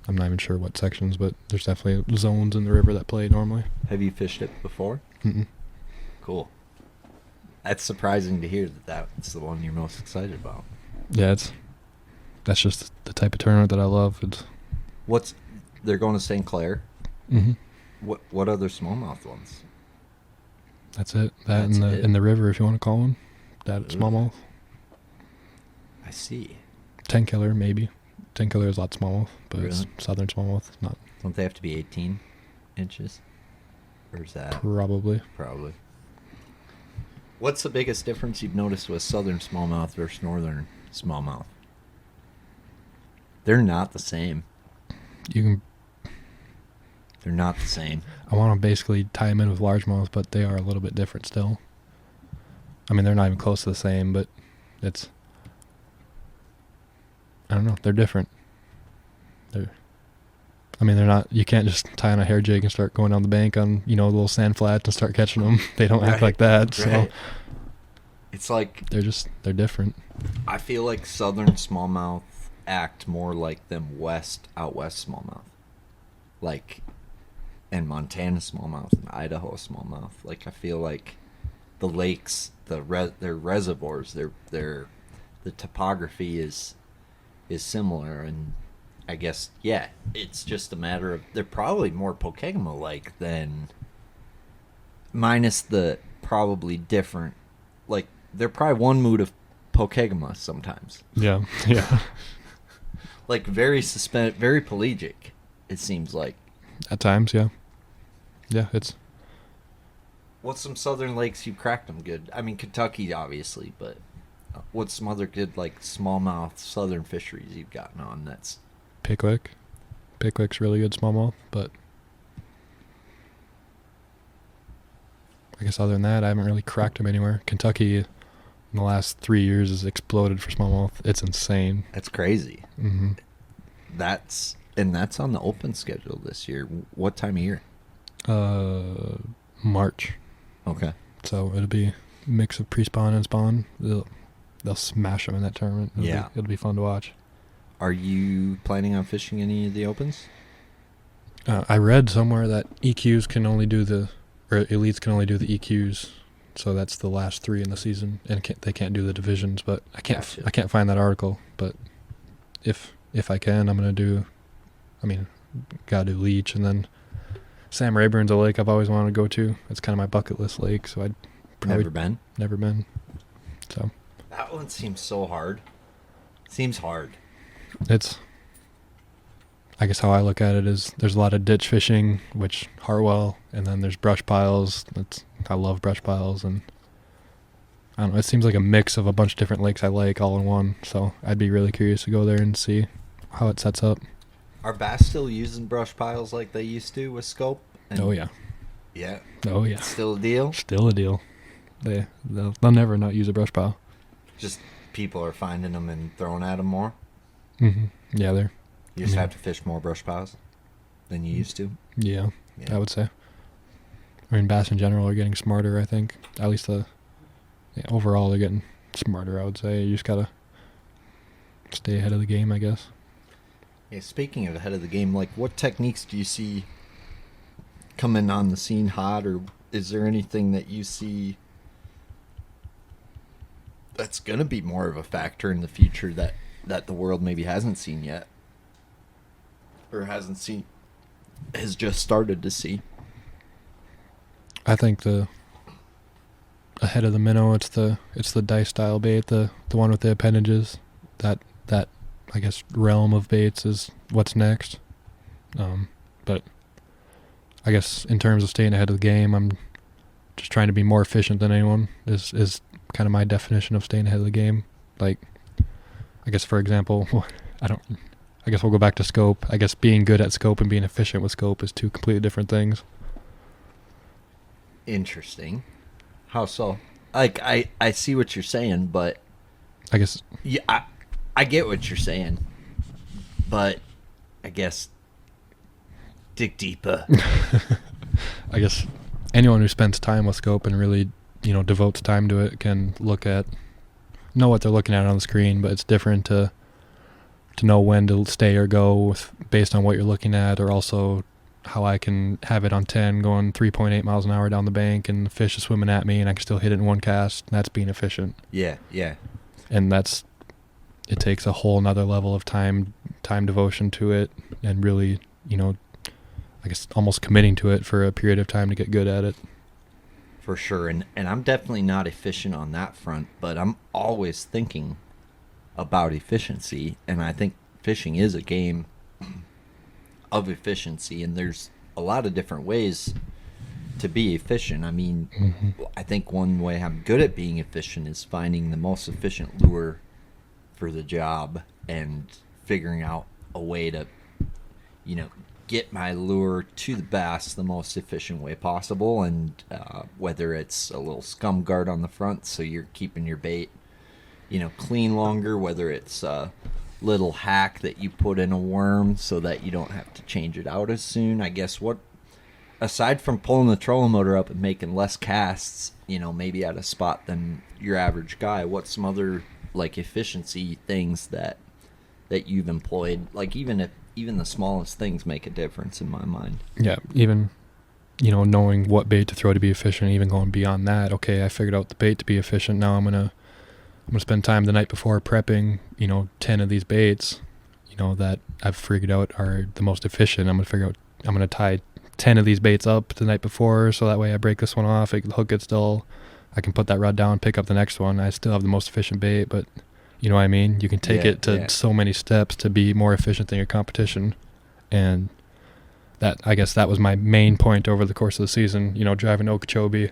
I'm not even sure what sections, but there's definitely zones in the river that play normally. Have you fished it before? Mm-mm. Cool. That's surprising to hear that's the one you're most excited about. Yeah, that's just the type of tournament that I love. They're going to St. Clair? Mm-hmm. What other smallmouth ones? That's it. That's in the river, if you want to call them. That smallmouth. I see. 10 killer, maybe. 10 killer is a lot smallmouth, but Really? It's southern smallmouth. Not Don't they have to be 18 inches? Or is that? probably. Probably. What's the biggest difference you've noticed with southern smallmouth versus northern smallmouth? They're not the same. They're not the same. I want to basically tie them in with largemouth, but they are a little bit different still. They're not even close to the same, but I don't know. They're different. They're not, you can't just tie on a hair jig and start going down the bank on, the little sand flats and start catching them. They don't act like that. So Right. It's like they're different. I feel like southern smallmouth act more like them out west smallmouth. Like, and Montana smallmouth and Idaho smallmouth. Like, I feel like the lakes, their reservoirs, the topography is similar, and I guess, yeah, it's just a matter of, they're probably more Pokegama-like than, minus the probably different, like, they're probably one mood of Pokegama sometimes. Yeah. Yeah. Like, very very pelagic, it seems like. At times, yeah. Yeah, it's... What's some southern lakes you cracked them good? Kentucky, obviously, but what's some other good, like, smallmouth southern fisheries you've gotten on that's... Pickwick. Pickwick's really good smallmouth, but I guess other than that, I haven't really cracked them anywhere. Kentucky, in the last 3 years, has exploded for smallmouth. It's insane. That's crazy. Mm-hmm. That's on the open schedule this year. What time of year? March. Okay. So it'll be a mix of pre-spawn and spawn. They'll smash them in that tournament. It'll be fun to watch. Are you planning on fishing any of the opens? I read somewhere that EQs can only do or elites can only do the EQs. So that's the last 3 in the season, and they can't do the divisions. But I can't find that article. But if I can, I'm gonna do. I mean, gotta do Leech, and then Sam Rayburn's a lake I've always wanted to go to. It's kind of my bucket list lake. So I'd probably Never been. So that one seems so hard. Seems hard. It's. I guess how I look at it is there's a lot of ditch fishing, which Hartwell, and then there's brush piles. I love brush piles, and I don't know. It seems like a mix of a bunch of different lakes I like all in one. So I'd be really curious to go there and see how it sets up. Are bass still using brush piles like they used to with scope? Oh yeah. Yeah. Oh yeah. Still a deal? Still a deal. They'll never not use a brush pile. Just people are finding them and throwing at them more? Mm-hmm. Yeah, You just have to fish more brush piles than you used to? Yeah, I would say. I mean, bass in general are getting smarter, I think. At least overall they're getting smarter, I would say. You just got to stay ahead of the game, I guess. Yeah, speaking of ahead of the game, like what techniques do you see coming on the scene hot, or is there anything that you see that's going to be more of a factor in the future that the world maybe hasn't seen yet? Or has just started to see? I think ahead of the minnow, it's the dice style bait, the one with the appendages. That I guess realm of baits is what's next. But I guess in terms of staying ahead of the game, I'm just trying to be more efficient than anyone. Is kind of my definition of staying ahead of the game. Like, I guess for example, I guess we'll go back to scope. I guess being good at scope and being efficient with scope is 2 completely different things. Interesting. How so? Like, I see what you're saying, but I guess... Yeah, I get what you're saying, but I guess dig deeper. I guess anyone who spends time with scope and really, devotes time to it can know what they're looking at on the screen, but it's different to know when to stay or go based on what you're looking at, or also how I can have it on 10 going 3.8 miles an hour down the bank and the fish is swimming at me and I can still hit it in one cast. That's being efficient. Yeah. And it takes a whole nother level of time devotion to it, and really, I guess almost committing to it for a period of time to get good at it. For sure. And I'm definitely not efficient on that front, but I'm always thinking about efficiency, and I think fishing is a game of efficiency, and there's a lot of different ways to be efficient. I mean, I think one way I'm good at being efficient is finding the most efficient lure for the job and figuring out a way to, get my lure to the bass the most efficient way possible, and whether it's a little scum guard on the front so you're keeping your bait clean longer, whether it's a little hack that you put in a worm so that you don't have to change it out as soon. I guess aside from pulling the trolling motor up and making less casts, maybe at a spot than your average guy, what's some other like efficiency things that you've employed? Like even the smallest things make a difference in my mind. Yeah, even knowing what bait to throw to be efficient, even going beyond that. Okay, I figured out the bait to be efficient. Now I'm gonna spend time the night before prepping, 10 of these baits, that I've figured out are the most efficient. I'm gonna tie 10 of these baits up the night before, so that way I break this one off, the hook gets dull, I can put that rod down, pick up the next one. I still have the most efficient bait, but you know what I mean? You can take it to so many steps to be more efficient than your competition. And I guess that was my main point over the course of the season, driving Okeechobee.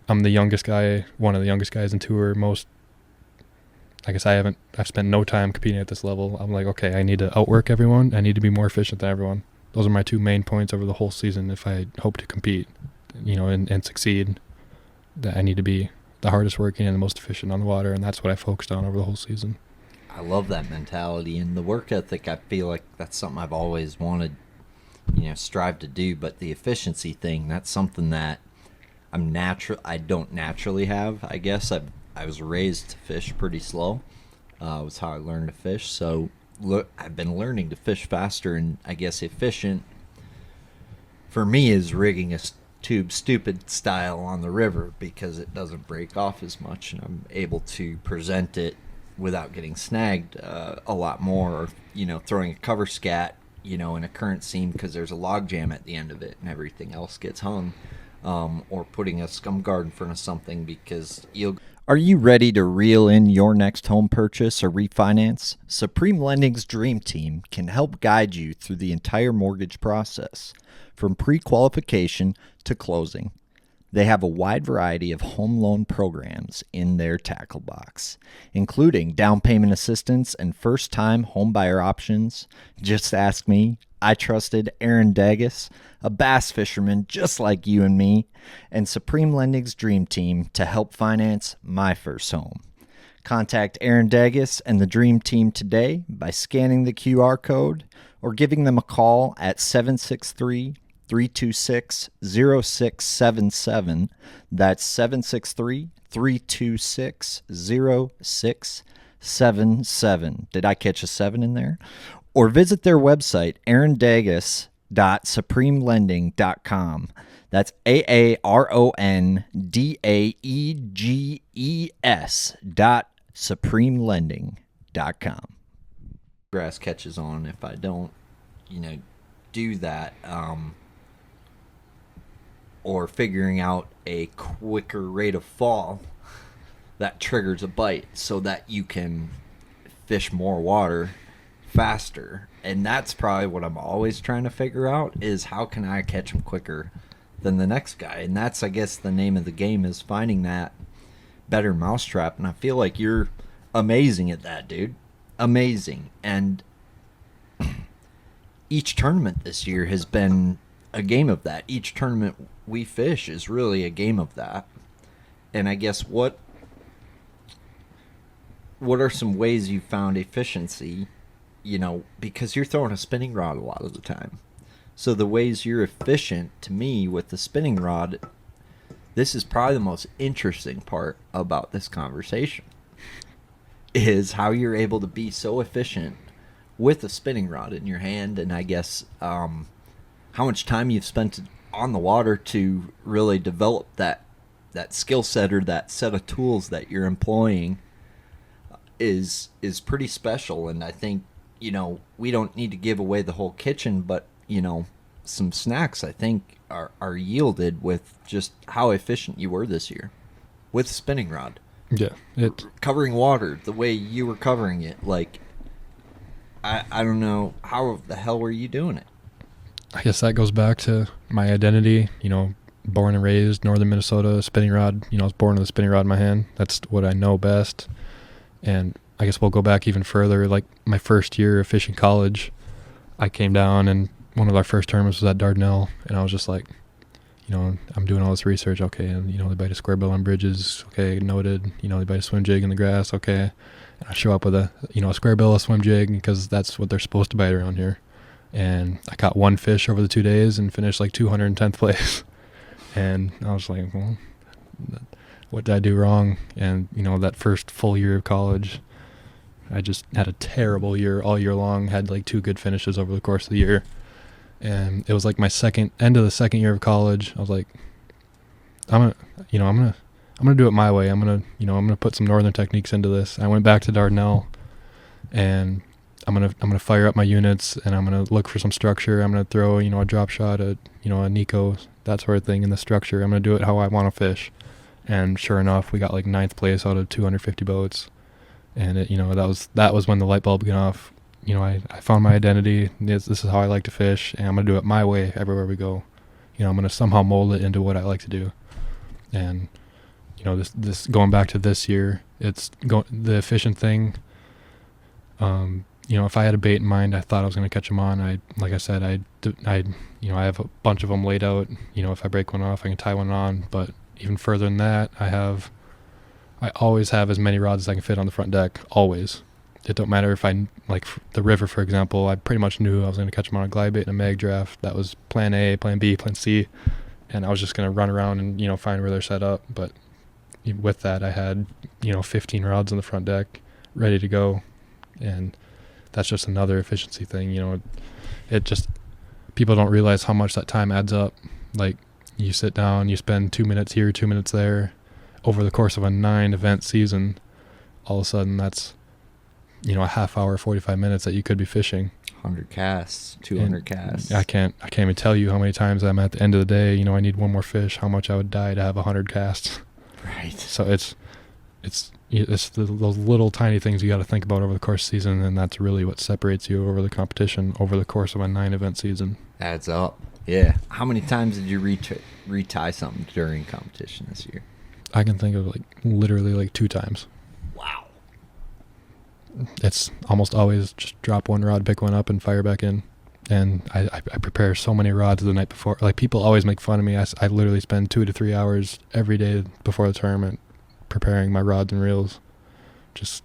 I'm the youngest guy, one of the youngest guys in tour. I've spent no time competing at this level. I'm like, okay, I need to outwork everyone. I need to be more efficient than everyone. Those are my 2 main points over the whole season. If I hope to compete, and succeed, that I need to be the hardest working and the most efficient on the water. And that's what I focused on over the whole season. I love that mentality and the work ethic. I feel like that's something I've always wanted, strive to do. But the efficiency thing, that's something that I don't naturally have. I guess I was raised to fish pretty slow. Was how I learned to fish. So I've been learning to fish faster, and I guess efficient for me is rigging a tube stupid style on the river, because it doesn't break off as much, and I'm able to present it without getting snagged a lot more, or throwing a cover scat in a current seam because there's a log jam at the end of it and everything else gets hung, or putting a scum guard in front of something because Are you ready to reel in your next home purchase or refinance? Supreme Lending's Dream Team can help guide you through the entire mortgage process, from pre-qualification to closing. They have a wide variety of home loan programs in their tackle box, including down payment assistance and first-time home buyer options. Just ask me. I trusted Aaron Dagas, a bass fisherman just like you and me, and Supreme Lending's Dream Team to help finance my first home. Contact Aaron Dagas and the Dream Team today by scanning the QR code or giving them a call at 763-326-0677. That's 763-326-0677. Did I catch a 7 in there? Or visit their website, aarondages.supremelending.com. That's AARONDAEGES.supremelending.com. Grass catches on if I don't, do that, or figuring out a quicker rate of fall that triggers a bite so that you can fish more water faster. And that's probably what I'm always trying to figure out, is how can I catch them quicker than the next guy. And that's, I guess, the name of the game, is finding that better mousetrap. And I feel like you're amazing at that, dude. Amazing. And each tournament this year has been a game of that. Each tournament we fish is really a game of that. And I guess what are some ways you found efficiency, because you're throwing a spinning rod a lot of the time. So the ways you're efficient, to me, with the spinning rod, this is probably the most interesting part about this conversation, is how you're able to be so efficient with a spinning rod in your hand. And I guess how much time you've spent on the water to really develop that skill set, or that set of tools that you're employing, is pretty special. And I think, we don't need to give away the whole kitchen, but, some snacks, I think, are yielded with just how efficient you were this year with spinning rod. Yeah. Covering water the way you were covering it. Like, I don't know, how the hell were you doing it? I guess that goes back to my identity, born and raised northern Minnesota, spinning rod. I was born with a spinning rod in my hand. That's what I know best. And I guess we'll go back even further. Like my first year of fishing college, I came down, and one of our first tournaments was at Dardanelle, and I was just like, I'm doing all this research. Okay, and they bite a square bill on bridges. Okay, noted. They bite a swim jig in the grass. Okay, and I show up with a a square bill, a swim jig, because that's what they're supposed to bite around here. And I caught one fish over the 2 days and finished like 210th place. And I was like, well, what did I do wrong? And that first full year of college, I just had a terrible year all year long. Had like 2 good finishes over the course of the year, and it was like my end of the second year of college. I was like, I'm gonna do it my way. I'm gonna put some northern techniques into this. I went back to Dardanelle, and I'm gonna fire up my units, and I'm gonna look for some structure. I'm gonna throw a drop shot, a Nico, that sort of thing in the structure. I'm gonna do it how I want to fish. And sure enough, we got like 9th place out of 250 boats. And that was when the light bulb went off. I found my identity. This is how I like to fish, and I'm gonna do it my way everywhere we go. I'm gonna somehow mold it into what I like to do. And this going back to this year, it's the efficient thing. If I had a bait in mind, I thought I was gonna catch them on. I have a bunch of them laid out. If I break one off, I can tie one on. But even further than that, I always have as many rods as I can fit on the front deck, always. it don't matter if like the river, for example, I pretty much knew I was going to catch them on a glide bait and a mag draft. That was plan A, plan B, plan C. And I was just going to run around and, find where they're set up. But with that, I had, 15 rods on the front deck ready to go. And that's just another efficiency thing. It just, people don't realize how much that time adds up. Like, you sit down, you spend 2 minutes here, 2 minutes there. Over the course of a 9-event season, all of a sudden that's, a half hour, 45 minutes that you could be fishing. 100 casts, 200 casts. I can't even tell you how many times I'm at the end of the day, I need one more fish, how much I would die to have 100 casts. Right. So it's those little tiny things you got to think about over the course of the season, and that's really what separates you over the competition over the course of a 9-event season. Adds up. Yeah. How many times did you retie something during competition this year? I can think of literally 2 times. Wow. It's almost always just drop one rod, pick one up, and fire back in. And I prepare so many rods the night before. Like, people always make fun of me. I literally spend 2 to 3 hours every day before the tournament preparing my rods and reels, just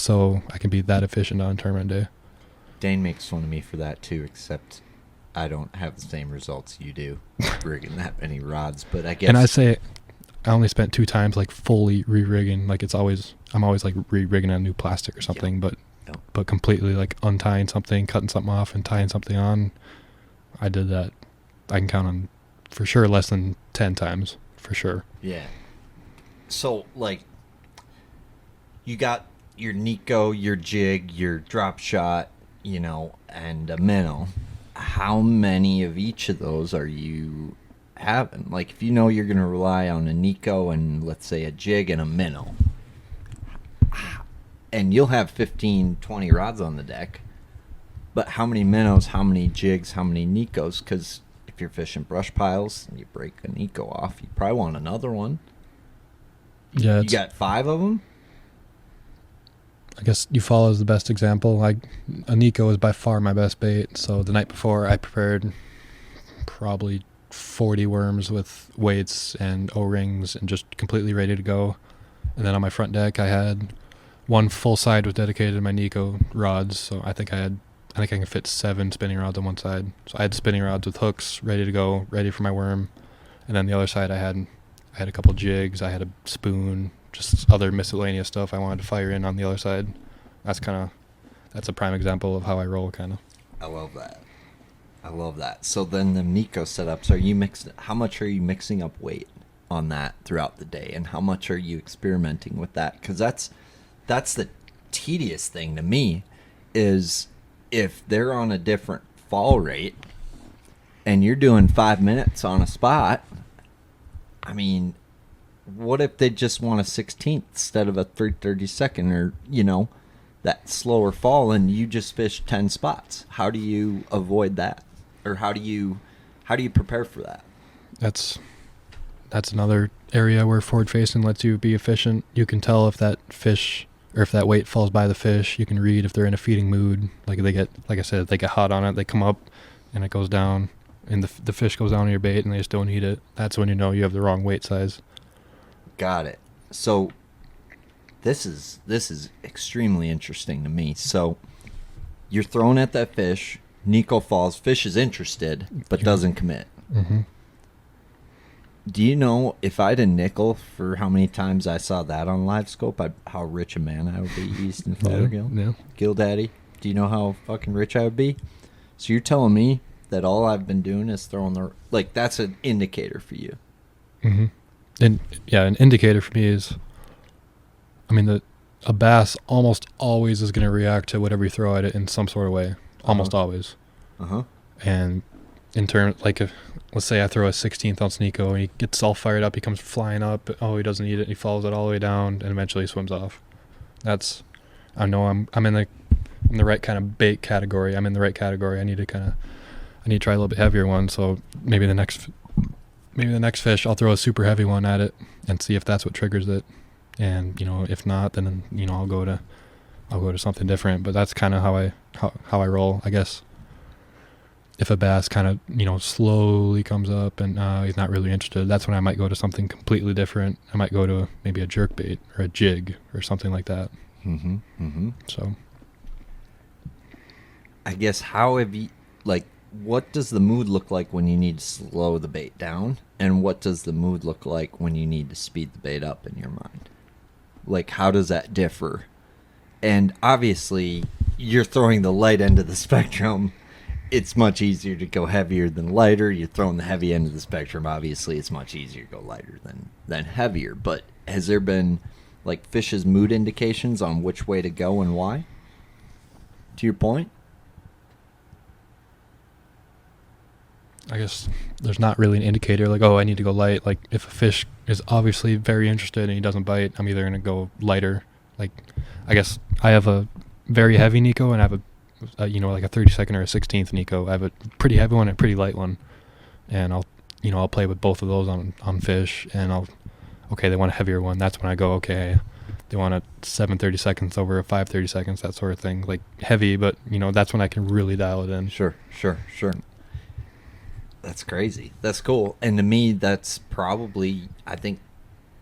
so I can be that efficient on tournament day. Dane makes fun of me for that too, except I don't have the same results you do rigging that many rods. But I guess. And I say I only spent 2 times fully re-rigging. I'm always re-rigging a new plastic or something, Yep. but completely untying something, cutting something off, and tying something on. I did that. I can count on for sure less than 10 times for sure. Yeah. So you got your Nico, your jig, your drop shot, and a minnow. How many of each of those are you having? If you're going to rely on a Nico and let's say a jig and a minnow, and you'll have 15, 20 rods on the deck, but how many minnows, how many jigs, how many Nicos? Because if you're fishing brush piles and you break a Nico off, you probably want another one. Yeah, You got 5 of them? I guess you follow as the best example. A Nico is by far my best bait. So the night before, I prepared probably 40 worms with weights and O-rings and just completely ready to go. And then on my front deck, I had one full side was dedicated to my Nico rods. So I think I can fit 7 spinning rods on one side. So I had spinning rods with hooks ready to go, ready for my worm. And then the other side, I had a couple jigs, I had a spoon, just other miscellaneous stuff I wanted to fire in on the other side. That's a prime example of how I roll, kind of. I love that. So then the Nico setups, how much are you mixing up weight on that throughout the day, and how much are you experimenting with that? Because that's the tedious thing to me, is if they're on a different fall rate and you're doing 5 minutes on a spot, I mean, what if they just want a 16th instead of a 3/32, or that slower fall, and you just fish 10 spots? How do you avoid that, or how do you prepare for that? That's another area where forward facing lets you be efficient. You can tell if that fish or if that weight falls by the fish. You can read if they're in a feeding mood. Like I said, if they get hot on it, they come up and it goes down, and the fish goes down on your bait and they just don't eat it. That's when you have the wrong weight size. Got it. So this is extremely interesting to me. So you're throwing at that fish, Nico falls, fish is interested but doesn't commit. Mm-hmm. Do you know, if I had a nickel for how many times I saw that on Live Scope, how rich a man I would be? Easton Fothergill? Yeah. Gill-Daddy? Do you know how fucking rich I would be? So you're telling me that all I've been doing is throwing that's an indicator for you. Mm-hmm. And yeah, an indicator for me is, a bass almost always is going to react to whatever you throw at it in some sort of way. Almost always. Uh-huh. And in terms, let's say I throw a 16th ounce Nico and he gets all fired up, he comes flying up, he doesn't eat it, he follows it all the way down, and eventually he swims off. I know I'm in the right kind of bait category. I'm in the right category. I need to try a little bit heavier one. So maybe the next fish, I'll throw a super heavy one at it and see if that's what triggers it. And if not, then I'll go to something different. But that's kind of how I roll, I guess. If a bass kind of slowly comes up and he's not really interested, that's when I might go to something completely different. I might go to maybe a jerk bait or a jig or something like that. Mm-hmm. Mm-hmm. So I guess how have you, like, what does the mood look like when you need to slow the bait down? And what does the mood look like when you need to speed the bait up in your mind? Like, how does that differ? And obviously, you're throwing the light end of the spectrum. It's much easier to go heavier than lighter. You're throwing the heavy end of the spectrum. Obviously, it's much easier to go lighter than heavier. But has there been, like, fish's mood indications on which way to go and why? To your point? I guess there's not really an indicator like, oh, I need to go light. Like, if a fish is obviously very interested and he doesn't bite, I'm either going to go lighter. Like, I guess I have a very heavy Nico and I have like a 32nd or a 16th Nico. I have a pretty heavy one and a pretty light one. And I'll play with both of those on fish, and they want a heavier one. That's when I go, okay, they want a 7 32nds over a 5 32nds, that sort of thing. Like, heavy, but, that's when I can really dial it in. Sure. That's crazy. That's cool. And to me, that's probably, I think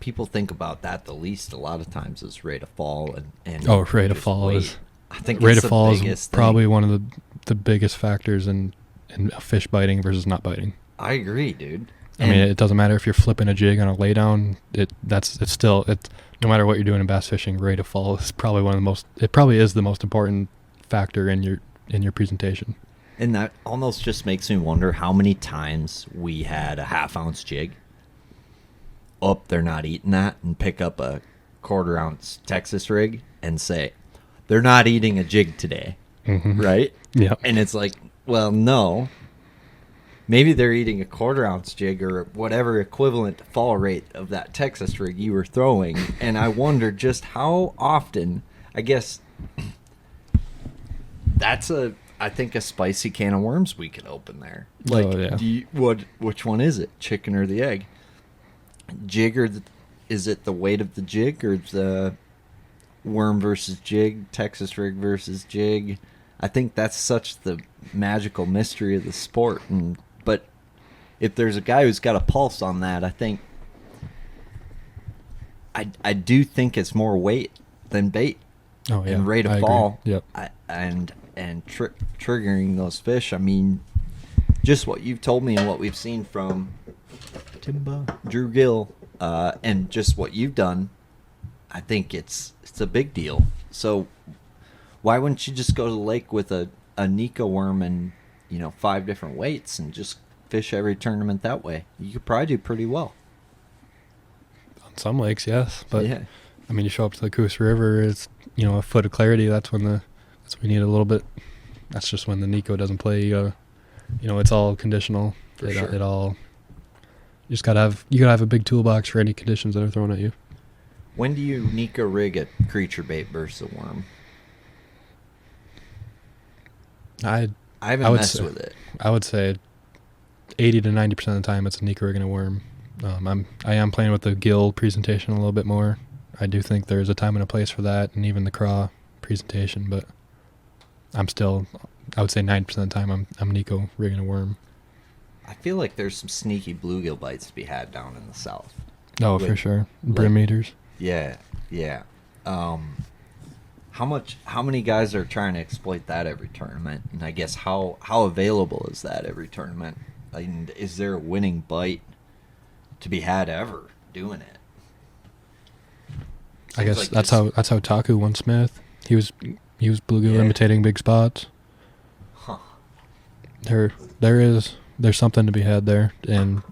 people think about that the least a lot of times is rate of fall. And rate of fall weight. is, I think rate it's of fall the is probably one of the biggest factors in a fish biting versus not biting. I agree, dude. I mean, it doesn't matter if you're flipping a jig on a laydown. It's still no matter what you're doing in bass fishing, rate of fall is probably it probably is the most important factor in your presentation. And that almost just makes me wonder how many times we had a half-ounce jig. They're not eating that, and pick up a quarter-ounce Texas rig and say, they're not eating a jig today, right? Yeah. And it's like, well, no. Maybe they're eating a quarter-ounce jig or whatever equivalent fall rate of that Texas rig you were throwing. And I wonder just how often, I guess, that's I think a spicy can of worms we could open there. Like, which one is it, chicken or the egg? Jig is it the weight of the jig or the worm versus jig, Texas rig versus jig? I think that's such the magical mystery of the sport. But if there's a guy who's got a pulse on that, I think I do think it's more weight than bait. Oh yeah, and rate of fall. Yep. And triggering those fish. I mean, just what you've told me and what we've seen from Drew Gill, and just what you've done, I think it's a big deal. So why wouldn't you just go to the lake with a Nico worm and 5 different weights and just fish every tournament that way? You could probably do pretty well. On some lakes, yes, but yeah. I mean, you show up to the Coos River, it's a foot of clarity. That's when we need a little bit. That's just when the Nico doesn't play. You gotta, it's all conditional. For sure. It all. You gotta have a big toolbox for any conditions that are thrown at you. When do you Nico rig a creature bait versus a worm? I haven't messed with it. I would say 80 to 90% of the time it's a Nico rig and a worm. I am playing with the gill presentation a little bit more. I do think there's a time and a place for that, and even the craw presentation, but I would say 90% of the time I'm Nico rigging a worm. I feel like there's some sneaky bluegill bites to be had down in the south. Oh, for sure. Brim eaters. Yeah. How many guys are trying to exploit that every tournament? And I guess how available is that every tournament? And is there a winning bite to be had ever doing it? I guess like that's how Taku won Smith. He was bluegill imitating big spots. Huh. There's something to be had there, and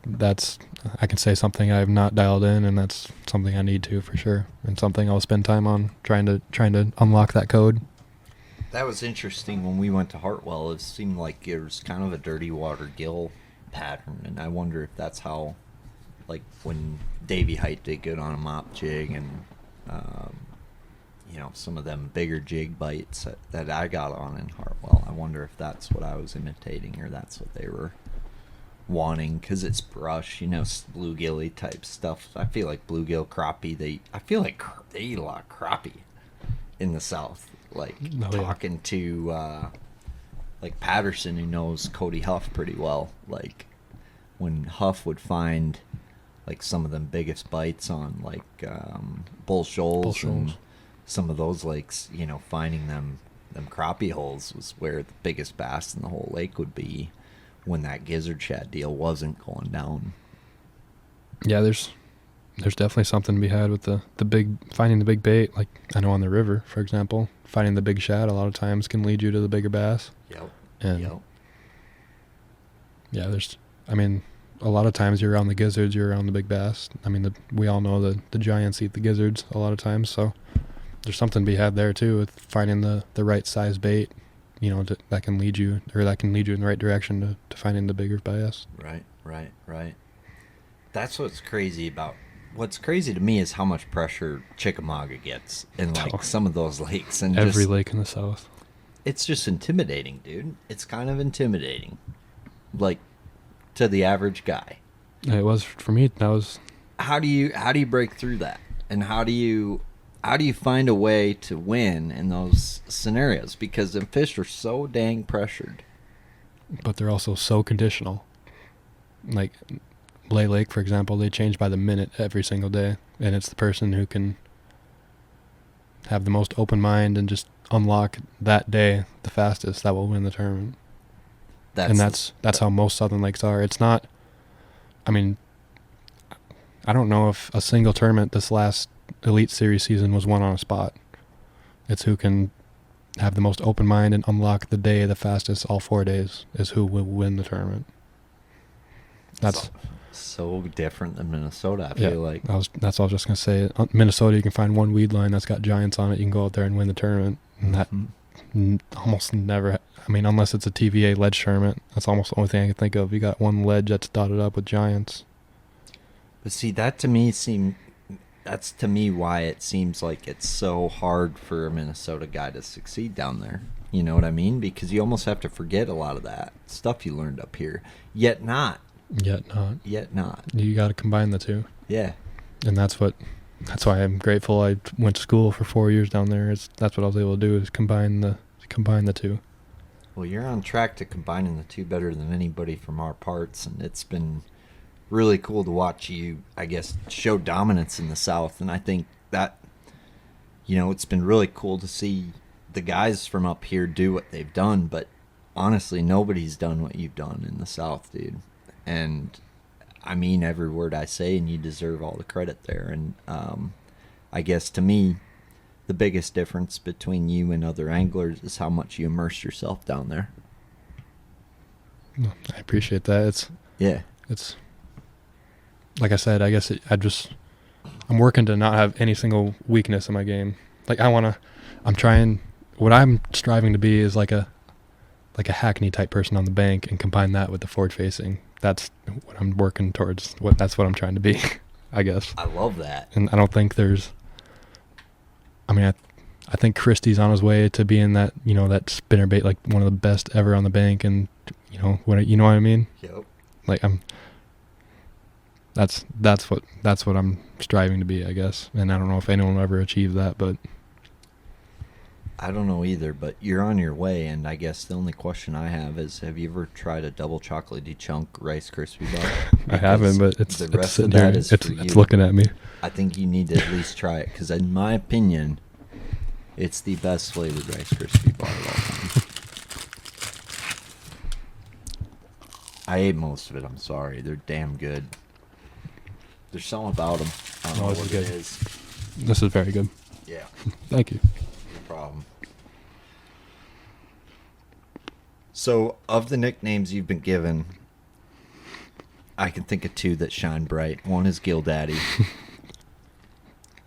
I can say something I have not dialed in, and that's something I need to for sure, and something I'll spend time on trying to unlock that code. That was interesting when we went to Hartwell. It seemed like it was kind of a dirty water gill pattern, and I wonder if that's how, like when Davey Height did good on a mop jig, and some of them bigger jig bites that I got on in Hartwell. I wonder if that's what I was imitating or that's what they were wanting, because it's brush, bluegilly type stuff. I feel like bluegill, crappie, they eat a lot of crappie in the south. Talking to like Patterson, who knows Cody Huff pretty well, like when Huff would find like some of them biggest bites on like Bull Shoals and some of those lakes, finding them them crappie holes was where the biggest bass in the whole lake would be when that gizzard shad deal wasn't going down. Yeah, there's definitely something to be had with the big, finding the big bait. Like I know on the river, for example, finding the big shad a lot of times can lead you to the bigger bass. Yep. And yeah, a lot of times you're around the gizzards, you're around the big bass. I mean, we all know the giants eat the gizzards a lot of times, so there's something to be had there too with finding the right size bait, that can lead you in the right direction to finding the bigger bass. Right. That's what's crazy to me is how much pressure Chickamauga gets in some of those lakes, and every lake in the south. It's just intimidating, dude. It's kind of intimidating, like to the average guy. It was for me. That was. How do you break through that, and how do you find a way to win in those scenarios? Because the fish are so dang pressured, but they're also so conditional. Like Lay Lake, for example, they change by the minute every single day, and it's the person who can have the most open mind and just unlock that day the fastest that will win the tournament. That's how most southern lakes are. It's not. I mean, I don't know if a single tournament this last Elite Series season was won on a spot. It's who can have the most open mind and unlock the day the fastest all 4 days is who will win the tournament. That's so different than Minnesota, I feel like. That's what I was just going to say. Minnesota, you can find one weed line that's got giants on it. You can go out there and win the tournament. And that almost never, unless it's a TVA ledge tournament, that's almost the only thing I can think of. You got one ledge that's dotted up with giants. But see, that's to me why it seems like it's so hard for a Minnesota guy to succeed down there. You know what I mean? Because you almost have to forget a lot of that stuff you learned up here. Yet not. You got to combine the two. Yeah. And that's why I'm grateful I went to school for 4 years down there. That's what I was able to do is combine the two. Well, you're on track to combining the two better than anybody from our parts, and it's been really cool to watch you, I guess, show dominance in the South. And I think that, it's been really cool to see the guys from up here do what they've done, but honestly, nobody's done what you've done in the South, dude. And I mean every word I say, and you deserve all the credit there. And I guess to me, the biggest difference between you and other anglers is how much you immerse yourself down there. I appreciate that. It's like I said, I guess I'm working to not have any single weakness in my game. Like what I'm striving to be is like a Hackney type person on the bank and combine that with the forward facing. That's what I'm working towards. That's what I'm trying to be, I guess. I love that. And I don't think I think Christie's on his way to being that, that spinnerbait, like one of the best ever on the bank. And, what I mean? Yep. Like that's what I'm striving to be, I guess. And I don't know if anyone will ever achieve that, but. I don't know either, but you're on your way, and I guess the only question I have is, have you ever tried a double chocolatey chunk Rice Krispie bar? I haven't, but it's sitting there. It's looking at me. I think you need to at least try it, because in my opinion, it's the best flavored Rice Krispie bar of all time. I ate most of it, I'm sorry. They're damn good. There's something about them. I don't know what it is. This is very good. Yeah. Thank you. No problem. So, of the nicknames you've been given, I can think of two that shine bright. One is Gill-Daddy.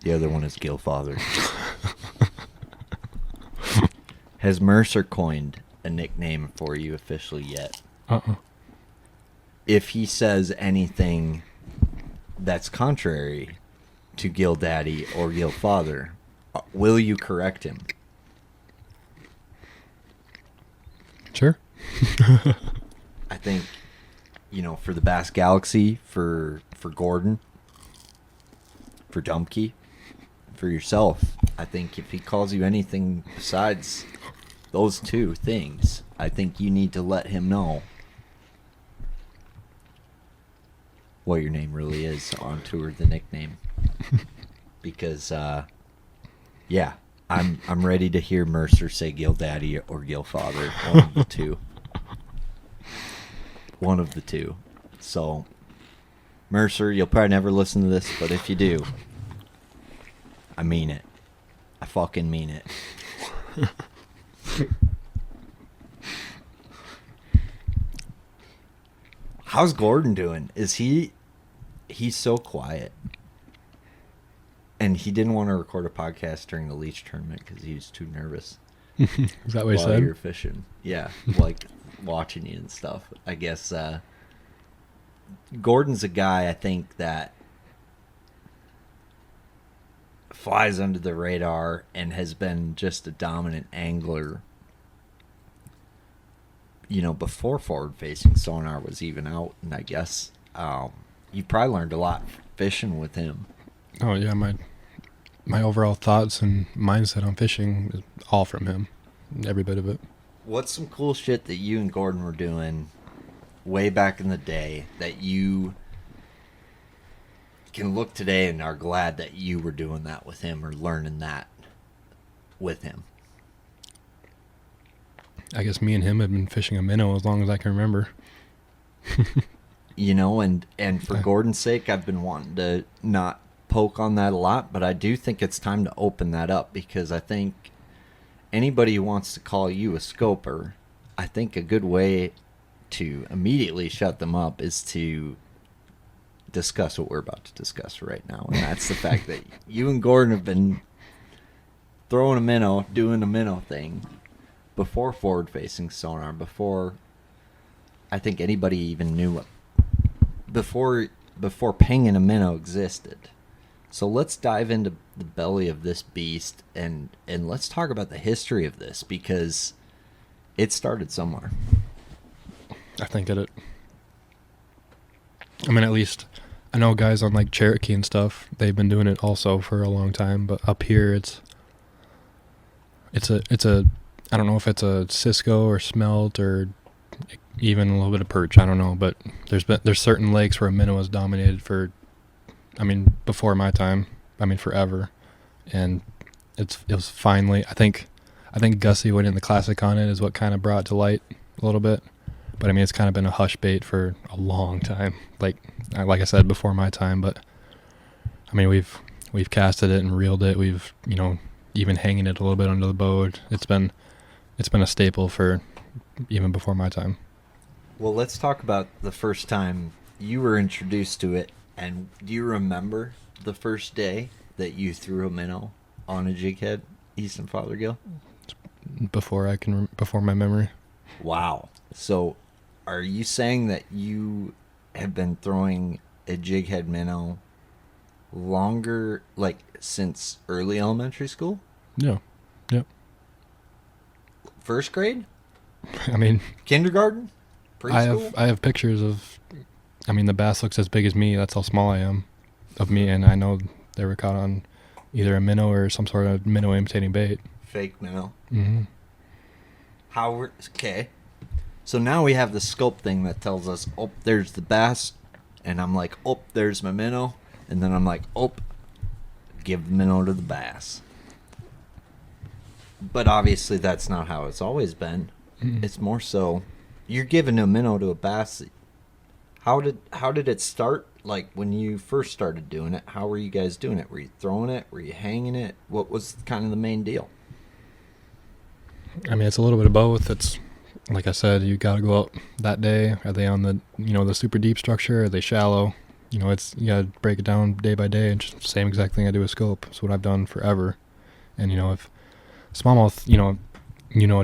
The other one is Gill-Father. Has Mercer coined a nickname for you officially yet? If he says anything that's contrary to Gill-Daddy or Gill-Father, will you correct him? Sure. I think, for the Bass Galaxy, for Gordon, for Dumpke, for yourself, I think if he calls you anything besides those two things, I think you need to let him know what your name really is on tour, the nickname. Because, I'm ready to hear Mercer say Gill-Daddy or Gill-Father. One of the two. One of the two. So, Mercer, you'll probably never listen to this, but if you do, I mean it. I fucking mean it. How's Gordon doing? He's so quiet. And he didn't want to record a podcast during the Leech tournament because he was too nervous. Is that what he while said? you were fishing. Yeah, like watching you and stuff. I guess Gordon's a guy, I think, that flies under the radar and has been just a dominant angler, you know, before forward-facing sonar was even out. And I guess you probably learned a lot fishing with him. Oh yeah, my overall thoughts and mindset on fishing is all from him, every bit of it. What's some cool shit that you and Gordon were doing way back in the day that you can look today and are glad that you were doing that with him or learning that with him? I guess me and him have been fishing a minnow as long as I can remember. You know, and for Gordon's sake, I've been wanting to not poke on that a lot, but I do think it's time to open that up, because I think anybody who wants to call you a scoper, I think a good way to immediately shut them up is to discuss what we're about to discuss right now, and that's the fact that you and Gordon have been throwing a minnow, doing a minnow thing before forward-facing sonar, before I think anybody even knew it, before pinging a minnow existed. So let's dive into the belly of this beast and let's talk about the history of this, because it started somewhere. I think at least I know guys on like Cherokee and stuff, they've been doing it also for a long time, but up here it's a I don't know if it's a Cisco or smelt or even a little bit of perch, I don't know, but there's certain lakes where a minnow has dominated for, before my time, forever, and it was finally, I think Gussie winning the Classic on it is what kind of brought it to light a little bit, but it's kind of been a hush bait for a long time, like I said, before my time, but we've casted it and reeled it, we've even hanging it a little bit under the boat. It's been a staple for even before my time. Well, let's talk about the first time you were introduced to it. And do you remember the first day that you threw a minnow on a jig head, Easton Fothergill? Before my memory. Wow. So are you saying that you have been throwing a jig head minnow longer, like since early elementary school? Yeah. Yep. First grade? Kindergarten? Preschool? I have pictures of, the bass looks as big as me. That's how small I am of me. And I know they were caught on either a minnow or some sort of minnow imitating bait. Fake minnow. Mm-hmm. Okay. So now we have the scope thing that tells us, oh, there's the bass. And I'm like, oh, there's my minnow. And then I'm like, oh, give the minnow to the bass. But obviously that's not how it's always been. Mm-hmm. It's more so you're giving a minnow to a bass. How did it start? Like when you first started doing it, how were you guys doing it? Were you throwing it? Were you hanging it? What was kind of the main deal? It's a little bit of both. It's like I said, you got to go out that day. Are they on the the super deep structure? Are they shallow? You got to break it down day by day. And just the same exact thing I do with scope. It's what I've done forever. And if smallmouth,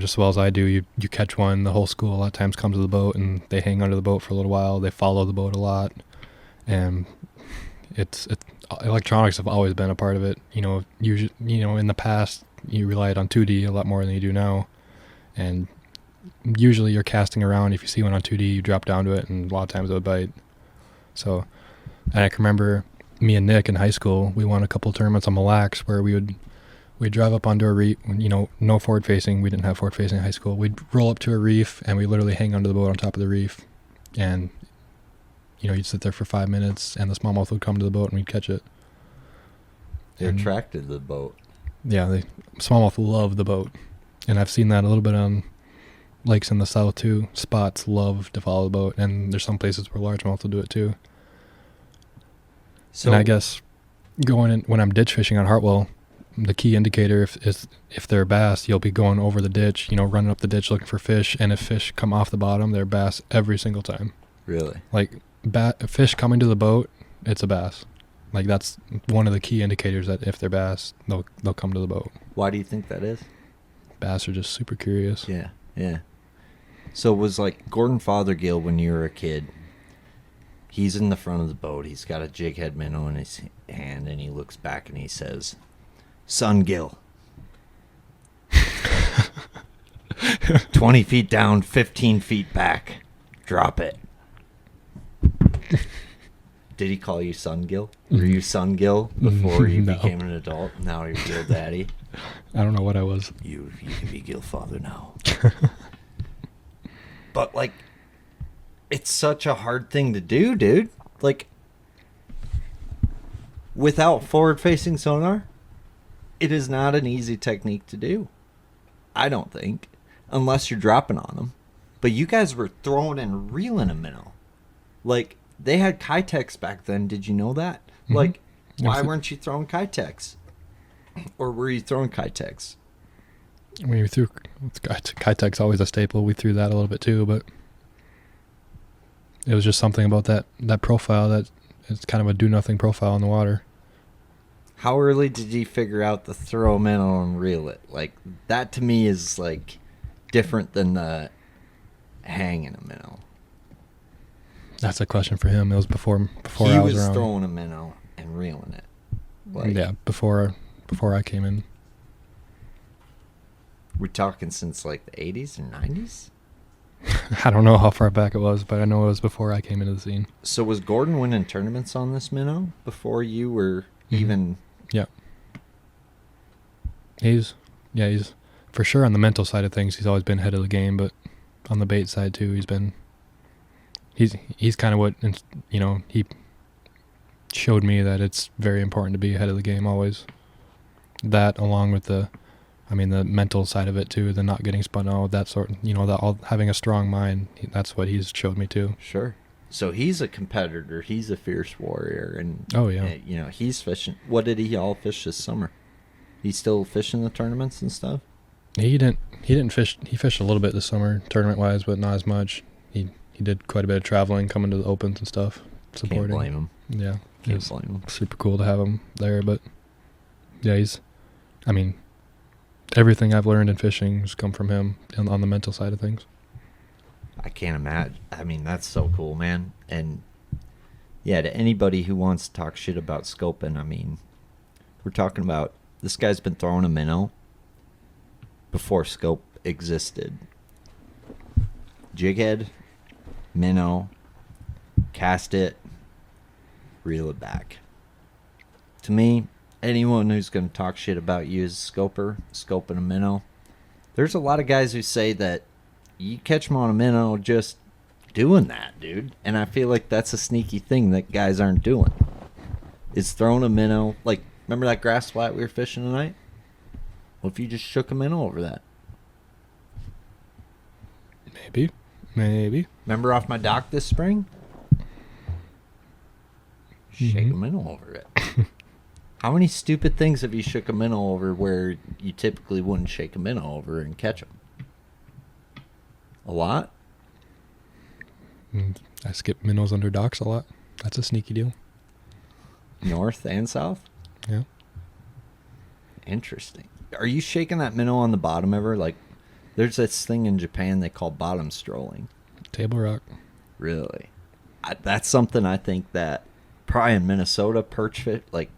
just as well as I do, you catch one, the whole school a lot of times comes to the boat and they hang under the boat for a little while. They follow the boat a lot, and it's electronics have always been a part of it. Usually, in the past you relied on 2D a lot more than you do now, and usually you're casting around. If you see one on 2D, you drop down to it, and a lot of times it would bite. So, and I can remember me and Nick in high school, we won a couple tournaments on Mille Lacs where we'd drive up onto a reef, no forward facing. We didn't have forward facing in high school. We'd roll up to a reef and we literally hang under the boat on top of the reef. And, you'd sit there for 5 minutes and the smallmouth would come to the boat and we'd catch it. They're attracted to the boat. Yeah, smallmouth love the boat, and I've seen that a little bit on lakes in the south too. Spots love to follow the boat, and there's some places where largemouth will do it too. So and I guess going in when I'm ditch fishing on Hartwell, the key indicator if they're bass, you'll be going over the ditch, running up the ditch looking for fish, and if fish come off the bottom, they're bass every single time. Really? Like fish coming to the boat, it's a bass. Like that's one of the key indicators that if they're bass, they'll come to the boat. Why do you think that is? Bass are just super curious. Yeah. So it was like Gordon Fothergill when you were a kid. He's in the front of the boat. He's got a jig head minnow in his hand, and he looks back and he says, "Son Gill, 20 feet down, 15 feet back. Drop it." Did he call you Son Gill? Were you Son Gill before you No. became an adult? Now you're Gill-Daddy. I don't know what I was. You can be Gill Father now. But, like, it's such a hard thing to do, dude. Like, without forward-facing sonar, it is not an easy technique to do. I don't think. Unless you're dropping on them. But you guys were throwing and reeling a minnow. Like, they had Kitex back then. Did you know that? Mm-hmm. Like, why weren't you throwing Kitex? Or were you throwing Kitex? When you threw Kitex, always a staple. We threw that a little bit too, but it was just something about that profile that it's kind of a do nothing profile in the water. How early did you figure out the throw a minnow and reel it? Like, that to me is like different than the hanging a minnow. That's a question for him. It was before He I was was around. throwing a minnow and reeling it. Like, Yeah, before I came in. we're talking since like the 80s or 90s? I don't know how far back it was, but I know it was before I came into the scene. So was Gordon winning tournaments on this minnow before you were even... Yeah. He's for sure on the mental side of things, he's always been ahead of the game, but on the bait side too, he's kind of what, he showed me that it's very important to be ahead of the game always. That along with the mental side of it too, the not getting spun out, that sort, having a strong mind, that's what he's showed me too. Sure. So he's a competitor. He's a fierce warrior. And, Oh, yeah. He's fishing. What did he all fish this summer? He's still fishing the tournaments and stuff? He didn't fish. He fished a little bit this summer, tournament wise, but not as much. He did quite a bit of traveling, coming to the opens and stuff, supporting. Can't blame him. Yeah, Can't blame him. Super cool to have him there. But yeah, everything I've learned in fishing has come from him on the mental side of things. I can't imagine. I mean, that's so cool, man. And yeah, to anybody who wants to talk shit about scoping, I mean, we're talking about this guy's been throwing a minnow before scope existed. Jig head, minnow, cast it, reel it back. To me, anyone who's going to talk shit about you as a scoper, scoping a minnow, there's a lot of guys who say that you catch them on a minnow just doing that, dude. And I feel like that's a sneaky thing that guys aren't doing. Is throwing a minnow. Like, remember that grass flat we were fishing tonight? What if you just shook a minnow over that? Maybe. Remember off my dock this spring? Shake a minnow over it. How many stupid things have you shook a minnow over where you typically wouldn't shake a minnow over and catch them? A lot? I skip minnows under docks a lot. That's a sneaky deal. North and south? Yeah. Interesting. Are you shaking that minnow on the bottom ever? Like, there's this thing in Japan they call bottom strolling. Table rock. Really? That's something I think that probably in Minnesota, perch fit, like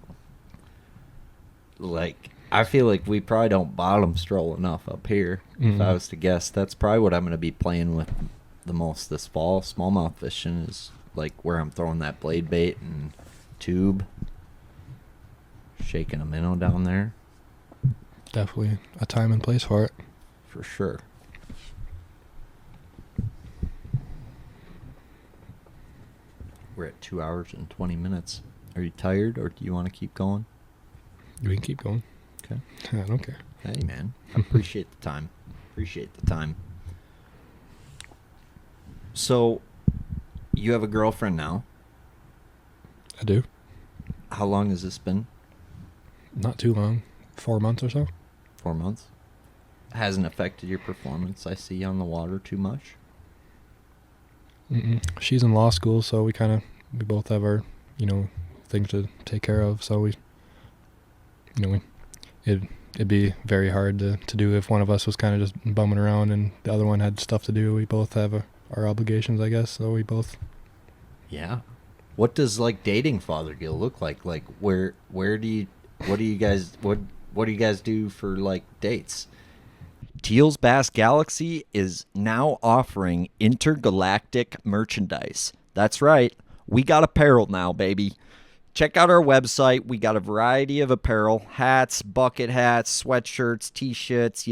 I feel like we probably don't bottom stroll enough up here. If I was to guess, that's probably what I'm going to be playing with the most this fall. Smallmouth fishing is like where I'm throwing that blade bait and tube. Shaking a minnow down there. Definitely a time and place for it. For sure. We're at 2 hours and 20 minutes. Are you tired or do you want to keep going? We can keep going. Okay. I don't care. Hey, man. I appreciate the time. Appreciate the time. So, you have a girlfriend now. I do. How long has this been? Not too long. 4 months or so. 4 months? Hasn't affected your performance, I see, on the water too much? Mm-mm. She's in law school, so we both have our, things to take care of. So it'd be very hard to do if one of us was kind of just bumming around and the other one had stuff to do. We both have our obligations, I guess. So we both. Yeah. What does dating Fothergill look like? Like what do you guys do for dates? Teal's Bass Galaxy is now offering intergalactic merchandise. That's right. We got apparel now, baby. Check out our website. We got a variety of apparel, hats, bucket hats, sweatshirts, t-shirts,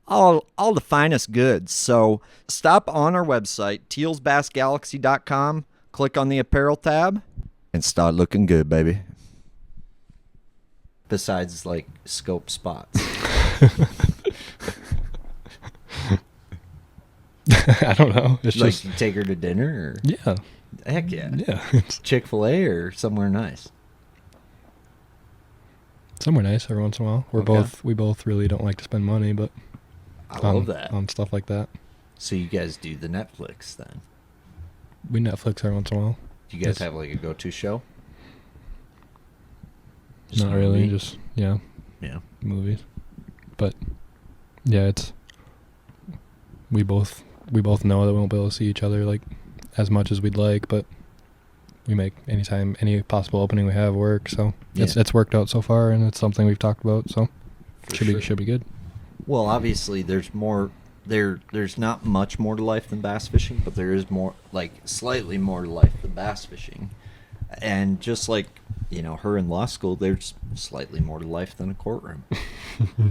all the finest goods. So stop on our website, tealsbassgalaxy.com, click on the apparel tab, and start looking good, baby. Besides, scope spots. I don't know. It's just you take her to dinner? Or? Yeah. Heck yeah. Yeah. Chick-fil-A or somewhere nice? Somewhere nice every once in a while. We both really don't like to spend money, but I love that. On stuff like that. So you guys do the Netflix then? We Netflix every once in a while. Do you guys have a go-to show? Not really, just Yeah. movies. But yeah, we both know that we won't be able to see each other as much as we'd like, but we make any possible opening we have work. So it's worked out so far, and it's something we've talked about. So should be good. Well, obviously there's more. There's not much more to life than bass fishing, but there is more, slightly more to life than bass fishing. And just her in law school, there's slightly more to life than a courtroom.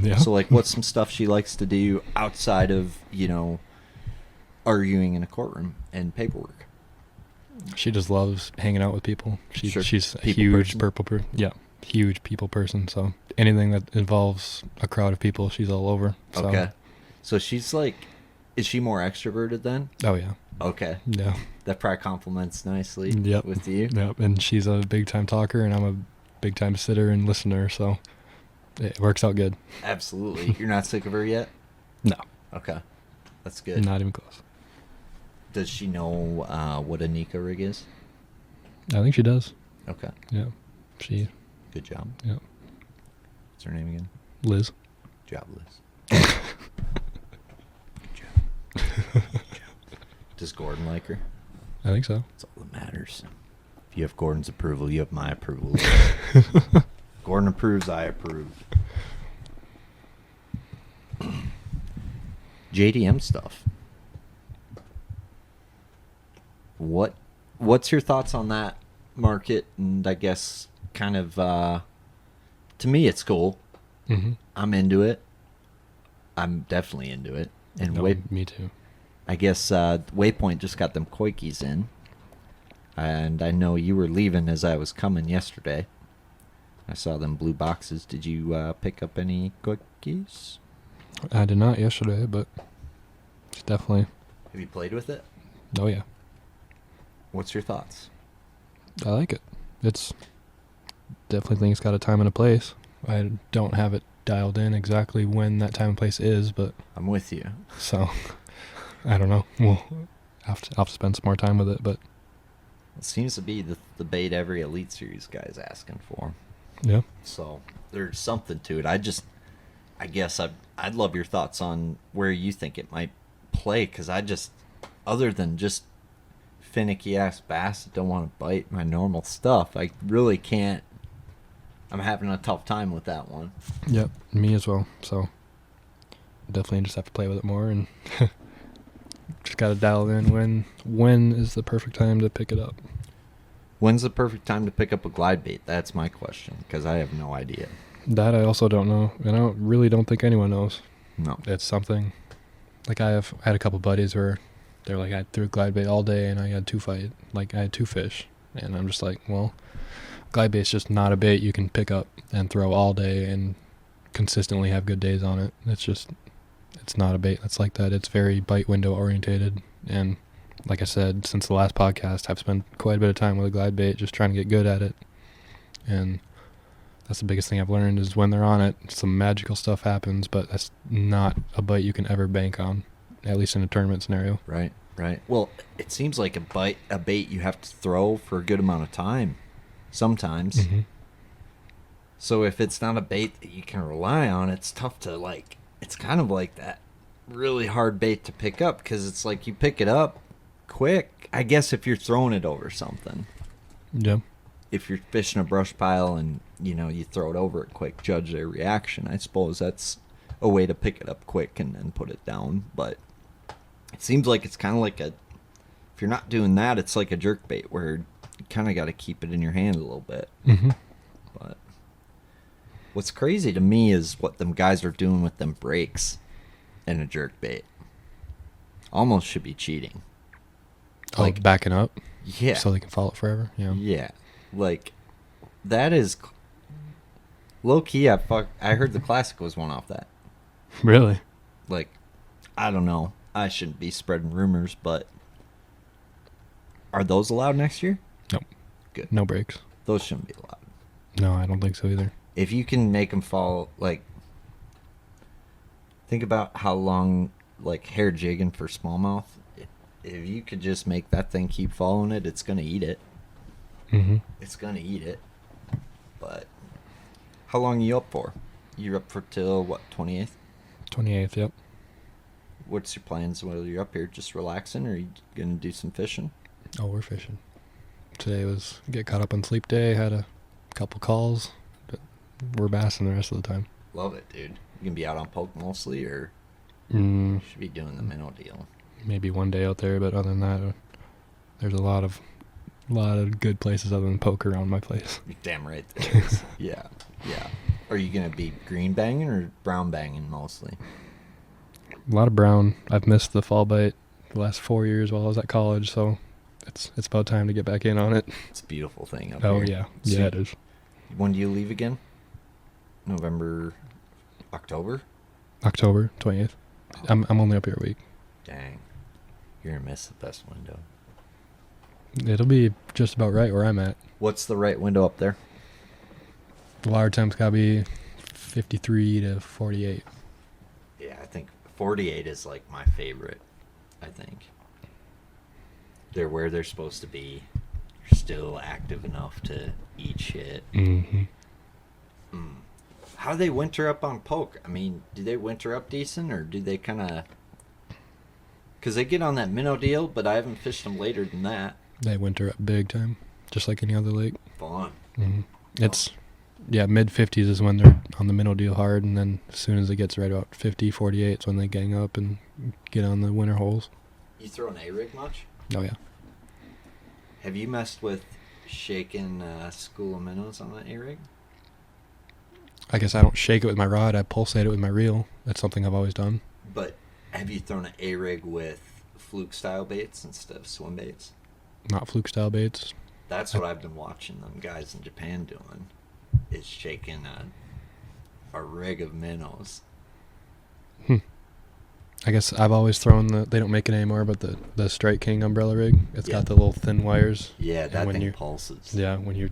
Yeah. So what's some stuff she likes to do outside of arguing in a courtroom and paperwork? She just loves hanging out with people. She's a People huge person? huge people person. So anything that involves a crowd of people, she's all over. So. Okay. So she's is she more extroverted then? Oh yeah. Okay. Yeah. That probably complements nicely with you. Yep. And she's a big time talker, and I'm a big time sitter and listener. So it works out good. Absolutely. You're not sick of her yet? No. Okay. That's good. Not even close. Does she know what a Nika rig is? I think she does. Okay. Yeah. Good job. Yeah. What's her name again? Liz. Good job, Liz. Good job. Good job. Does Gordon like her? I think so. That's all that matters. If you have Gordon's approval, you have my approval. Gordon approves, I approve. JDM stuff. What's your thoughts on that market? And I guess kind of to me it's cool. Mm-hmm. I'm into it. I'm definitely into it. And me too. I guess Waypoint just got them koi keys in. And I know you were leaving as I was coming yesterday. I saw them blue boxes. Did you pick up any koi keys? I did not yesterday, but it's definitely. Have you played with it? Oh yeah. What's your thoughts? I like it. It's definitely think it's got a time and a place. I don't have it dialed in exactly when that time and place is, but I'm with you. So I don't know. We'll have to spend some more time with it, but it seems to be the bait every Elite Series guy is asking for. Yeah. So there's something to it. I guess I'd love your thoughts on where you think it might play, because other than just finicky ass bass that don't want to bite my normal stuff, I really can't. I'm having a tough time with that one. Yep, me as well. So definitely just have to play with it more, and just got to dial in when is the perfect time to pick it up. When's the perfect time to pick up a glide bait? That's my question, because I have no idea. That I also don't know, and I really don't think anyone knows. No. It's something, I had a couple buddies where they're like, I threw a glide bait all day and I had I had two fish, and I'm just like, well, glide bait's just not a bait you can pick up and throw all day and consistently have good days on it. It's not a bait that's like that. It's very bite window orientated. And like I said, since the last podcast, I've spent quite a bit of time with a glide bait just trying to get good at it. And that's the biggest thing I've learned is when they're on it, some magical stuff happens, but that's not a bite you can ever bank on, at least in a tournament scenario. Right. Well, it seems like a bait you have to throw for a good amount of time sometimes. Mm-hmm. So if it's not a bait that you can rely on, it's tough to, like, it's kind of like that really hard bait to pick up because it's like you pick it up quick. I guess if you're throwing it over something. Yeah. If you're fishing a brush pile and, you throw it over it quick, judge their reaction. I suppose that's a way to pick it up quick and then put it down. But it seems like it's kind of like if you're not doing that, it's like a jerk bait where you kind of got to keep it in your hand a little bit. Mm-hmm. But what's crazy to me is what them guys are doing with them brakes in a jerk bait. Almost should be cheating. Like backing up? Yeah. So they can follow it forever? Yeah. Yeah. Like, that is low-key. I heard the Classic was one off that. Really? Like, I don't know. I shouldn't be spreading rumors, but are those allowed next year? Nope. Good. No breaks. Those shouldn't be allowed. No, I don't think so either. If you can make them fall, like, think about how long, like, hair jigging for smallmouth. If you could just make that thing keep following it, it's going to eat it. Mm-hmm. It's going to eat it. But how long are you up for? You're up for till, what, 28th? 28th, yep. What's your plans while you're up here? Just relaxing, or are you going to do some fishing? Oh, we're fishing. Today was get caught up on sleep day, had a couple calls, but we're bassing the rest of the time. Love it, dude. You can be out on poke mostly, or should be doing the minnow deal. Maybe one day out there, but other than that, there's a lot of good places other than poke around my place. You're damn right there is. Yeah. Are you going to be green banging or brown banging mostly? A lot of brown. I've missed the fall bite the last 4 years while I was at college, so it's about time to get back in on it. It's a beautiful thing up Oh, here. yeah. Yeah, it is. When do you leave again? October 20th. I'm only up here a week. Dang. You're going to miss the best window. It'll be just about right where I'm at. What's the right window up there? The water temp's got to be 53 to 48. Yeah, I think 48 is like my favorite, I think. They're where they're supposed to be. You're still active enough to eat shit. Mm-hmm. How do they winter up on poke? I mean, do they winter up decent, or do they kind of... Because they get on that minnow deal, but I haven't fished them later than that. They winter up big time, just like any other lake. Fun. Mm-hmm. It's, mid-50s is when they're on the minnow deal hard, and then as soon as it gets right about 50, 48 is when they gang up and get on the winter holes. You throw an A-rig much? Oh, yeah. Have you messed with shaking school of minnows on an A-rig? I guess I don't shake it with my rod. I pulsate it with my reel. That's something I've always done. But have you thrown an A-rig with fluke-style baits instead of swim baits? Not fluke-style baits. That's what I've been watching them guys in Japan doing, is shaking a rig of minnows. I guess I've always thrown they don't make it anymore, but the Strike King umbrella rig. It's got the little thin wires. Yeah, that thing pulses. Yeah, when you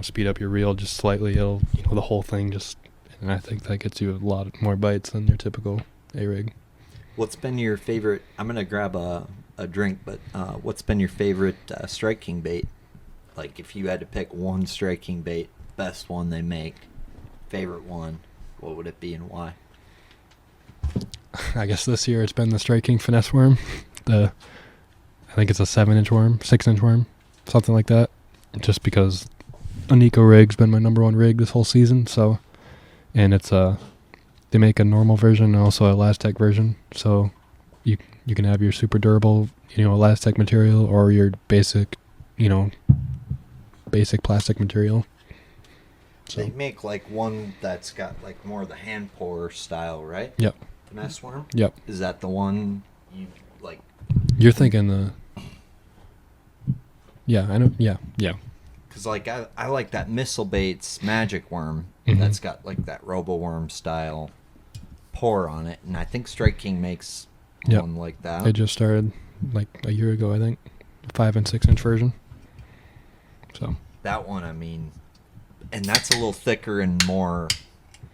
speed up your reel just slightly, it'll the whole thing just, and I think that gets you a lot more bites than your typical A-rig. What's been your favorite? I'm gonna grab a drink, but what's been your favorite Strike King bait? Like, if you had to pick one Strike King bait, best one they make, favorite one, what would it be and why? I guess this year it's been the Strike King finesse worm. I think it's a 7-inch worm, 6-inch worm, something like that. Just because a Nico rig's been my number one rig this whole season. So, and it's they make a normal version and also a Elastec version. So you can have your super durable, Elastec material, or your basic, basic plastic material. So they make like one that's got like more of the hand pour style, right? Yep. Finesse worm? Yep. Is that the one you like? You're thinking the... Yeah, I know. Yeah. Because, like, I like that Missile Baits magic worm that's got, like, that Robo-Worm style pour on it. And I think Strike King makes one like that. They just started, like, a year ago, I think. 5 and 6 inch version. So that one, I mean, and that's a little thicker and more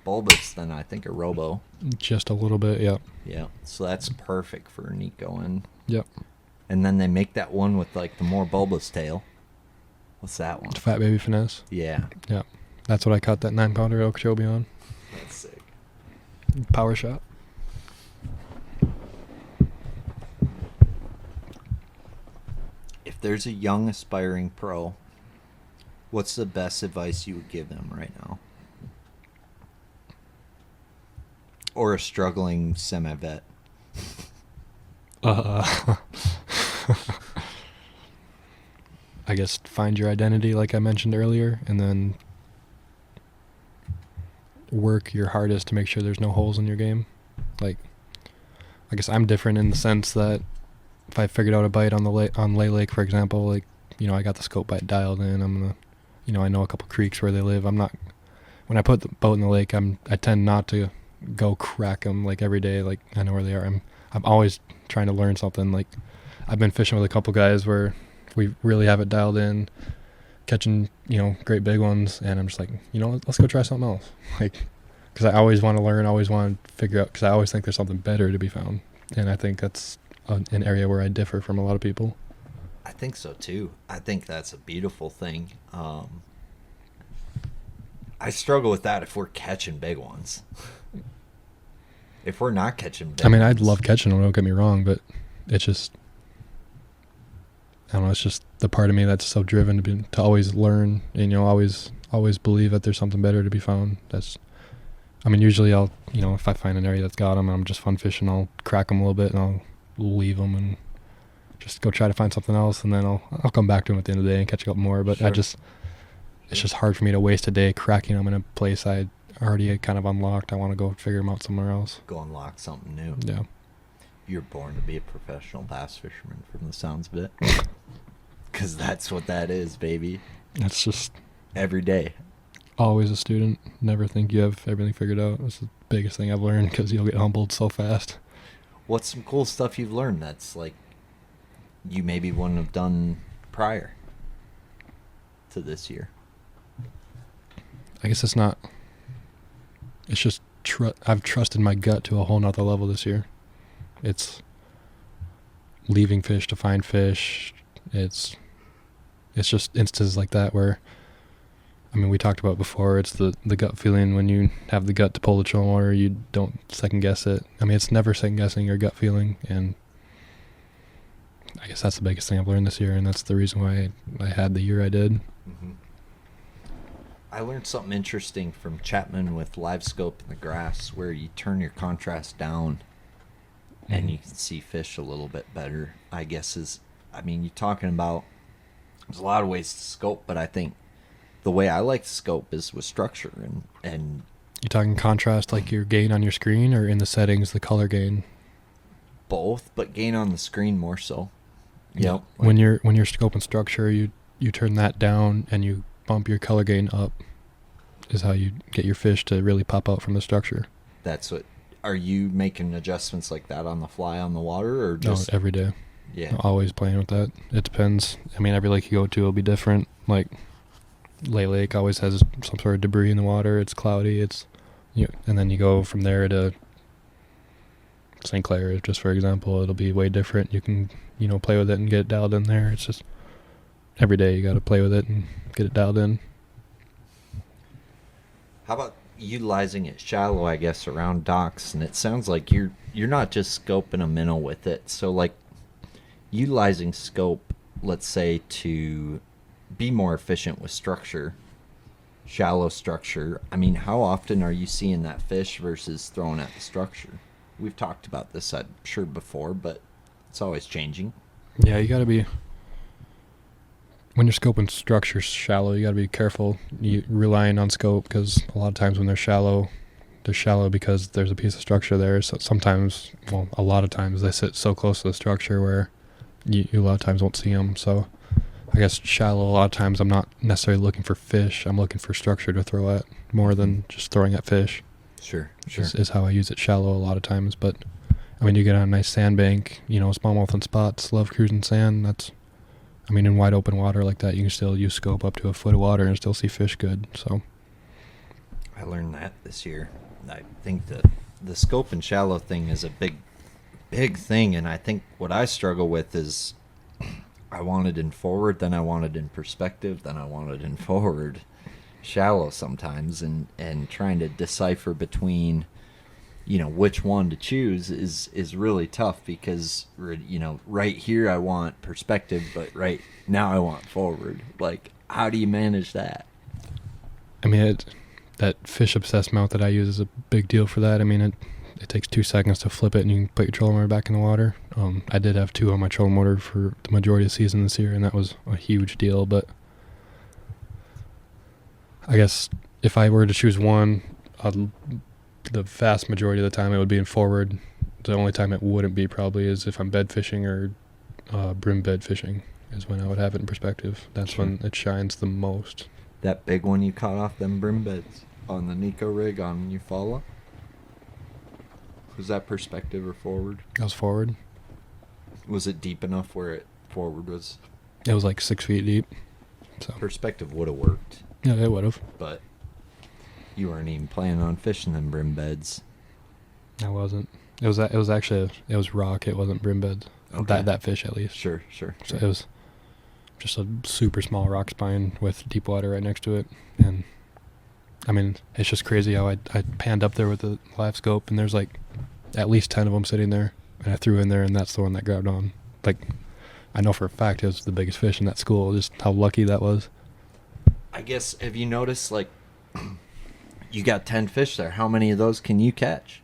bulbous than I think a Robo. Just a little bit, yeah. Yeah, so that's perfect for Nico. And yep. And then they make that one with, like, the more bulbous tail. What's that one? Fat Baby Finesse. Yeah. Yeah. That's what I caught that 9-pounder Okeechobee on. That's sick. Power shot. If there's a young aspiring pro, what's the best advice you would give them right now? Or a struggling semi-vet? I guess find your identity, like I mentioned earlier, and then work your hardest to make sure there's no holes in your game. Like, I guess I'm different in the sense that if I figured out a bite on Lay Lake, for example, like, I got the scope bite dialed in. I'm gonna, I know a couple creeks where they live. I'm not, when I put the boat in the lake, I tend not to go crack them like every day. Like, I know where they are. I'm always trying to learn something. Like, I've been fishing with a couple guys where we really have it dialed in, catching, great big ones, and I'm just like, let's go try something else. Like, because I always want to learn, always want to figure out, because I always think there's something better to be found. And I think that's an area where I differ from a lot of people. I think so too. I think that's a beautiful thing. I struggle with that if we're catching big ones. If we're not catching big ones. I'd love catching them, don't get me wrong, but it's just, I don't know, it's just the part of me that's so driven to always learn and, always believe that there's something better to be found. Usually I'll, if I find an area that's got them and I'm just fun fishing, I'll crack them a little bit and I'll leave them and just go try to find something else, and then I'll come back to them at the end of the day and catch a couple more. But sure. It's just hard for me to waste a day cracking them in a place I already kind of unlocked. I want to go figure them out somewhere else. Go unlock something new. Yeah. You're born to be a professional bass fisherman from the sounds of it. Because that's what that is, baby. That's just... every day. Always a student. Never think you have everything figured out. That's the biggest thing I've learned, because you'll get humbled so fast. What's some cool stuff you've learned that's like you maybe wouldn't have done prior to this year? I guess it's just I've trusted my gut to a whole nother level this year. It's leaving fish to find fish. It's just instances like that where, we talked about before, it's the gut feeling. When you have the gut to pull the trolling motor, you don't second guess it. It's never second guessing your gut feeling, and I guess that's the biggest thing I've learned this year, and that's the reason why I had the year I did. Mm-hmm. I learned something interesting from Chapman with live scope in the grass, where you turn your contrast down and you can see fish a little bit better, I guess. You're talking about, there's a lot of ways to scope, but I think the way I like to scope is with structure and you talking contrast, like your gain on your screen, or in the settings, the color gain? Both, but gain on the screen more so. Yep. When you're scoping structure, you turn that down and you bump your color gain up, is how you get your fish to really pop out from the structure. That's what. Are you making adjustments like that on the fly on the water, or just every day? Yeah. I'm always playing with that. It depends. Every lake you go to will be different. Like Lay Lake always has some sort of debris in the water. It's cloudy. And then you go from there to St. Clair, just for example. It'll be way different. You can play with it and get it dialed in there. It's just every day you got to play with it and get it dialed in. How about utilizing it shallow, I guess, around docks? And it sounds like you're not just scoping a minnow with it. So, like, utilizing scope, let's say, to be more efficient with structure, shallow structure. How often are you seeing that fish versus throwing at the structure? We've talked about this, I'm sure, before, but it's always changing. Yeah, you got to be... when you're scoping structures shallow, you got to be careful. You relying on scope, because a lot of times when they're shallow because there's a piece of structure there. So sometimes, a lot of times they sit so close to the structure where you a lot of times won't see them. So I guess shallow, a lot of times I'm not necessarily looking for fish. I'm looking for structure to throw at more than just throwing at fish. Sure. Is how I use it shallow a lot of times. But, I mean, you get on a nice sandbank, smallmouth and spots, love cruising sand. In wide open water like that, you can still use scope up to a foot of water and still see fish good. So I learned that this year. I think that the scope and shallow thing is a big thing, and I think what I struggle with is I want it in forward, then I want it in perspective, then I want it in forward shallow sometimes, and trying to decipher between which one to choose is really tough, because right here I want perspective, but right now I want forward. Like, how do you manage that? I mean, that fish obsessed mount that I use is a big deal for that. I mean, it takes 2 seconds to flip it and you can put your trolling motor back in the water. I did have 2 on my trolling motor for the majority of the season this year, and that was a huge deal. But I guess if I were to choose one, the vast majority of the time it would be in forward. The only time it wouldn't be probably is if I'm bed fishing or brim bed fishing is when I would have it in perspective. That's when it shines the most. That big one you caught off them brim beds on the Nico rig on Eufaula? Was that perspective or forward? That was forward. Was it deep enough where it forward was? It was like 6 feet deep. So Perspective would have worked. Yeah, it would have. But you weren't even planning on fishing them brim beds. I wasn't. It was rock. It wasn't brim beds. Okay. That fish at least. Sure. So it was just a super small rock spine with deep water right next to it, and I mean, it's just crazy how I panned up there with the live scope, and there's like at least 10 of them sitting there, and I threw in there, and that's the one that grabbed on. Like, I know for a fact it was the biggest fish in that school. Just how lucky that was. I guess, have you noticed, like, you got 10 fish there. How many of those can you catch?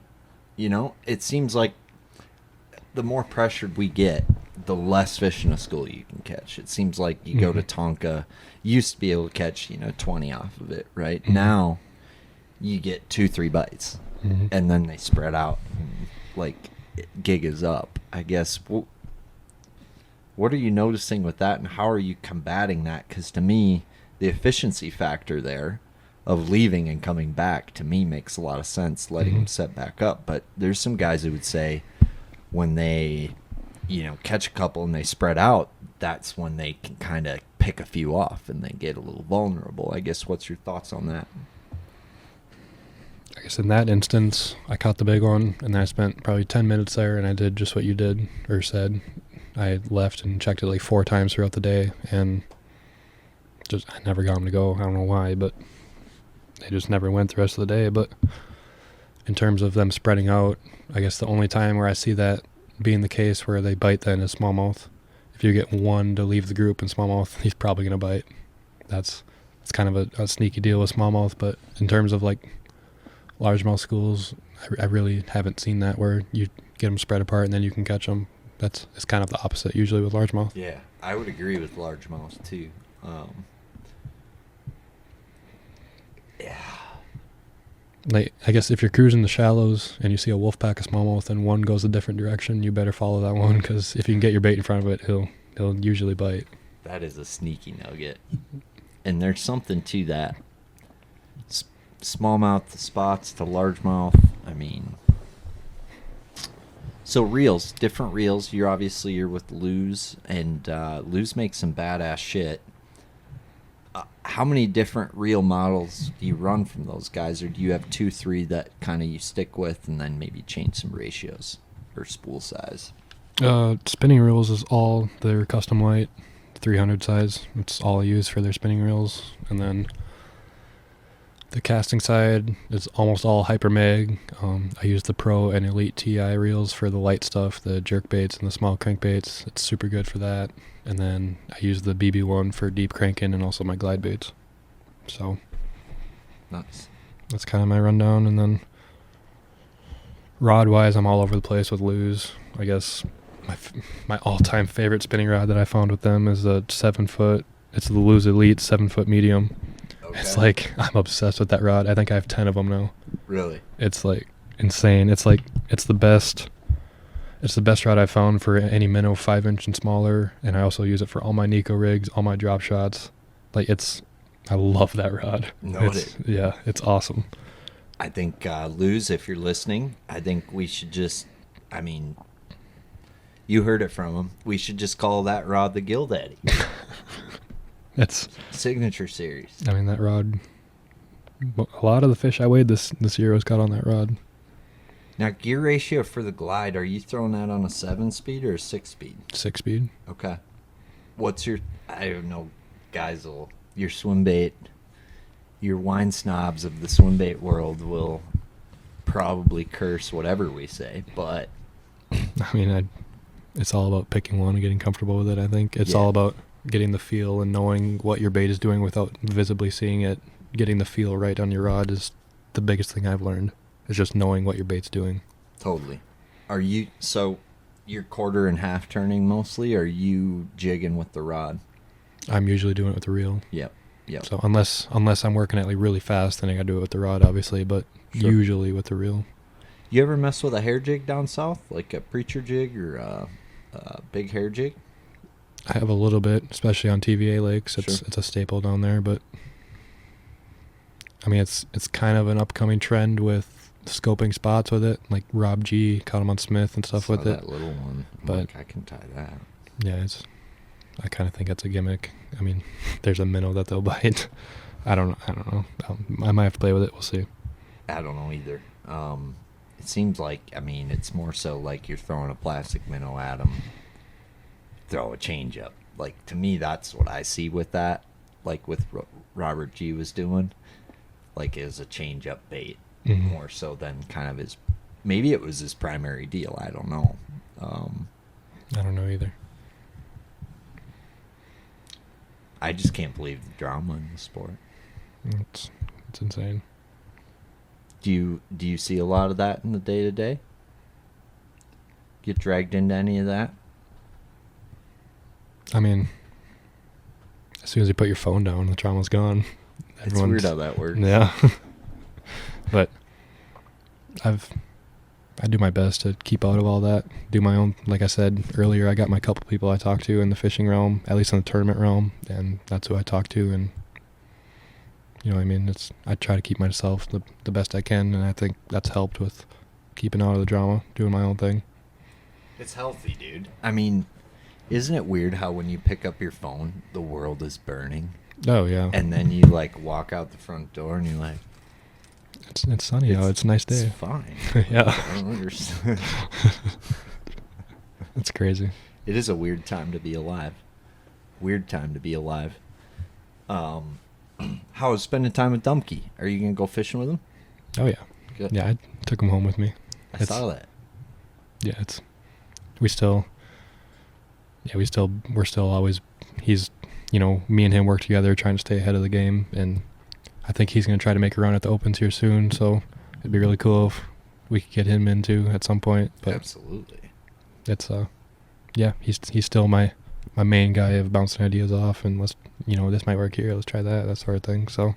It seems like the more pressured we get, the less fish in a school you can catch. It seems like you go to Tonka, you used to be able to catch 20 off of it, right? Mm-hmm. Now you get 2-3 bites, and then they spread out, and, like, gig is up. I guess, what are you noticing with that, and how are you combating that? Because to me, the efficiency factor there of leaving and coming back, to me, makes a lot of sense, letting them set back up. But there's some guys who would say when they catch a couple and they spread out, that's when they can kind of pick a few off and they get a little vulnerable. I guess, what's your thoughts on that? I guess in that instance, I caught the big one, and I spent probably 10 minutes there, and I did just what you did or said. I left and checked it like 4 times throughout the day, and I never got them to go. I don't know why, but they just never went the rest of the day. But in terms of them spreading out, I guess the only time where I see that being the case where they bite then is smallmouth. If you get one to leave the group in smallmouth, he's probably going to bite. It's kind of a sneaky deal with smallmouth. But in terms of like largemouth schools, I really haven't seen that where you get them spread apart and then you can catch them. It's kind of the opposite usually with largemouth. Yeah, I would agree with largemouth too. Yeah. Like, I guess if you're cruising the shallows and you see a wolf pack of smallmouth and one goes a different direction, you better follow that one, because if you can get your bait in front of it, he'll usually bite. That is a sneaky nugget. And there's something to that. Smallmouth to spots to largemouth. I mean, so reels, different reels. You're with Luz, and Luz makes some badass shit. How many different reel models do you run from those guys, or do you have 2-3 that kind of you stick with and then maybe change some ratios or spool size? Spinning reels is all their custom light 300 size. It's all I use for their spinning reels. And then the casting side is almost all hyper mag. I use the Pro and Elite TI reels for the light stuff, the jerk baits and the small crankbaits. It's super good for that. And then I use the BB1 for deep cranking and also my glide baits. So nice. That's kind of my rundown. And then rod wise, I'm all over the place with Luz. I guess my all-time favorite spinning rod that I found with them is a 7-foot. It's the Luz Elite 7-foot medium. Okay. It's like, I'm obsessed with that rod. I think I have 10 of them now. Really? It's like insane. It's like, it's the best. It's the best rod I've found for any minnow 5-inch and smaller, and I also use it for all my Nico rigs, all my drop shots. Like I love that rod. Yeah, it's awesome. I think, Luz, if you're listening, I think we should just, I mean, you heard it from him. We should just call that rod the Gill-Daddy. It's signature series. I mean, that rod, a lot of the fish I weighed this year was caught on that rod. Now, gear ratio for the glide, are you throwing that on a 7-speed or a 6-speed? 6-speed. Okay. What's your, I don't know, guys, your swim bait, your wine snobs of the swim bait world will probably curse whatever we say, but I mean, it's all about picking one and getting comfortable with it, I think. It's all about getting the feel and knowing what your bait is doing without visibly seeing it. Getting the feel right on your rod is the biggest thing I've learned. It's just knowing what your bait's doing. Totally. So you're quarter and half turning mostly, or are you jigging with the rod? I'm usually doing it with the reel. Yep. So unless I'm working at like really fast, then I gotta do it with the rod, obviously, but usually with the reel. You ever mess with a hair jig down south, like a preacher jig or a big hair jig? I have a little bit, especially on TVA lakes. It's a staple down there, but I mean, it's kind of an upcoming trend with scoping spots with it. Like Rob G caught him on Smith and stuff with it. That little one, but I can tie that. Yeah, I kind of think it's a gimmick. I mean, there's a minnow that they'll bite. I don't know. I might have to play with it. We'll see. I don't know either. It seems like, I mean, it's more so like you're throwing a plastic minnow at them. Throw a change up. Like, to me, that's what I see with that. Like with Robert G was doing. Like, it was a change up bait. Mm-hmm. More so than kind of his, maybe it was his primary deal. I don't know. I don't know either. I just can't believe the drama in the sport. It's insane. Do you see a lot of that in the day-to-day? Get dragged into any of that? I mean, as soon as you put your phone down, the drama's gone. It's weird how that works. Yeah. But I do my best to keep out of all that. Do my own, like I said earlier, I got my couple people I talk to in the fishing realm, at least in the tournament realm, and that's who I talk to. And you know what I mean? I try to keep myself the best I can, and I think that's helped with keeping out of the drama, doing my own thing. It's healthy, dude. I mean, isn't it weird how when you pick up your phone, the world is burning? Oh, yeah. And then you, like, walk out the front door and you're like... It's sunny out. It's a nice day. It's fine. Yeah. I don't understand. It's crazy. It is a weird time to be alive. Weird time to be alive. How was spending time with Dumpke? Are you going to go fishing with him? Oh, yeah. Good. Yeah, I took him home with me. I saw that. Yeah, we're still always, he's, you know, me and him work together trying to stay ahead of the game, and I think he's going to try to make a run at the Opens here soon, so it'd be really cool if we could get him into at some point. But absolutely. It's, yeah, he's still my main guy of bouncing ideas off, and let's, you know, this might work here, let's try that sort of thing. So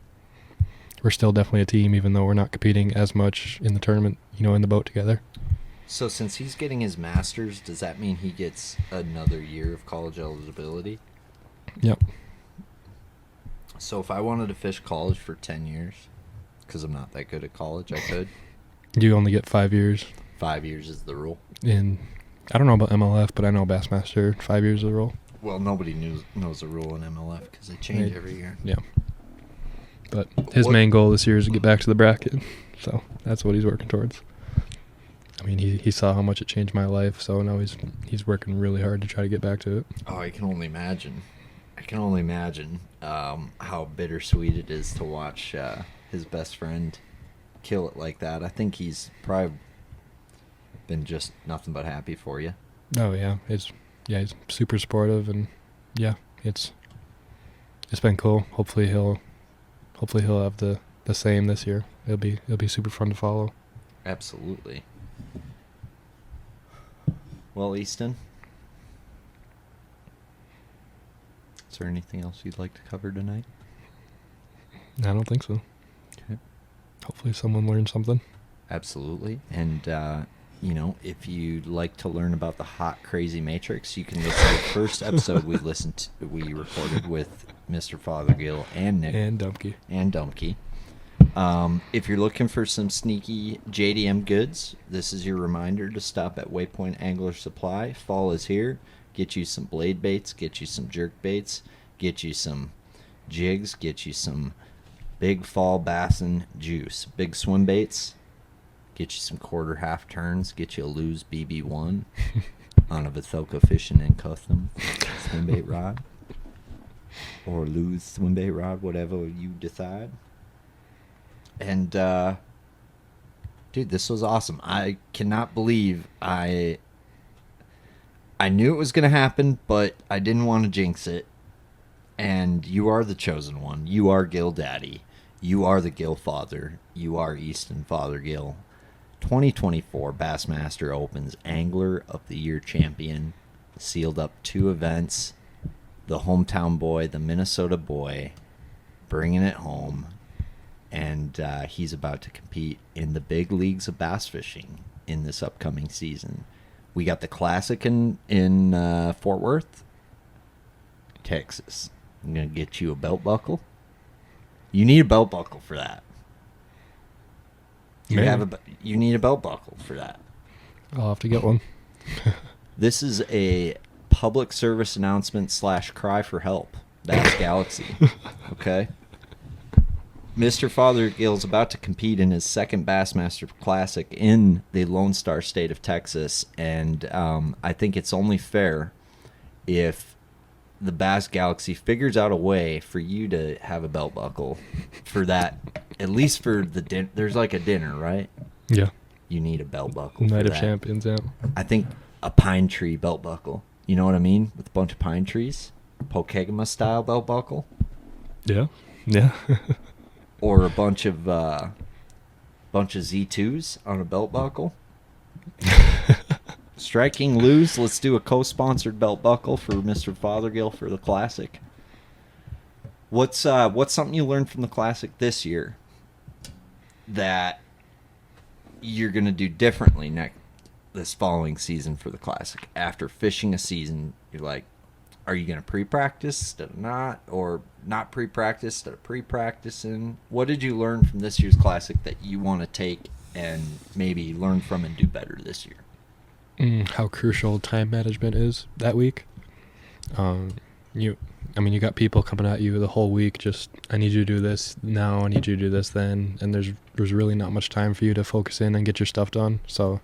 we're still definitely a team, even though we're not competing as much in the tournament, you know, in the boat together. So since he's getting his master's, does that mean he gets another year of college eligibility? Yep. So if I wanted to fish college for 10 years, because I'm not that good at college, I could? You only get 5 years. 5 years is the rule? And I don't know about MLF, but I know Bassmaster, 5 years is the rule. Well, nobody knows the rule in MLF because they change every year. Yeah. But his main goal this year is to get back to the bracket, so that's what he's working towards. I mean, he saw how much it changed my life, so now he's working really hard to try to get back to it. Oh, I can only imagine. How bittersweet it is to watch his best friend kill it like that. I think he's probably been just nothing but happy for you. Oh yeah, he's super supportive, and yeah, it's been cool. Hopefully he'll have the same this year. It'll be super fun to follow. Absolutely. Well, Easton, is there anything else you'd like to cover tonight? I don't think so. Okay. Hopefully someone learned something. Absolutely. And if you'd like to learn about the hot, crazy Matrix, you can listen to the first episode we recorded with Mr. Fothergill and Nick. And Dumpke. If you're looking for some sneaky JDM goods, this is your reminder to stop at Waypoint Angler Supply. Fall is here. Get you some blade baits, get you some jerk baits, get you some jigs, get you some big fall bassin juice, big swim baits. Get you some quarter half turns. Get you a Lose BB1 on a Vocelka Fishing and Custom swim bait rod. Or Lose swim bait rod, whatever you decide. And, dude, this was awesome. I cannot believe I knew it was going to happen, but I didn't want to jinx it. And you are the chosen one. You are Gill-Daddy. You are the Gill Father. You are Easton Fothergill. 2024 Bassmaster Opens Angler of the Year champion. Sealed up 2 events. The hometown boy, the Minnesota boy, bringing it home. And he's about to compete in the big leagues of bass fishing in this upcoming season. We got the Classic in Fort Worth, Texas. I'm going to get you a belt buckle. You need a belt buckle for that. You need a belt buckle for that. I'll have to get one. This is a public service announcement / cry for help. That's Galaxy. Okay? Mr. Fothergill is about to compete in his second Bassmaster Classic in the Lone Star State of Texas, and I think it's only fair if the Bass Galaxy figures out a way for you to have a belt buckle for that, at least for the dinner. There's like a dinner, right? Yeah. You need a belt buckle. Night for of that. Champions, yeah. I think a pine tree belt buckle. You know what I mean? With a bunch of pine trees. Pokegama style belt buckle. Yeah. Yeah. Or a bunch of Z2s on a belt buckle. Striking Lose, let's do a co-sponsored belt buckle for Mr. Fothergill for the Classic. What's something you learned from the Classic this year that you're going to do differently this following season for the Classic? After fishing a season, you're like, are you going to pre-practice instead of not? Or not pre-practice instead of pre-practicing? What did you learn from this year's Classic that you want to take and maybe learn from and do better this year? How crucial time management is that week. You got people coming at you the whole week. Just, I need you to do this now. I need you to do this then. And there's really not much time for you to focus in and get your stuff done. So,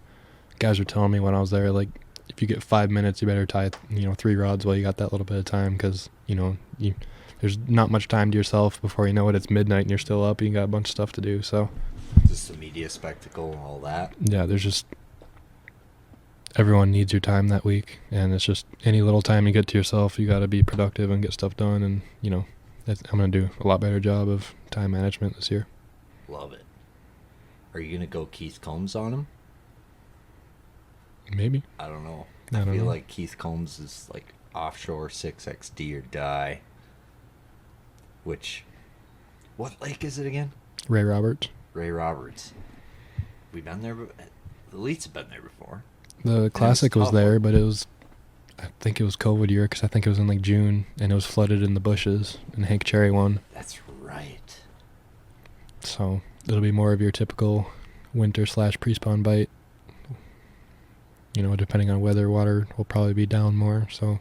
guys were telling me when I was there, like, if you get 5 minutes, you better tie 3 rods while you got that little bit of time, because there's not much time to yourself. Before you know it, it's midnight and you're still up. You got a bunch of stuff to do. So, just the media spectacle and all that. Yeah, there's just. Everyone needs your time that week, and it's just any little time you get to yourself, you got to be productive and get stuff done, and, I'm going to do a lot better job of time management this year. Love it. Are you going to go Keith Combs on him? Maybe. I don't know. I feel know. like Keith Combs is like offshore 6XD or die. What lake is it again? Ray Roberts. Ray Roberts. We've been there, the Elites have been there before. The Classic was there, one. but I think it was COVID year, because I think it was in like June, and it was flooded in the bushes, and Hank Cherry won. That's right. So it'll be more of your typical winter / pre-spawn bite. Depending on weather, water will probably be down more, so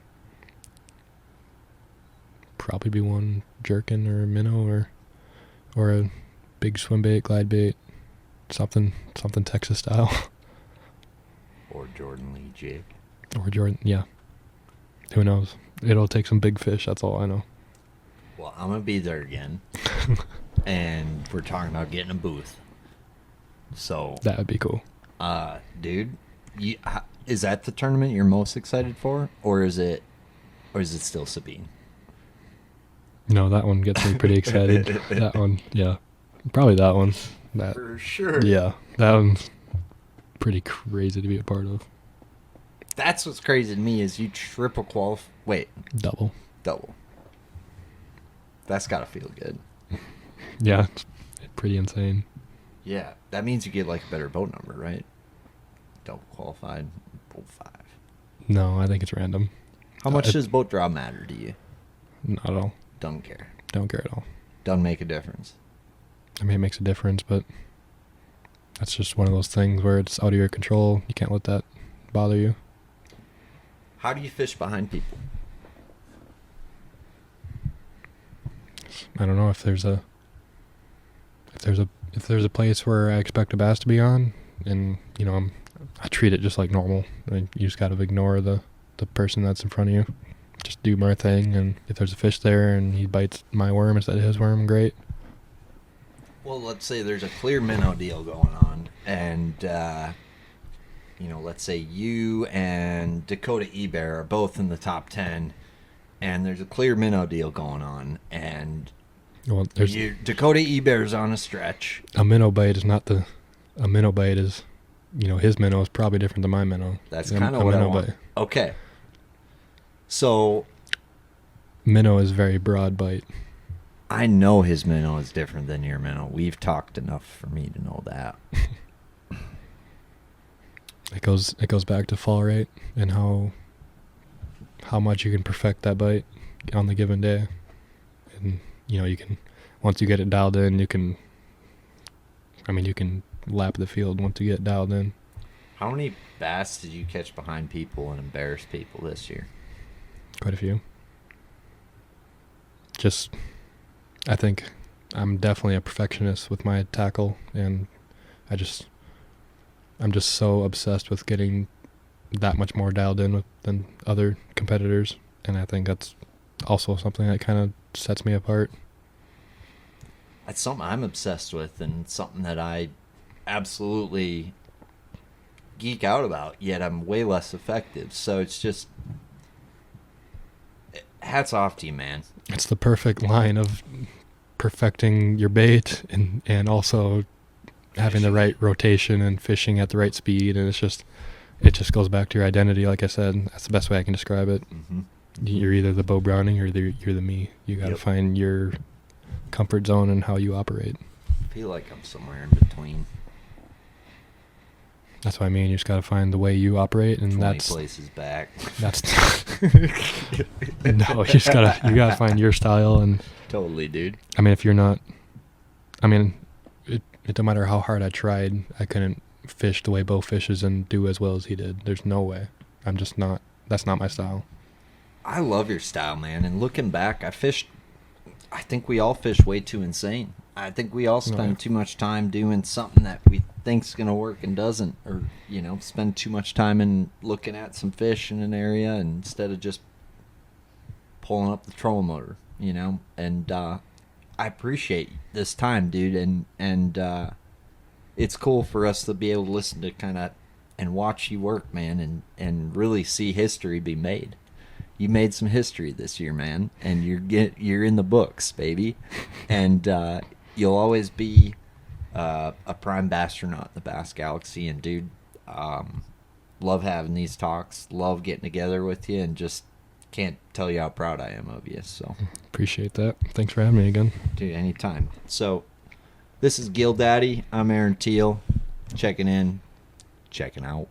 probably be one jerkin or a minnow or a big swim bait, glide bait, something Texas style. Or Jordan Lee jig. Or Jordan, yeah. Who knows? It'll take some big fish, that's all I know. Well, I'm going to be there again. And we're talking about getting a booth. So. That would be cool. Dude, is that the tournament you're most excited for? Or is it still Sabine? No, that one gets me pretty excited. That one, yeah. Probably that one. For sure. Yeah, that one's pretty crazy to be a part of. That's what's crazy to me is you triple qualify. Wait. Double. That's got to feel good. Yeah, it's pretty insane. Yeah, that means you get like a better boat number, right? Double qualified, boat 5. No, I think it's random. How much does boat draw matter to you? Not at all. Don't care. Don't care at all. Doesn't make a difference. I mean, it makes a difference, but that's just one of those things where it's out of your control. You can't let that bother you. How do you fish behind people? I don't know if there's a place where I expect a bass to be on, and you know I treat it just like normal. You just got to ignore the person that's in front of you. Just do my thing, and if there's a fish there and he bites my worm instead of his worm, great. Well, let's say there's a clear minnow deal going on, and let's say you and Dakota Ebear are both in the top 10, and there's a clear minnow deal going on, and Dakota Ebear's on a stretch. A minnow bite is not a minnow bite is, his minnow is probably different than my minnow. That's kind of what I want. Okay. So, minnow is very broad bite. I know his minnow is different than your minnow. We've talked enough for me to know that. It goes back to fall rate and how much you can perfect that bite on the given day. And you can, once you get it dialed in, you can lap the field once you get dialed in. How many bass did you catch behind people and embarrass people this year? Quite a few. I think I'm definitely a perfectionist with my tackle, and I'm just so obsessed with getting that much more dialed in than other competitors, and I think that's also something that kind of sets me apart. That's something I'm obsessed with, and something that I absolutely geek out about, yet I'm way less effective. So it's just hats off to you, man. It's the perfect line of perfecting your bait and also having the right rotation and fishing at the right speed, and it just goes back to your identity. Like I said, that's the best way I can describe it. Mm-hmm. You're either the Bo Browning or you're the me. You got to find your comfort zone and how you operate. I feel like I'm somewhere in between. That's what I mean. You just got to find the way you operate, and 20 that's places back. That's no. You gotta find your style, and totally, dude. I mean, if you're not, it don't matter how hard I tried, I couldn't fish the way Bo fishes and do as well as he did. There's no way. I'm just not. That's not my style. I love your style, man. And looking back, I think we all fish way too insane. I think we all spend too much time doing something that we think's gonna work and doesn't, or spend too much time in looking at some fish in an area instead of just pulling up the trolling motor, And I appreciate this time, dude, and it's cool for us to be able to listen to kind of and watch you work, man, and really see history be made. You made some history this year, man, and you're in the books, baby, and you'll always be a prime bastronaut in the Bass Galaxy. And dude, love having these talks, love getting together with you, and just can't tell you how proud I am of you. So appreciate that. Thanks for having me again, dude. Anytime. So this is Gill-Daddy. I'm Aaron Teal, checking in, checking out.